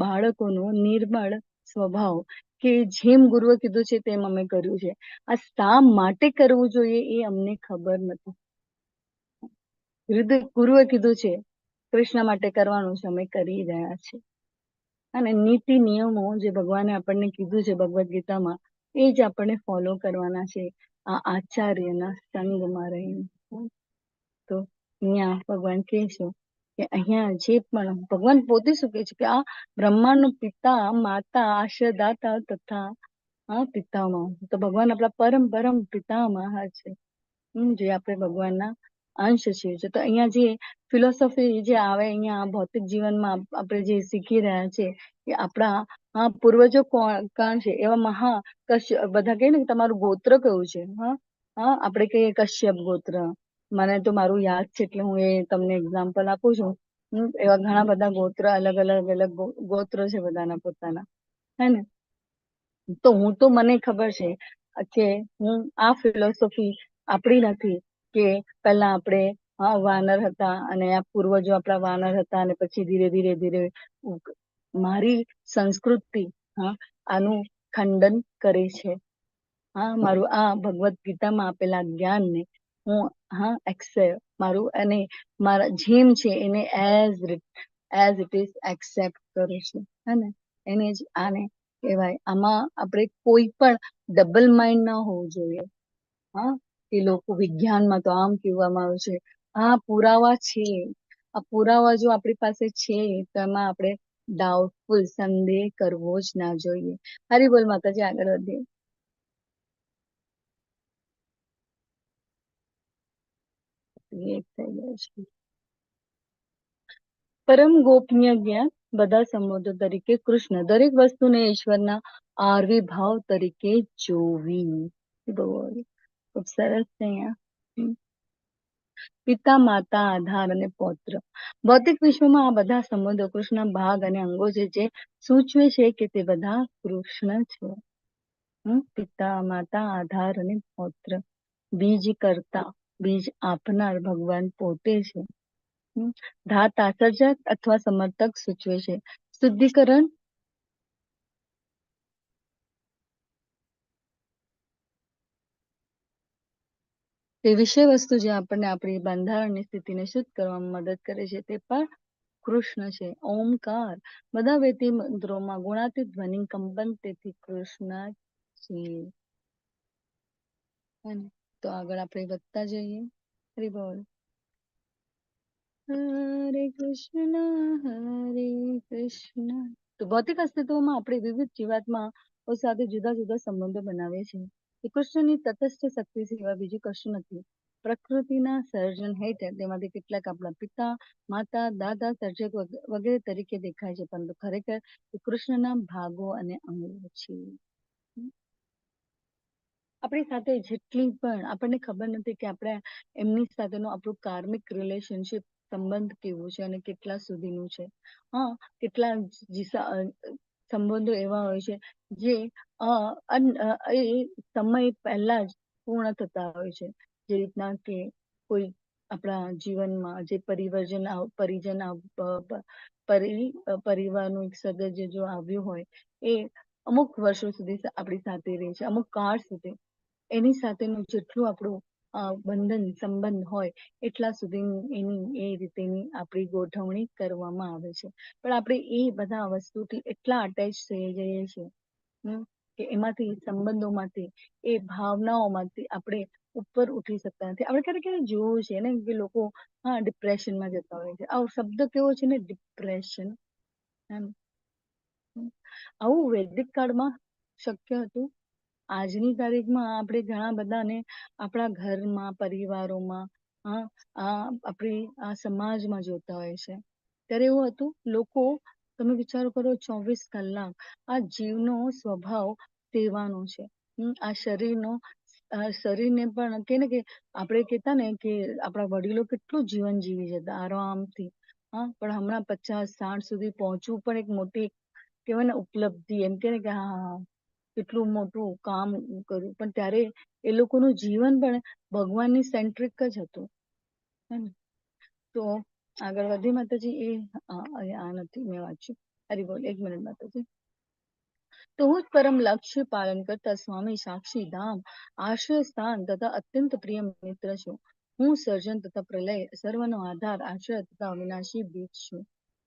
બાળકોનો નિર્મળ સ્વભાવ કે જેમ ગુરુએ કીધું છે તેમ અમે કર્યું છે. આ શા માટે કરવું જોઈએ એ અમને ખબર નથી. ગુરુએ કીધું છે કૃષ્ણ માટે કરવાનું છે, અમે કરી રહ્યા છીએ. અને નીતિ નિયમો જે ભગવાને આપણને કીધું છે ભગવદ્ ગીતામાં, એ જ આપણને ફોલો કરવાના છે આ આચાર્યના સંગમાં રહીને. તો અહીંયા ભગવાન કહે છે કે અહીંયા જે પણ ભગવાન પોતે શું કહે છે કે આ બ્રહ્માંડનો પિતા માતા આશ્રયદાતા તથા પિતામહ. તો ભગવાન આપણા પરમ પરમ પિતામહ છે, જે આપણે ભગવાનના અંશ છે. તો અહીંયા જે ફિલોસોફી જે આવે અહીંયા ભૌતિક જીવનમાં આપણે જે શીખી રહ્યા છે કે આપણા પૂર્વજો કોણ છે, એવા મહા કશ્યપ, બધા કહે ને કે તમારું ગોત્ર કયું છે. આપણે કહીએ કશ્યપ ગોત્ર. મને તો મારું યાદ છે એટલે હું એ તમને એક્ઝામ્પલ આપું છું. એવા ઘણા બધા ગોત્ર, અલગ અલગ અલગ ગોત્રો છે બધાના પોતાના, હે ને. તો મને ખબર છે કે હું આ ફિલોસોફી આપણી નથી કે પહેલા આપણે વાનર હતા અને આ પૂર્વજો આપણા વાનર હતા અને પછી ધીરે ધીરે ધીરે મારી સંસ્કૃતિ આનું ખંડન કરે છે. મારું આ ભગવદ્ ગીતામાં આપેલા જ્ઞાનને હું એક્સેપ્ટ મારું અને મારા જેમ છે એને એઝ ઇટ ઇઝ એક્સેપ્ટ કરું છું, હે ને. એને જ આને કહેવાય. આમાં આપણે કોઈ પણ ડબલ માઇન્ડ ના હોવું જોઈએ. કે લોકો વિજ્ઞાનમાં તો આમ કહેવામાં આવે છે, પુરાવા છે. આ પુરાવા જો આપણી પાસે છે તો એમાં આપણે ડાઉટફુલ, સંદેહ કરવો જ ના જોઈએ. હરી બોલ માતાજી, આગળ વધીએ. પરમ ગોપનીય જ્ઞાન બધા સંબોધો તરીકે કૃષ્ણ, દરેક વસ્તુને ઈશ્વરના આવિર્ભાવ તરીકે જોવી. ખૂબ સરસ છે. અહીંયા પિતા, માતા, આધાર અને પૌત્ર. ભૌતિક વિશ્વમાં આ બધા સંબંધો કૃષ્ણના ભાગ અને અંગો છે, જે સૂચવે છે કે તે બધા કૃષ્ણ છે. પિતા, માતા, આધાર અને પૌત્ર. બીજ કરતા, બીજ આપનાર ભગવાન પોતે છે. ધાતા, સર્જક અથવા સમર્થક સૂચવે છે. શુદ્ધિકરણ તે વિષય વસ્તુ જે આપણને આપણી બંધારણની સ્થિતિને શુદ્ધ કરવામાં મદદ કરે છે, તે પણ કૃષ્ણ છે. ઓમકાર, બધા વેદી મંત્રોમાં ગુણાતીત ધ્વનિ કંપન, તેથી કૃષ્ણ છે. તો આગળ આપણે વધતા જઈએ. હરિ બોલ. હરે કૃષ્ણ હરે કૃષ્ણ. તો ભૌતિક અસ્તિત્વમાં આપણે વિવિધ જીવાત્મા સાથે જુદા જુદા સંબંધો બનાવે છે. કૃષ્ણની તટસ્થ શક્તિ સિવાય બીજું કશું નથી. પ્રકૃતિના સર્જન હેઠળ તેમાંથી કેટલાક આપણા પિતા, માતા, દાદા, સર્જક વગેરે તરીકે દેખાય છે, પરંતુ ખરેખર કૃષ્ણના ભાગો અને અંગો છે. આપણી સાથે જેટલી પણ આપણને ખબર નથી કે આપણે એમની સાથેનું આપણું કાર્મિક રિલેશનશિપ, સંબંધ કેવું છે અને કેટલા સુધીનું છે. કેટલા સંબંધો એવા હોય છે જે એ સમય પહેલા જ પૂર્ણ થતા હોય છે. જે રીતના કે કોઈ આપણા જીવનમાં જે પરિવારનું એક સદસ્ય જો આવ્યું હોય, એ અમુક વર્ષો સુધી આપણી સાથે રહે છે, અમુક કાળ સુધી. એની સાથેનું જેટલું આપણું બંધન સંબંધ હોય એટલા સુધી એની એ રીતેની આપણી ગોઠવણી કરવામાં આવે છે. પણ આપણે એ બધા વસ્તુથી એટલા અટેચ થઈ જઈએ છીએ કે એમાંથી સંબંધોમાંથી, એ ભાવનાઓમાંથી આપણે ઉપર ઉઠી શકતા નથી. આપણે ક્યારેક જોયું છે ને કે લોકો ડિપ્રેશનમાં જતા હોય છે. આ શબ્દ કેવો છે ને, ડિપ્રેશન. આવું વૈદિક કાળમાં શક્ય હતું? આજની તારીખમાં આપણે ઘણા બધાને આપણા ઘરમાં, પરિવારોમાં, આપણી સમાજમાં જોતા હોય છે. ત્યારે એવું હતું, લોકો, તમે વિચારો કરો, 24 કલાક આ જીવનો સ્વભાવ સેવાનો છે. આ શરીરને પણ કે ને કે આપણે કહેતા ને કે આપણા વડીલો કેટલું જીવન જીવી જતા આરામથી. પણ હમણાં 50-60 સુધી પહોંચવું પણ એક મોટી કહેવાય ને ઉપલબ્ધિ. એમ કે ને કે કેટલું મોટું કામ કર્યું. પણ ત્યારે એ લોકોનું જીવન પણ ભગવાનની સેન્ટ્રિક જ હતું. તો આગળ વધી માતાજી. એ આ નથી મેં વાંચ્યું. હરી બોલ. 1 મિનિટ માતાજી. તો હું જ પરમ લક્ષ્ય પાલન કરતા સ્વામી સાક્ષી ધામ આશ્રય સ્થાન તથા અત્યંત પ્રિય મિત્ર છું. હું સર્જન તથા પ્રલય સર્વનો આધાર આશ્રય તથા અવિનાશી બીજ છું.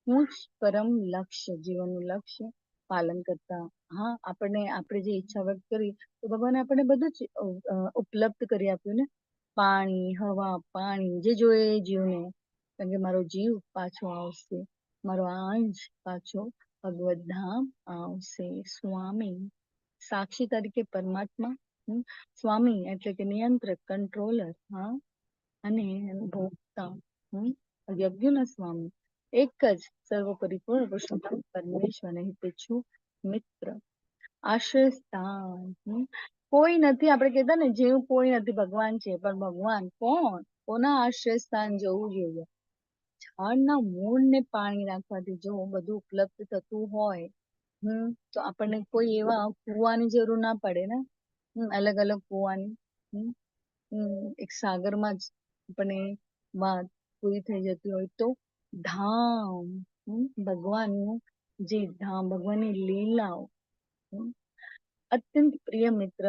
હું જ પરમ લક્ષ્ય જીવનનું લક્ષ્ય પાલન કરતા. હા, આપણે જે ઈચ્છા વ્યક્ત કરી તો ભગવાને આપણને બધું જ ઉપલબ્ધ કરી આપ્યું ને. પાણી, હવા, પાણી જે જોઈએ એ જીવને. કારણ કે મારો જીવ પાછો આવશે, મારો અંશ પાછો ભગવત ધામ આવશે. સ્વામી સાક્ષી તરીકે પરમાત્મા, સ્વામી એટલે કે નિયંત્રક, કંટ્રોલર, હા, અને ભોગતા, યજ્ઞના સ્વામી, એક જ સર્વોપરી પૂર્ણ પુરુષોત્તમ પરમેશ્વર હિતે છું મિત્ર. આશ્રય સ્થાન કોઈ નથી. આપણે કહેતા ને જેવું કોઈ નથી, ભગવાન છે. પણ ભગવાન કોણ? કોના આશ્રય સ્થાન જવું જોઈએ? ઝાડના મૂળને પાણી નાખવાથી જો બધું ઉપલબ્ધ થતું હોય, તો આપણને કોઈ એવા કુવાની જરૂર ના પડે ને. અલગ અલગ કુવાની, એક સાગરમાં જ આપણને વાત પૂરી થઈ જતી હોય. તો ધામ, ભગવાનનું જે ધામ, ભગવાનની લીલાઓ, અત્યંત પ્રિય મિત્ર.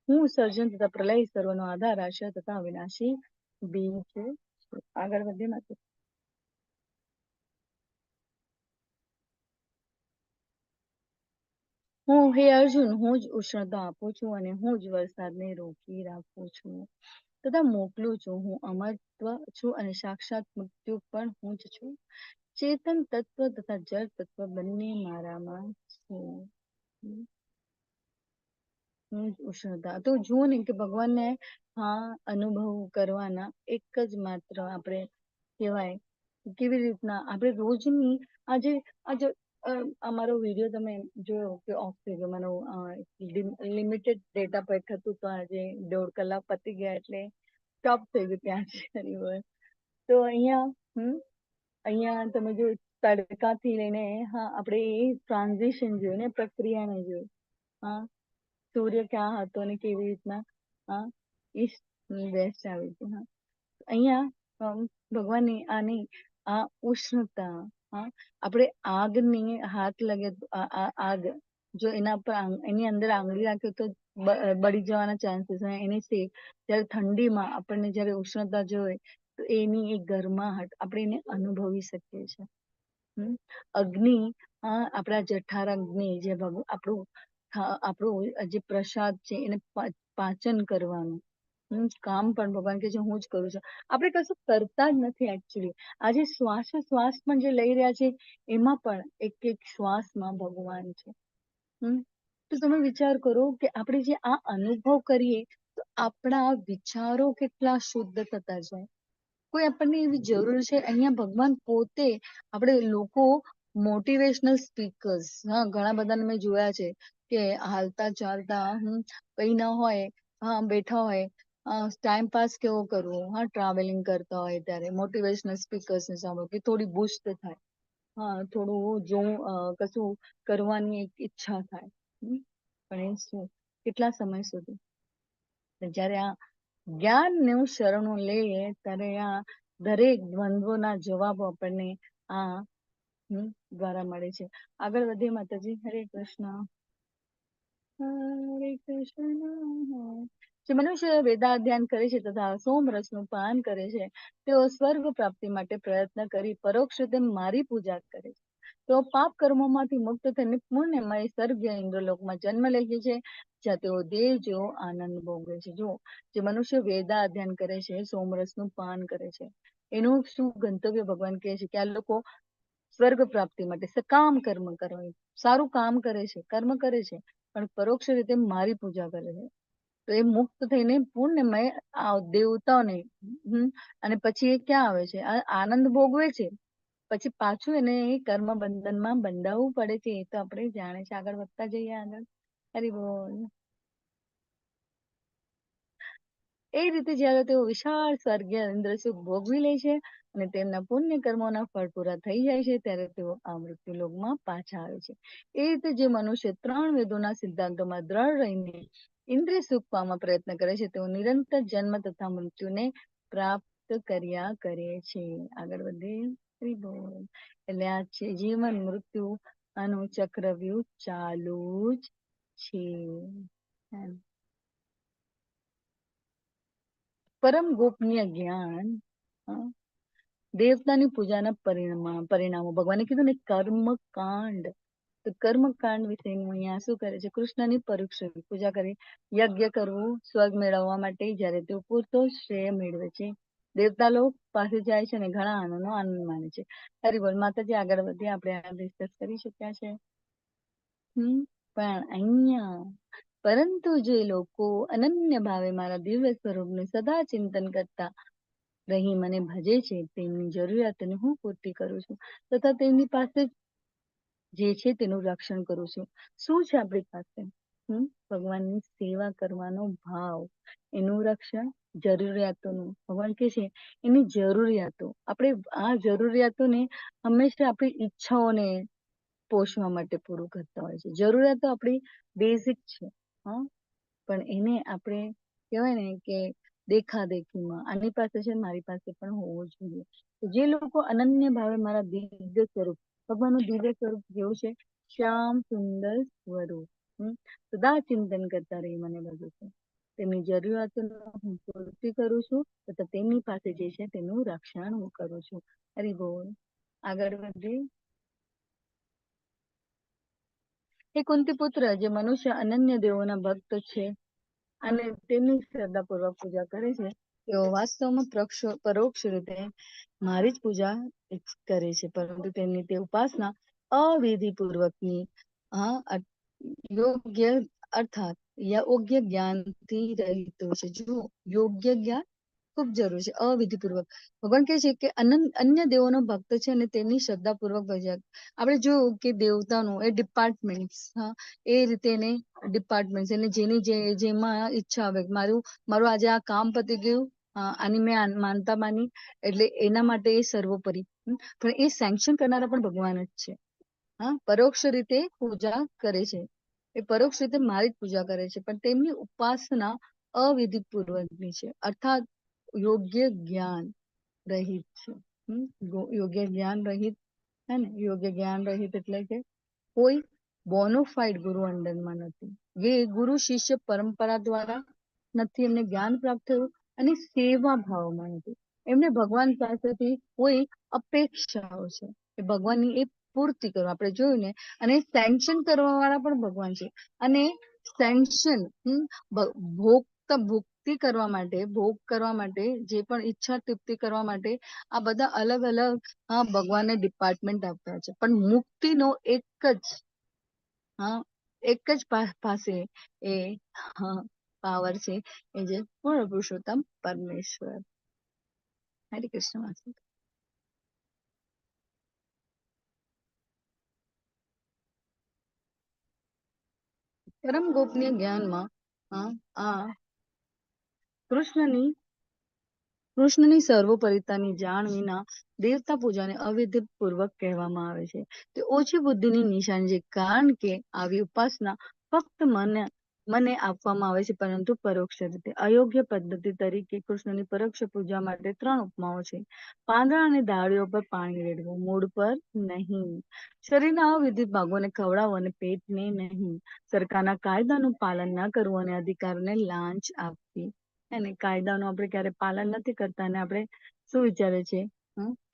હું સર્જન તથા પ્રલય સર્વનો આધાર આશ્રય તથા અવિનાશી બીજ છું. આગળ વધીએ માત્ર. હે અર્જુન, હું જ ઉષ્ણતા આપું છું અને હું જ વરસાદને રોકી રાખું છું તથા મોકલું છું. હું અમરત્વ છું અને સાક્ષાત મૃત્યુ પણ હું જ છું. ચેતન તત્વ તથા જળ તત્વ બંને મારામાં છે. ઉષ્ણતા તો જુઓ ને કે ભગવાનને અનુભવ કરવાના એક જ માત્ર આપણે કહેવાય. કેવી રીતના આપણે રોજની આજે અમારો વિડીયો તમે જોયો કે ઓફ થઈ ગયો. મારો લિમિટેડ ડેટા પેક હતું તો આજે 1.5 કલાક પતી ગયા એટલે સ્ટોપ થઈ ગયું ત્યાં જ. તો અહીંયા તમે જો તડકાથી લઈને આપણે એ ટ્રાન્ઝિશન જોયું ને, પ્રક્રિયાને જોયું. સૂર્ય ક્યાં હતો ને કેવી રીતના ઈસ્ટ વેસ્ટ આવી હતી. અહીંયા ભગવાનની આની આ ઉષ્ણતા, આપણે આગની હાથ લગે, આગ જો એના પર એની અંદર આંગળી રાખે તો બળી જવાના ચાન્સીસ હોય. એની જ્યારે ઠંડીમાં આપણને જ્યારે ઉષ્ણતા જોઈએ તો એની એક ગરમાહટ આપણે એને અનુભવી શકીએ છીએ. અગ્નિ, આપણા જઠાર અગ્નિ જે આપણું જે પ્રસાદ છે એને પાચન કરવાનું કામ પણ ભગવાન કે છે હું જ કરું છું. આપણે કશું કરતા જ નથી એકચ્યુઅલી. આજે શ્વાસ પણ જે લઈ રહ્યા છે એમાં પણ એક એક શ્વાસમાં ભગવાન છે. તો તમે વિચાર કરો કે આપણે જે આ અનુભવ કરીએ તો આપણા વિચારો કેટલા શુદ્ધ થતા જાય. કોઈ આપણને એવી જરૂર છે. અહીંયા ભગવાન પોતે, આપણે લોકો મોટિવેશનલ સ્પીકર્સ ઘણા બધાને મેં જોયા છે કે હાલતા ચાલતા કઈ ના હોય, બેઠા હોય, ટાઈમ પાસ કેવો કરવો, ટ્રાવેલિંગ કરતા હોય ત્યારે મોટિવેશનલ સ્પીકર્સ ને સાંભળો કે થોડી બુસ્ટ થાય, થોડું જો કશું કરવાની એક ઈચ્છા થાય. પણ એ શું કેટલા સમય સુધી? જ્યારે આ જ્ઞાનનું શરણું લઈએ ત્યારે આ દરેક દ્વંદ્વોના જવાબો આપણને આ દ્વારા મળે છે. આગળ વધીએ માતાજી. હરે કૃષ્ણ. હરે કૃષ્ણ. જે મનુષ્ય વેદાધ્યાન કરે છે તથા સોમરસનું પાન કરે છે તેઓ સ્વર્ગ પ્રાપ્તિ માટે પ્રયત્ન કરી પરોક્ષ રીતે મારી પૂજા કરે છે. તેઓ પાપ કર્મોમાંથી મુક્ત થઈને પુણ્યમય સ્વર્ગીય ઇન્દ્રલોકમાં જન્મ લે છે જ્યાં તેઓ દેવ જેવો આનંદ ભોગવે છે. જો જે મનુષ્ય વેદા અધ્યયન કરે છે, સોમરસનું પાન કરે છે, એનું શું ગંતવ્ય ભગવાન કહે છે કે આ લોકો સ્વર્ગ પ્રાપ્તિ માટે સકામ કર્મ કરે, સારું કામ કરે છે, કર્મ કરે છે, પણ પરોક્ષ રીતે મારી પૂજા કરે છે. તો એ મુક્ત થઈને પુણ્યમય દેવતાઓને અને પછી એ ક્યાં આવે છે? આનંદ ભોગવે છે. પછી પાછું એને કર્મ બંધનમાં બંધાવવું પડે છે. એ તો આપણે જાણે છે. આગળ વધતા જઈએ. આગળ હરી બોલ. એ રીતે જયારે તેઓ વિશાળ સ્વર્ગીય ઇન્દ્ર સુખ ભોગવી લે છે અને તેમના પુણ્ય કર્મોના ફળ પૂરા થઈ જાય છે ત્યારે તેઓ આ મૃત્યુ લોકમાં પાછા આવે છે. એ રીતે જે મનુષ્ય 3 વેદોના સિદ્ધાંતોમાં દ્રઢ રહીને ઇન્દ્રિય સુખ પામવા પ્રયત્ન કરે છે તેઓ નિરંતર જન્મ તથા મૃત્યુને પ્રાપ્ત કર્યા કરે છે. આગળ વધે. હરિ બોલ. એટલે આ છે જીવન મૃત્યુ આનું ચક્રવ્યૂહ ચાલુ જ છે. પરમ ગોપનીય જ્ઞાન, દેવતાની પૂજાના પરિણામો ભગવાને કીધું ને કર્મકાંડ, તો કર્મકાંડ વિશેનું અહીંયા શું કરે છે? કૃષ્ણની પરોક્ષ પૂજા કરી, યજ્ઞ કરવું સ્વર્ગ મેળવવા માટે, જ્યારે તેઓ પૂરતો શ્રેય મેળવે છે, દેવતા લોક પાસે જાય છે અને ઘણા આનંદ માને છે. હરિબોલ. માતાજી આગળ વધીએ. આપણે આ ડિસ્કસ કરી શક્યા છે. પણ અહીંયા પરંતુ જે લોકો અનન્ય ભાવે મારા દિવ્ય સ્વરૂપને સદા ચિંતન કરતા રહી મને ભજે છે, તેમની જરૂરિયાતોને હું પૂર્તિ કરું છું તથા તેમની પાસે જે છે તેનું રક્ષણ કરું છું. શું છે આપણી પાસે? ભગવાનની સેવા કરવાનો ભાવ, એનું રક્ષણ, જરૂરિયાતોનું. ભગવાન કે છે એની જરૂરિયાતો, આપણે આ જરૂરિયાતોને હંમેશા આપણી ઈચ્છાઓને પોષવા માટે પૂરું કરતા હોય છે. જરૂરિયાતો આપણી બેઝિક છે, પણ એને આપણે કહેવાય ને કે દેખાદેખીમાં આની પાસે છે મારી પાસે પણ હોવો જોઈએ. જે લોકો અનન્ય ભાવે મારા દિવ્ય સ્વરૂપ, ભગવાનનું દિવ્ય સ્વરૂપ જેવું છે, શ્યામ સુંદર સ્વરૂપ, સદા ચિંતન કરતા રહી મને ભજે છે, તેમની જરૂરિયાતોનું હું પૂર્તિ કરું છું તથા તેમની પાસે જે છે તેનું રક્ષણ હું કરું છું. હરિ બોલ. આગળ વધીએ. હે કુંતી પુત્ર, જે મનુષ્ય અનન્ય દેવોના ભક્ત છે અને તેમની શ્રદ્ધાપૂર્વક પૂજા કરે છે, તેઓ વાસ્તવમાં પરોક્ષ રીતે મારી જ પૂજા કરે છે, પરંતુ તેમની તે ઉપાસના અવિધિપૂર્વકની યોગ્ય અર્થાત યોગ્ય જ્ઞાનથી રહિત છે. જો યોગ્ય જ્ઞાન ખૂબ જરૂરી છે. અવિધિપૂર્વક ભગવાન કહે છે કે અન્ય દેવોનો ભક્ત છે અને તેમની શ્રદ્ધાપૂર્વક ભજ્યા. આપણે જોયું કે દેવતાનું એ ડિપાર્ટમેન્ટ, એ રીતે એને ડિપાર્ટમેન્ટ, એને જેની જેમાં ઈચ્છા આવે, મારું આજે આ કામ પતી ગયું, આની મેં માનતા માની, એટલે એના માટે એ સર્વોપરી. પણ એ સેન્કશન કરનારા પણ ભગવાન જ છે. પરોક્ષ રીતે પૂજા કરે છે, એ પરોક્ષ રીતે મારી જ પૂજા કરે છે, પણ તેમની ઉપાસના અવિધિપૂર્વકની છે, અર્થાત યોગ્ય જ્ઞાન રહિત છે. યોગ્ય જ્ઞાન રહિત, હે ને? યોગ્ય જ્ઞાન રહિત એટલે કે કોઈ બોનોફાઈડ ગુરુ અંડરમાં નથી, જે ગુરુ શિષ્ય પરંપરા દ્વારા નથી એમને જ્ઞાન પ્રાપ્ત થયું, અને સેવા ભાવમાં નથી, એમને ભગવાન પાસેથી કોઈ અપેક્ષાઓ છે, એ ભગવાનની એ પૂર્તિ કરવા. આપણે જોયું ને, અને સેન્કશન કરવા વાળા પણ ભગવાન છે, અને સેન્કશન ભક્તિ કરવા માટે, ભોગ કરવા માટે, જે પણ ઈચ્છા તૃપ્તિ કરવા માટે આ બધા અલગ અલગ ભગવાનને ડિપાર્ટમેન્ટ આપતા છે, પણ મુક્તિનો એક જ પાસે એ પાવર છે, એ જે પૂર્ણ પુરુષોત્તમ પરમેશ્વર. હરે કૃષ્ણ. પરમ ગોપનીય જ્ઞાનમાં આ કૃષ્ણની સર્વોપરિતાની જાણ વિના દેવતા પૂજાને અવિધિ પૂર્વક કહેવામાં આવે છે. તે ઓછી બુદ્ધિની નિશાની છે, કારણ કે આવી ઉપાસના ફક્ત મને આપવામાં આવે છે, પરંતુ પરોક્ષ રીતે. અયોગ્ય પદ્ધતિ તરીકે કૃષ્ણની પરોક્ષ પૂજા માટે 3 ઉપમાઓ છે. પાંદડા અને ડાળીઓ પર પાણી રેડવું, મૂળ પર નહીં. શરીરના અવિધિ ભાગોને ખવડાવવું અને પેટને નહીં. સરકારના કાયદાનું પાલન ન કરવું અને અધિકારીને લાંચ આપવી. અને કાયદાનું આપણે ક્યારે પાલન નથી કરતા, અને આપણે શું વિચારે છે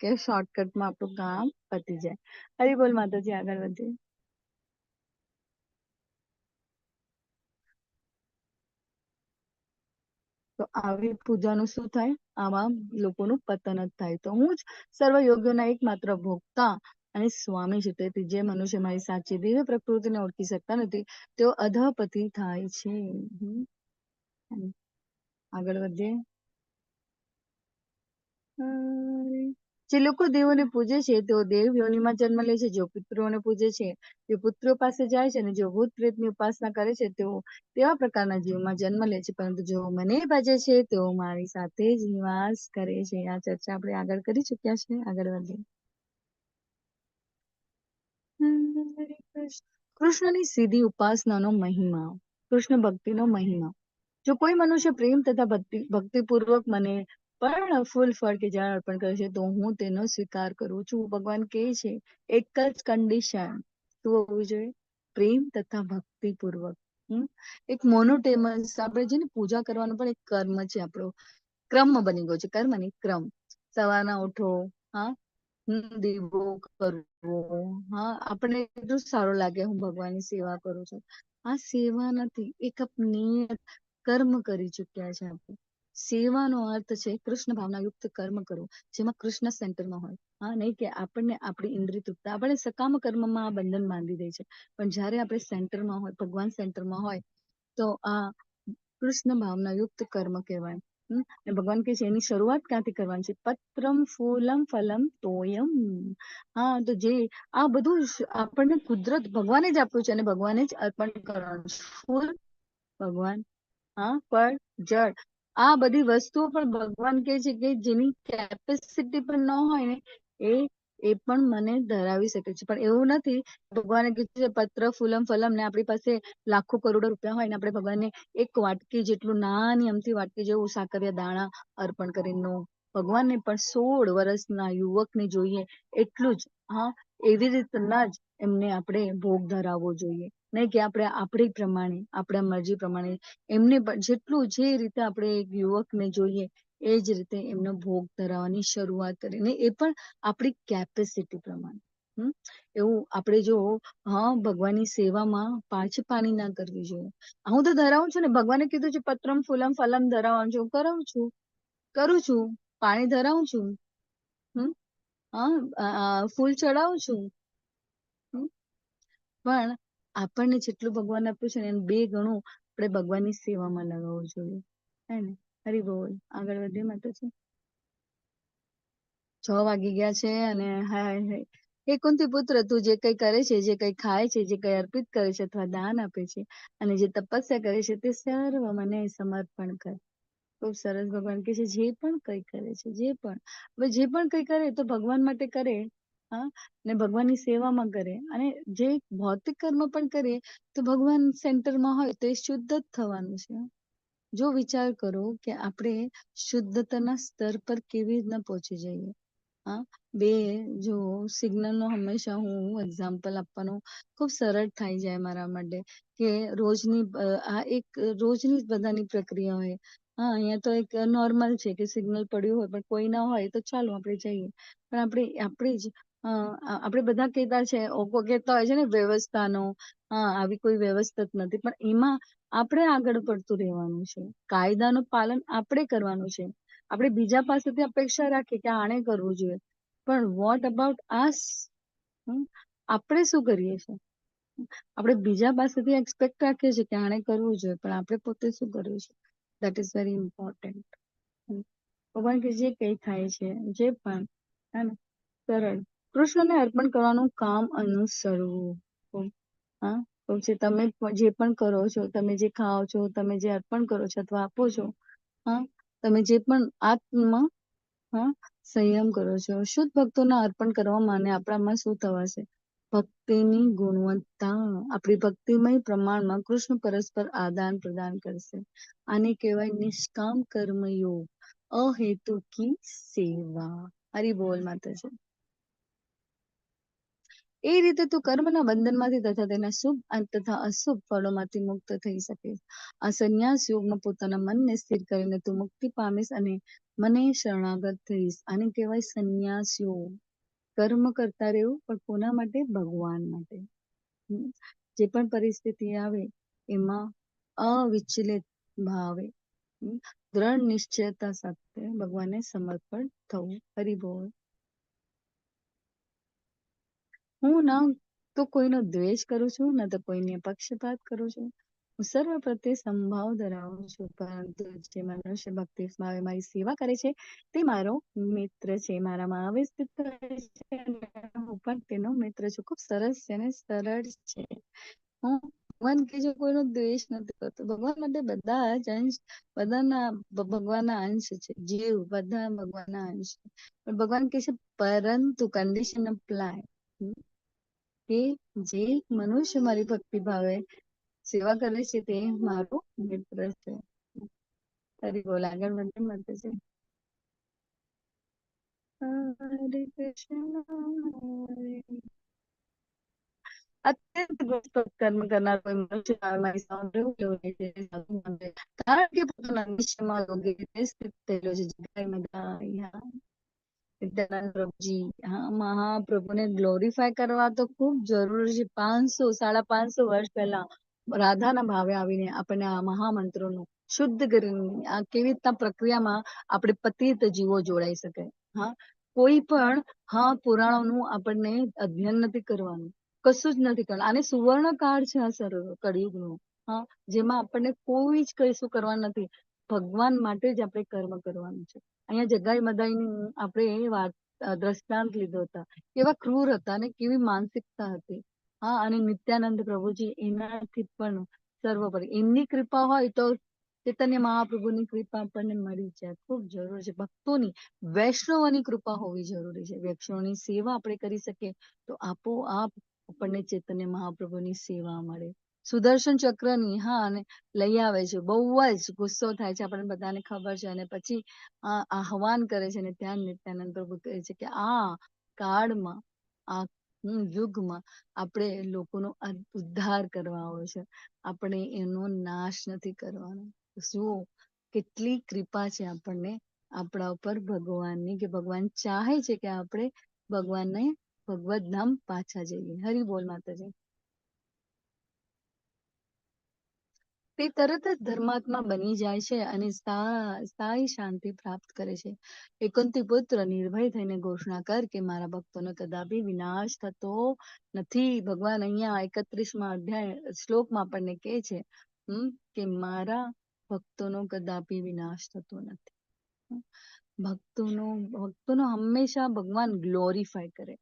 કે શોર્ટકટમાં આપણું કામ પતી જાય. હરિ બોલ. માતાજી આગળ વધીએ. તો આવી પૂજાનું શું થાય? આવા લોકોનું પતન જ થાય. તો હું જ સર્વ યોગ્યોના એકમાત્ર ભોગતા અને સ્વામી છું. તેથી જે મનુષ્ય મારી સાચી દિવ્ય પ્રકૃતિને ઓળખી શકતા નથી, તેઓ અધપતિ થાય છે. આગળ વધીએ. જે લોકો દેવોને પૂજે છે તેઓ દેવ યોનિમાં જન્મ લે છે. જેઓ પિતૃઓને પૂજે છે તેઓ પુત્રો પાસે જાય છે, અને જેઓ ભૂત પ્રેતની ઉપાસના કરે છે તેઓ તેવા પ્રકારના જીવમાં જન્મ લે છે, પરંતુ જેઓ મને ભજે છે તેઓ મારી સાથે જ નિવાસ કરે છે. આ ચર્ચા આપણે આગળ કરી ચુક્યા છે. આગળ વધીએ. કૃષ્ણની સીધી ઉપાસનાનો મહિમા. કૃષ્ણ ભક્તિનો મહિમા. જો કોઈ મનુષ્ય પ્રેમ તથા ભક્તિપૂર્વક મને પણ ફૂલ ફળ કે જળ અર્પણ કરે છે તો હું તેનો સ્વીકાર કરું છું. ભગવાન કહે છે એક જ કન્ડિશન શું હોવું જોઈએ? પ્રેમ તથા ભક્તિ પૂર્વક. એક મોનોટેમસ આપણે છે ને પૂજા કરવાનું પણ એક કર્મ છે આપણો, ક્રમ બની ગયો છે, કર્મ નહીં ક્રમ. સવારના ઉઠો, હા, દીવો કરવો, હા, આપણે એટલું સારું લાગે હું ભગવાનની સેવા કરું છું. આ સેવા નથી, એક નિયત કર્મ કરી ચુક્યા છે આપણે. સેવાનો અર્થ છે કૃષ્ણ ભાવના યુક્ત કર્મ કરવું, જેમાં કૃષ્ણ સેન્ટરમાં હોય. હા, નહીં કે આપણને આપણી ઇન્દ્રિય તૃપ્તા, આપણે સકામ કર્મમાં આ બંધન બાંધી દે છે. પણ જયારે આપણે સેન્ટરમાં હોય, ભગવાન સેન્ટરમાં હોય, તો આ કૃષ્ણ ભાવના યુક્ત કર્મ કહેવાય. ભગવાન કે છે એની શરૂઆત ક્યાંથી કરવાની છે? પત્રમ ફૂલમ ફલમ તોયમ. હા, તો જે આ બધું આપણને કુદરત ભગવાને જ આપ્યું છે અને ભગવાને જ અર્પણ કરવાનું છે. ફૂલ ભગવાન, હા, ફળ જળ, આ બધી વસ્તુઓ પણ ભગવાન કે છે કે જેની કેપેસિટી પણ ન હોય ને એ પણ મને ધરાવી શકે છે. પણ એવું નથી ભગવાને કીધું છે પત્ર ફૂલમ ફલમ, ને આપણી પાસે લાખો કરોડો રૂપિયા હોય ને આપણે ભગવાનને એક વાટકી જેટલું, નાની અમથી વાટકી જેવું સાકરિયા દાણા અર્પણ કરીને, ભગવાનને પણ 16 વર્ષના યુવકને જોઈએ એટલું જ, હા, એવી રીતના જ એમને આપણે ભોગ ધરાવવો જોઈએ. નહીં કે આપણે આપણી પ્રમાણે, આપણા મરજી પ્રમાણે એમને જેટલું જે રીતે આપણે એક યુવકને જોઈએ એ જ રીતે એમનો ભોગ ધરાવવાની શરૂઆત કરીને, એ પણ આપણી કેપેસિટી પ્રમાણે. એવું આપણે જો, હા, ભગવાનની સેવામાં પાછપાની ના કરવી જોઈએ. હું તો ધરાવું છું ને, ભગવાને કીધું છે પત્રમ ફૂલમ ફલમ ધરાવવાનું છું, કરું છું, કરું છું, પાણી ધરાવું છું, હા, ફૂલ ચડાવું છું. પણ આપણને જેટલું ભગવાન આપ્યું છે ને એને 2 ગણું આપણે ભગવાનની સેવામાં લગાવવું જોઈએ. હે ને? હરી બોલ. આગળ વધીએ માતાજી. 6 વાગી ગયા છે અને હાય હે કુંતી પુત્ર, તું જે કઈ કરે છે, જે કઈ ખાય છે, જે કઈ અર્પિત કરે છે અથવા દાન આપે છે અને જે તપસ્યા કરે છે તે સર્વ મને સમર્પણ કર. ખૂબ સરસ. ભગવાન કે છે જે પણ કઈ કરે છે, જે પણ, હવે જે પણ કઈ કરે તો ભગવાન માટે કરે, હા, ને ભગવાનની સેવામાં કરે. અને જે ભૌતિક કર્મ પણ કરે તો ભગવાન સેન્ટરમાં હોય તો એ શુદ્ધ જ થવાનું છે. જો વિચાર કરો કે આપણે શુદ્ધતાના સ્તર પર કેવી રીતના પહોંચી જઈએ. હા, જો સિગ્નલ નો હંમેશા હું એક્ઝામ્પલ આપવાનું ખૂબ સરળ થઈ જાય મારા માટે કે રોજની આ એક રોજની બધાની પ્રક્રિયા હોય. હા, અહીંયા તો એક નોર્મલ છે કે સિગ્નલ પડ્યું હોય પણ કોઈ ના હોય તો ચાલો આપણે જઈએ. પણ આપણે બધા કહેતા છે, કહેતા હોય છે ને વ્યવસ્થાનો, હા, આવી કોઈ વ્યવસ્થા જ નથી. પણ એમાં આપણે આગળ પડતું રહેવાનું છે. કાયદાનું પાલન આપણે કરવાનું છે. આપણે બીજા પાસેથી અપેક્ષા રાખીએ કે આણે કરવું જોઈએ, પણ વોટ અબાઉટ અસ? આપણે શું કરીએ છીએ? આપણે બીજા પાસેથી એક્સપેક્ટ રાખીએ છીએ કે આણે કરવું જોઈએ, પણ આપણે પોતે શું કર્યું છે? That is very important. ભગવાન કે જે કઈ થાય છે, જે પણ, હે ને, સરળ કૃષ્ણને અર્પણ કરવાનું કામ અનુસરવું. હા, પછી તમે જે પણ કરો છો, તમે જે ખાઓ છો, તમે જે અર્પણ કરો છો અથવા આપો છો, હા, તમે જે પણ આત્મા, હા, સંયમ કરો છો. શુદ્ધ ભક્તોના અર્પણ કરવામાં અને આપણામાં શું થવાશે? ભક્તિની ગુણવત્તા, આપણી ભક્તિમય પ્રમાણમાં કૃષ્ણ પરસ્પર આદાન પ્રદાન કરશે. આને કહેવાય નિષ્કામ કર્મયોગ, અહેતુકી સેવા. હરી બોલ માતાજી. એ રીતે તું કર્મના બંધનમાંથી તથા તેના શુભ તથા અશુભ ફળોમાંથી મુક્ત થઈ શકે. આ સંન્યાસ યોગમાં પોતાના મનને સ્થિર કરીને તું મુક્તિ પામીશ અને મને શરણાગત થઈશ. આને કહેવાય સંન્યાસ યોગ. કર્મ કરતા રહેવું, પણ કોના માટે? ભગવાન માટે. જે પણ પરિસ્થિતિ આવે એમાં અવિચલિત ભાવે, દ્રઢ નિશ્ચયતા સાથે ભગવાનને સમર્પણ થવું. હરિ બોલ. હું ના તો કોઈનો દ્વેષ કરું છું, ના તો કોઈને પક્ષપાત કરું છું. હું સર્વ પ્રત્યે સંભાવ ધરાવું છું, પરંતુ જે મનુષ્ય ભક્તિ ભાવે મારી સેવા કરે છે તે મારો મિત્ર છે. મારામાં આવે સ્થિત રહે છે અને હું પણ તેનો મિત્ર છું. ખૂબ સરસ છે ને સરળ છે. હું ભગવાન કે છે કોઈનો દ્વેષ નથી કરતો. ભગવાન માટે બધા જ અંશ, બધાના ભગવાનના અંશ છે. જીવ બધા ભગવાનના અંશ છે. પણ ભગવાન કે છે પરંતુ કન્ડિશન અપ્લાય, કે જે મનુષ્ય મારી ભક્તિ ભાવે સેવા કરે છે તે મારો મિત્ર છે. હરી બોલ. આગળ વધે માતાજી. હરે કૃષ્ણ અત્યંત ગુસ્તો કર્મ કરનાર કોઈ મનુષ્ય મારી સામે રહેવું એવું નહીં છે, સાધુ માનજે. કારણ કે પોતાના નિશ્ચયમાં યોગ્ય રીતે સ્થિત થયેલો છે. જય મદાયા. નિત્યાનંદ પ્રભુજી, હા, મહાપ્રભુને ગ્લોરીફાય કરવા તો ખૂબ જરૂરી છે. 500 સાડા 500 વર્ષ પહેલા રાધાના ભાવે આવીને આપણને આ મહામંત્રોનું શુદ્ધ કરીને આ કેવી રીતના પ્રક્રિયામાં આપણે પતિત જીવો જોડાઈ શકે. હા, કોઈ પણ પુરાણોનું આપણને અધ્યયન નથી કરવાનું, કશું જ નથી કરવાનું. આને સુવર્ણ કાળ છે આ કળિયુગનું. હા, જેમાં આપણને કોઈ જ કશું કરવાનું નથી. ભગવાન માટે જ આપણે કર્મ કરવાનું છે. અહીંયા જગ્ગાઈ મદાઈની આપણે વાત દ્રષ્ટાંત લીધો હતા. કેવા ક્રૂર હતા અને કેવી માનસિકતા હતી. હા, અને નિત્યાનંદ પ્રભુજી એનાથી પણ સર્વોપરી. એમની કૃપા હોય તો ચૈતન્ય મહાપ્રભુની કૃપા આપણને મળી જાય. ખૂબ જરૂર છે. ભક્તોની, વૈષ્ણવોની કૃપા હોવી જરૂરી છે. વૈષ્ણવની સેવા આપણે કરી શકીએ તો આપોઆપ આપણને ચૈતન્ય મહાપ્રભુની સેવા મળે. સુદર્શન ચક્રની, હા, અને લઈ આવે છે. બહુ જ ગુસ્સો થાય છે, આપણને બધાને ખબર છે. અને પછી આહવાન કરે છે. અને ત્યાં નિત્યાનંદ પ્રભુ કહે છે કે આ કાળમાં, આ યુગમાં આપણે લોકોનો ઉદ્ધાર કરવા આવ્યો છે, આપણે એનો નાશ નથી કરવાનો. શું કેટલી કૃપા છે આપણને આપણા ઉપર ભગવાનની, કે ભગવાન ચાહે છે કે આપણે ભગવાનને ભગવત ધામ પાછા જઈએ. હરિ બોલ માતાજી. તે તરત જ ધર્માત્મા બની જાય છે અને સ્થાયી શાંતિ પ્રાપ્ત કરે છે. એકંતી પુત્ર, નિર્ભય થઈને ઘોષણા કર કે મારા ભક્તોનો કદાપી વિનાશ થતો નથી. ભગવાન અહીંયા 31મા અધ્યાય શ્લોકમાં આપણને કહે છે કે મારા ભક્તોનો કદાપી વિનાશ થતો નથી. ભક્તોનો હંમેશા ભગવાન ગ્લોરીફાય કરે.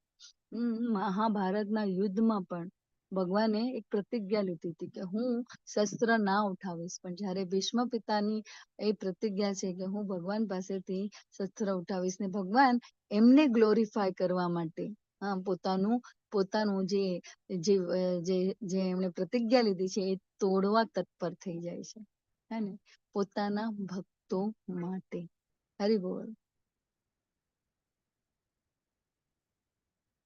મહાભારતના યુદ્ધમાં પણ ભગવાને એક પ્રતિજ્ઞા લીધી હતી કે હું શસ્ત્ર ના ઉઠાવીશ. પણ જ્યારે ભીષ્મ પિતાની એ પ્રતિજ્ઞા છે કે હું ભગવાન પાસેથી શસ્ત્ર ઉઠાવીશ, ને ભગવાન એમને ગ્લોરીફાય કરવા માટે પોતાનું જે એમણે પ્રતિજ્ઞા લીધી છે એ તોડવા તત્પર થઈ જાય છે. હે ને, પોતાના ભક્તો માટે. હરિ બોલ.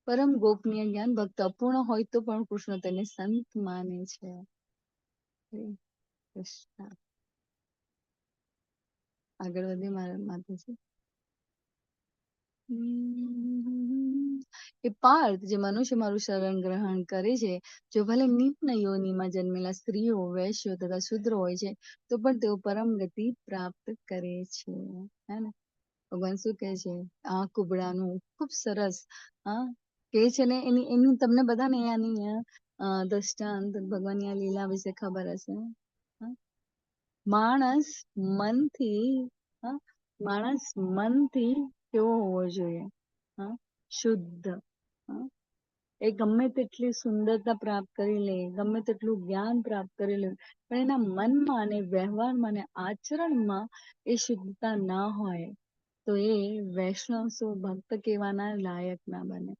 પરમ ગોપનીય જ્ઞાન ભક્ત અપૂર્ણ હોય તો પણ કૃષ્ણ તેને સંત માને છે. હરે કૃષ્ણ. આગળ વધીએ મારા માતાજી. એ પાર્થ, જે મનુષ્ય મારું શરણ ગ્રહણ કરે છે, જો ભલે નિમ્ન યોનિમાં જન્મેલા સ્ત્રીઓ, વૈશ્યો તથા શુદ્ર હોય છે, તો પણ તેઓ પરમ ગતિ પ્રાપ્ત કરે છે. હે ને, ભગવાન શું કહે છે આ કુબડાનું ખૂબ સરસ કે છે ને, એની તમને બધાને આની દ્રષ્ટાંત, ભગવાનની આ લીલા વિશે ખબર હશે. માણસ મનથી કેવો હોવો જોઈએ? શુદ્ધ. એ ગમે તેટલી સુંદરતા પ્રાપ્ત કરી લે, ગમે તેટલું જ્ઞાન પ્રાપ્ત કરી લે, પણ એના મનમાં અને વ્યવહારમાં અને આચરણમાં એ શુદ્ધતા ના હોય તો એ વૈષ્ણવ ભક્ત કહેવાના લાયક ના બને.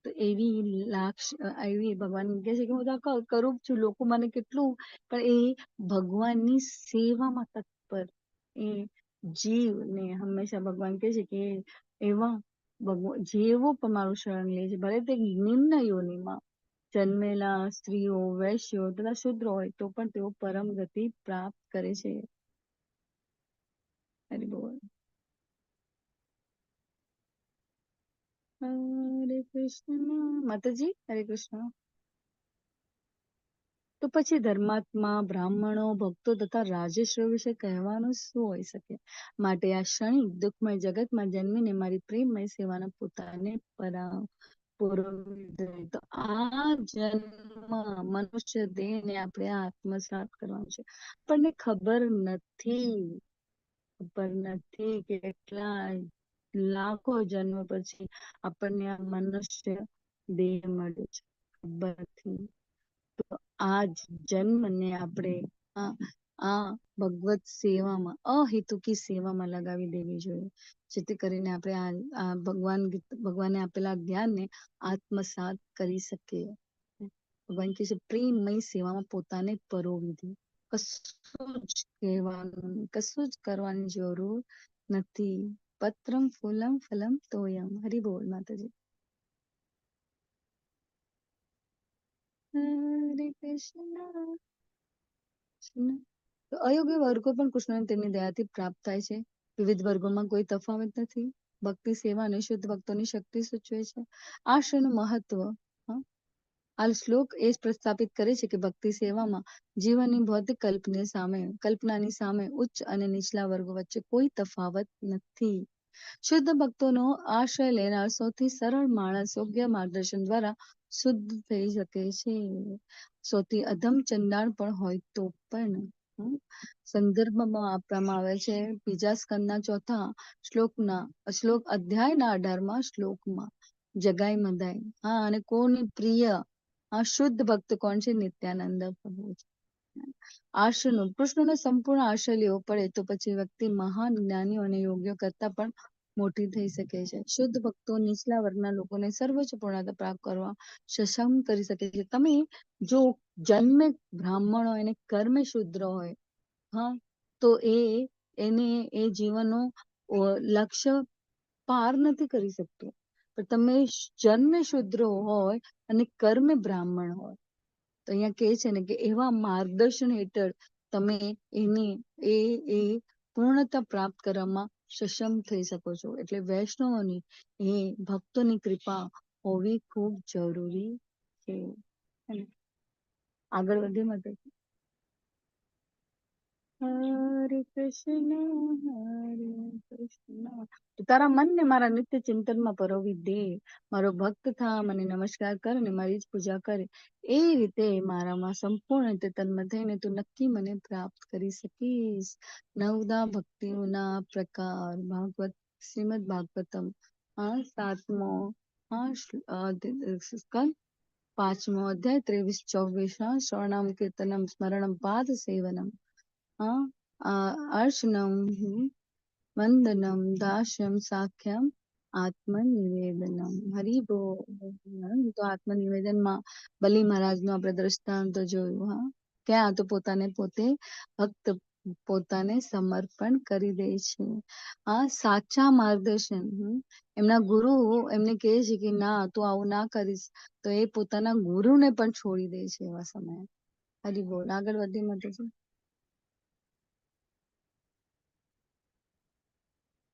તો એવી ભગવાન કહે છે કે હું તો કરું જ છું, લોકો મને કેટલું, પણ એ ભગવાનની સેવામાં તત્પર એ જીવને હંમેશા ભગવાન કહે છે કે એવા જેવો પણ મારું શરણ લે છે, ભલે તે નિમ્ન યોનિમાં જન્મેલા સ્ત્રીઓ, વૈશ્યો તથા શુદ્ર હોય તો પણ તેઓ પરમ ગતિ પ્રાપ્ત કરે છે. હરિ બોલ. હરે કૃષ્ણ માતાજી. હરે કૃષ્ણ. તો પછી ધર્માત્મા, બ્રાહ્મણો, ભક્તો તથા રાજેશ્વરો વિશે કહેવાનું શું હોઈ શકે? માટે આ ક્ષણિક દુઃખમય જગતમાં જન્મીને મારી પ્રેમમય સેવાના પોતાને તો આ જન્મ મનુષ્ય દેહને આપણે આત્મસાત કરવાનું છે. આપણને ખબર નથી કે કેટલા લાખો જન્મ પછી આપણને આ મનુષ્ય દેહ મળ્યો છે. ખબર નથી. તો આ જન્મને આપણે આ ભગવત સેવામાં, અહેતુકી સેવામાં લગાવી દેવી જોઈએ, જેથી કરીને આપણે આ ભગવાને આપેલા જ્ઞાનને આત્મસાત કરી શકીએ. ભગવાન કહે છે પ્રેમમય સેવામાં પોતાને પરોવી દે. કશું જ કહેવાનું, કશું જ કરવાની જરૂર નથી. પત્રમ ફૂલમ ફલમ તોયમ. હરિ બોલ માતાજી. હરે કૃષ્ણ. તો અયોગ્ય વર્ગો પણ કૃષ્ણને તેમની દયાથી પ્રાપ્ત થાય છે. વિવિધ વર્ગોમાં કોઈ તફાવત નથી. ભક્તિ સેવા અને શુદ્ધ ભક્તોની શક્તિ સૂચવે છે. આશ્રયનું મહત્વ. આ શ્લોક એ જ પ્રસ્થાપિત કરે છે કે ભક્તિ સેવામાં જીવનની ભૌતિક કલ્પનાની સામે ઉચ્ચ અને નીચલા વર્ગો વચ્ચે કોઈ તફાવત નથી. શુદ્ધ ભક્તોનો આશ્રય લેનાર સૌથી સરળ માણસ યોગ્ય માર્ગદર્શન દ્વારા શુદ્ધ થઈ શકે છે. સૌથી અધમ ચંડાળ પણ હોય તો પણ. સંદર્ભમાં આપવામાં આવે છે બીજા સ્કંદના ચોથા શ્લોક અધ્યાયના 18મા શ્લોકમાં. જગાઈ મદાઈ. અને કોની પ્રિય શુદ્ધ ભક્ત કોણ છે? નિત્યાનંદ પ્રભુ છે. આશ્રયનો કૃષ્ણનો સંપૂર્ણ આશ્રય લેવો પડે તો પછી વ્યક્તિ મહાન જ્ઞાનીઓ અને યોગ્ય કરતા પણ મોટી થઈ શકે છે. શુદ્ધ ભક્તો નીચલા વર્ગના લોકોને સર્વોચ્ચ પૂર્ણતા પ્રાપ્ત કરવા સક્ષમ કરી શકે છે. તમે જો જન્મે બ્રાહ્મણ હોય અને કર્મે શુદ્ર હોય તો એને જીવનનો લક્ષ્ય પાર નથી કરી શકતો. પણ તમે જન્મે શુદ્ર હોય અને કર્મે બ્રાહ્મણ હોય તો અહીંયા કહે છે ને કે એવા માર્ગદર્શન હેઠળ તમે એ પૂર્ણતા પ્રાપ્ત કરવામાં સક્ષમ થઈ શકો છો. એટલે વૈષ્ણવોની ભક્તોની કૃપા હોવી ખૂબ જરૂરી છે. આગળ વધીએ માતાજી. હરે કૃષ્ણ હરે કૃષ્ણ. તારા મનને મારા નિત્ય ચિંતનમાં પરોવી દે. મારો ભક્ત થા, મને નમસ્કાર કર અને મારી જ પૂજા કરે. એ રીતે મારામાં સંપૂર્ણ રીતે તન્મય થઈને તું નક્કી મને પ્રાપ્ત કરી શકીશ. નવદા ભક્તિઓના પ્રકાર. શ્રીમદ ભાગવતમ 7મો સ્કંદ 5મો અધ્યાય 23-24. શ્રવણમ કીર્તનમ સ્મરણમ પાદ સેવનમ અર્ચનમ વંદનમ દાસ્યમ સાખ્યમ આત્મનિવેદનમ. હરિ બોલ. તો આત્મનિવેદનમાં બલિ મહારાજનું આપણે દ્રષ્ટાંત જોયું. ત્યાં તો પોતે પોતાને સમર્પણ કરી દે છે. સાચા માર્ગદર્શન. એમના ગુરુ એમને કહે છે કે ના તું આવું ના કરીશ તો એ પોતાના ગુરુને પણ છોડી દે છે એવા સમયે. હરિ બોલ. આગળ વધી માતાજી.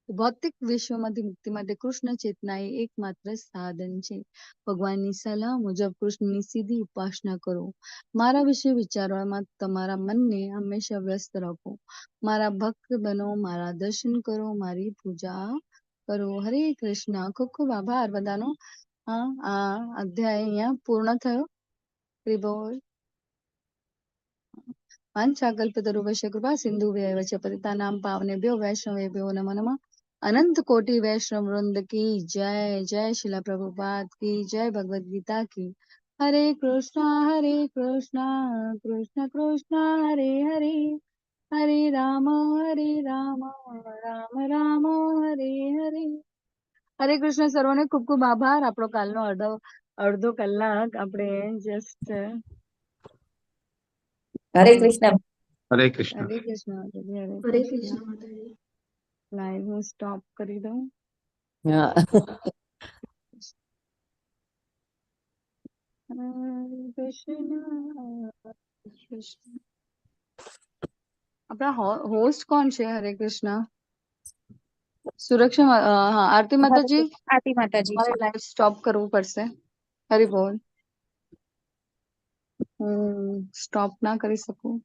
ભૌતિક વિશ્વમાંથી મુક્તિ માટે કૃષ્ણ ચેતના એ એકમાત્ર સાધન છે. ભગવાનની સલાહ મુજબ કૃષ્ણની સીધી ઉપાસના કરો. મારા વિશે વિચારવામાં તમારા મનને હંમેશા વ્યસ્ત રાખો. મારા ભક્ત બનો, મારા દર્શન કરો, મારી પૂજા કરો. હરે કૃષ્ણ. ખૂબ ખૂબ આભાર બધાનો. આ અધ્યાય અહીંયા પૂર્ણ થયો. હરિ બોલ. વાંછાકલ્પતરુભ્યશ્ચ કૃપા સિંધુભ્યૈવ ચ પતિતાનાં પાવનેભ્યો વૈષ્ણવેભ્યો નમો નમઃ. अनंत कोटि वैष्णव वृंद की जय. जय शिला प्रभुपाद की जय. भगवद गीता की. हरे कृष्णा कृष्ण कृष्ण हरे हरे, हरे राम राम राम हरे हरे. હરે કૃષ્ણ. સર્વને ખૂબ ખૂબ આભાર. આપણો કાલનો અડધો કલાક આપણે જસ્ટ હરે કૃષ્ણ. હરે કૃષ્ણ. હરે કૃષ્ણ. હરે કૃષ્ણ માતાજી. લાઈવ હું સ્ટોપ કરી દઉં. હા. આપણા હોસ્ટ કોણ છે? હરે કૃષ્ણ. સુરક્ષા. આરતી માતાજી. આરતી માતાજી. મારે લાઈવ સ્ટોપ કરવું પડશે. હરી બોલ. હું સ્ટોપ ના કરી શકું.